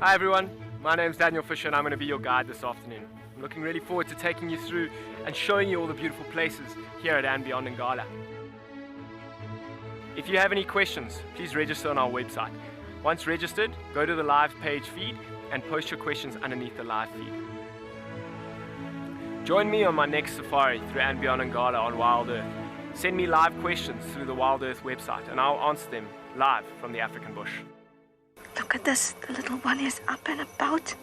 Hi everyone, my name's Daniel Fisher and I'm going to be your guide this afternoon. I'm looking really forward to taking you through and showing you all the beautiful places here at andBeyond in Ngala. If you have any questions, please register on our website. Once registered, go to the live page feed and post your questions underneath the live feed. Join me on my next safari through andBeyond in Ngala on WildEarth. Send me live questions through the WildEarth website and I'll answer them live from the African bush. Look at this, the little one is up and about.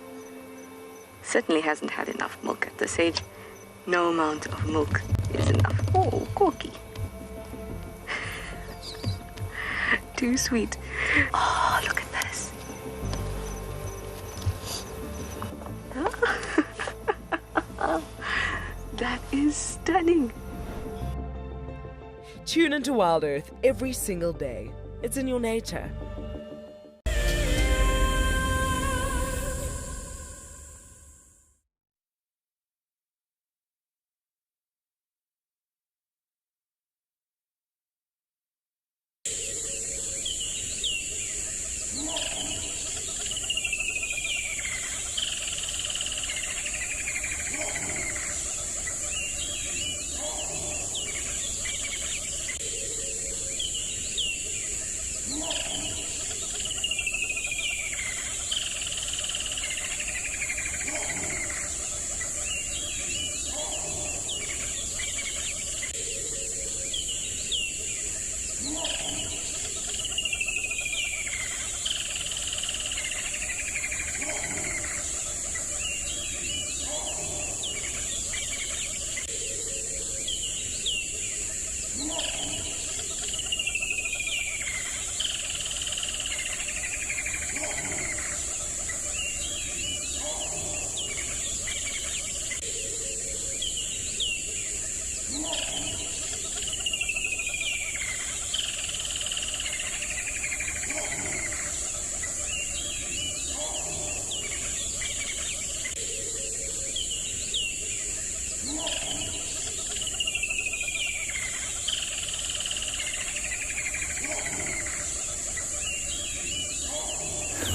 Certainly hasn't had enough milk at this age. No amount of milk is enough. Oh, Corky. Too sweet. Oh, look at this. That is stunning. Tune into WildEarth every single day. It's in your nature.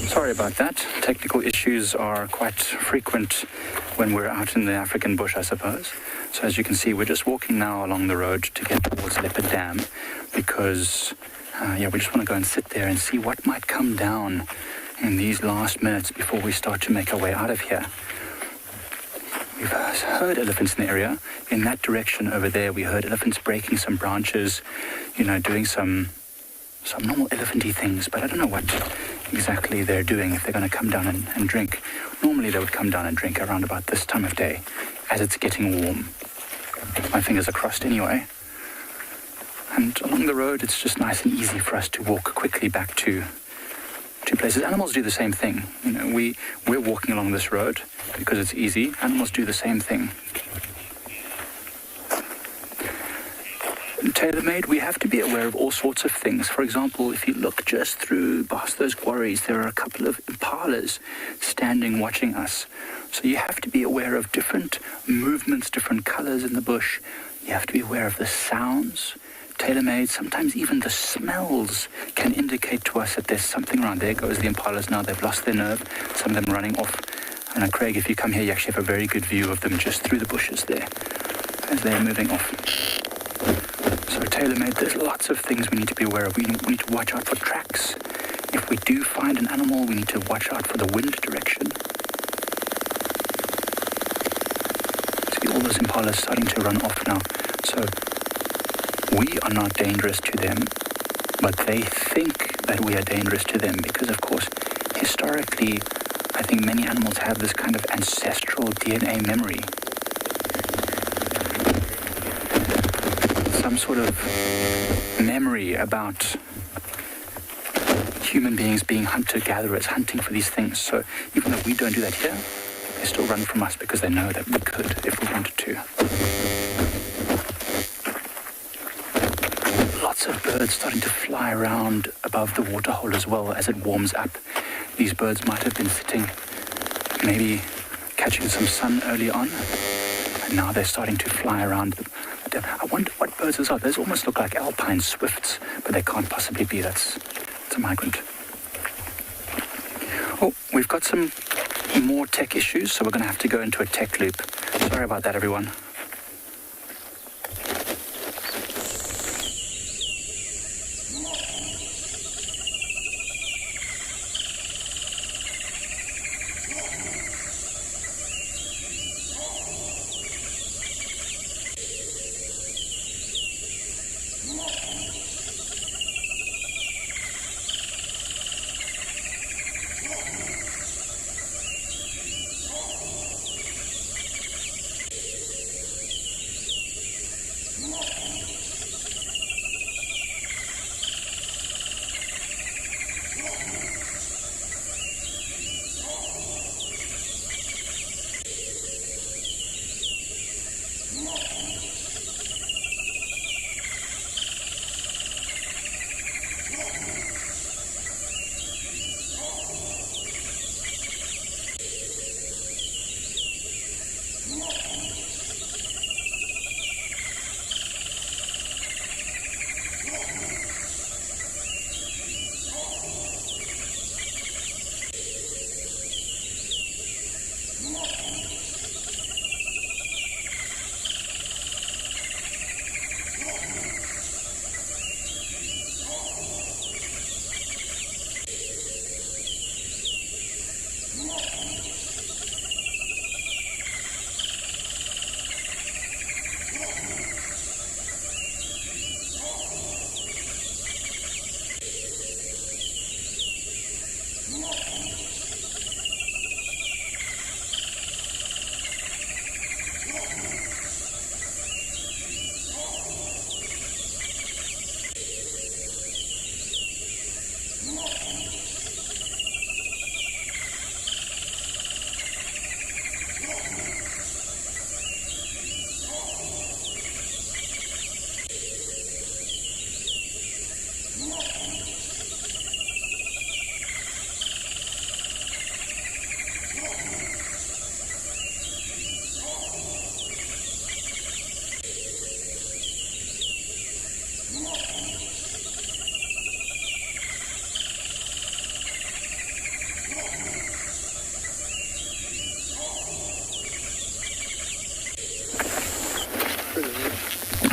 Sorry about that. Technical issues are quite frequent when we're out in the African bush, I suppose. So as you can see, we're just walking now along the road to get towards Leopard Dam because, we just want to go and sit there and see what might come down in these last minutes before we start to make our way out of here. We've heard elephants in the area. In that direction over there, we heard elephants breaking some branches, doing some normal elephanty things, but I don't know what exactly they're doing, if they're going to come down and drink. Normally they would come down and drink around about this time of day as it's getting warm. My fingers are crossed anyway. And along the road, it's just nice and easy for us to walk quickly back to places. Animals do the same thing. You know, we're walking along this road because it's easy. Animals do the same thing. Tailor-made, we have to be aware of all sorts of things. For example, if you look just past those quarries, there are a couple of impalas standing watching us. So you have to be aware of different movements, different colors in the bush. You have to be aware of the sounds. Tailor-made, sometimes even the smells can indicate to us that there's something around. There goes the impalas now. They've lost their nerve. Some of them running off. And Craig, if you come here, you actually have a very good view of them just through the bushes there as they're moving off. So tailor-made, there's lots of things we need to be aware of. We need to watch out for tracks. If we do find an animal, we need to watch out for the wind direction. See all those impalas starting to run off now. So we are not dangerous to them, but they think that we are dangerous to them because, of course, historically, I think many animals have this kind of ancestral DNA memory. Some sort of memory about human beings being hunter-gatherers, hunting for these things. So even though we don't do that here, they still run from us because they know that we could if we wanted to. Lots of birds starting to fly around above the waterhole as well as it warms up. These birds might have been sitting, maybe catching some sun early on, and now they're starting to fly around. I wonder what birds those are. Those almost look like alpine swifts, but they can't possibly be. It's a migrant. Oh, we've got some more tech issues, so we're going to have to go into a tech loop. Sorry about that, everyone.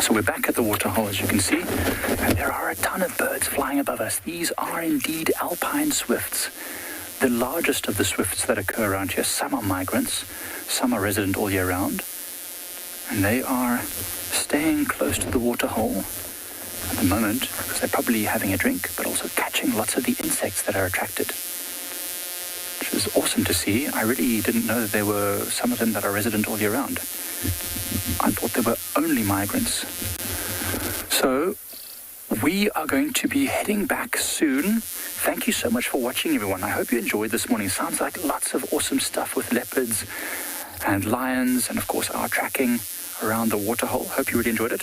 So we're back at the waterhole, as you can see, and there are a ton of birds flying above us. These are indeed alpine swifts, the largest of the swifts that occur around here. Some are migrants, some are resident all year round, and they are staying close to the waterhole at the moment because they're probably having a drink, but also catching lots of the insects that are attracted, which is awesome to see. I really didn't know that there were some of them that are resident all year round. I thought there were only migrants. So we are going to be heading back soon. Thank you so much for watching, everyone. I hope you enjoyed this morning. Sounds like lots of awesome stuff with leopards and lions and, of course, our tracking around the waterhole. Hope you really enjoyed it.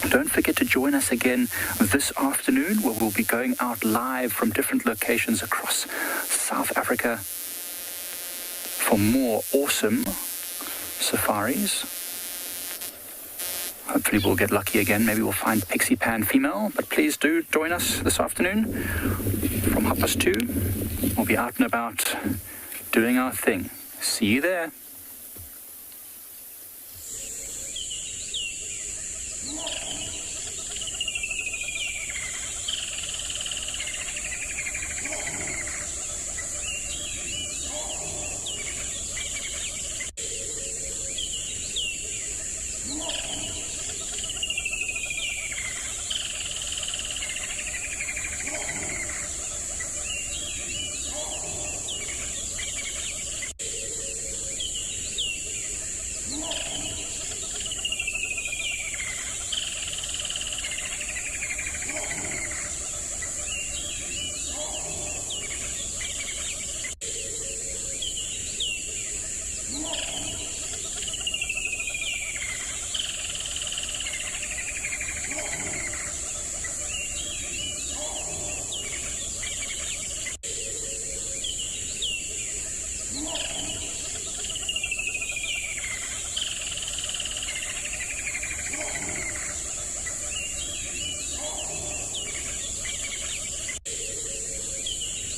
Don't forget to join us again this afternoon, where we'll be going out live from different locations across South Africa for more awesome safaris. Hopefully we'll get lucky again. Maybe we'll find Pixie Pan female. But please do join us this afternoon from 2:30. We'll be out and about doing our thing. See you there.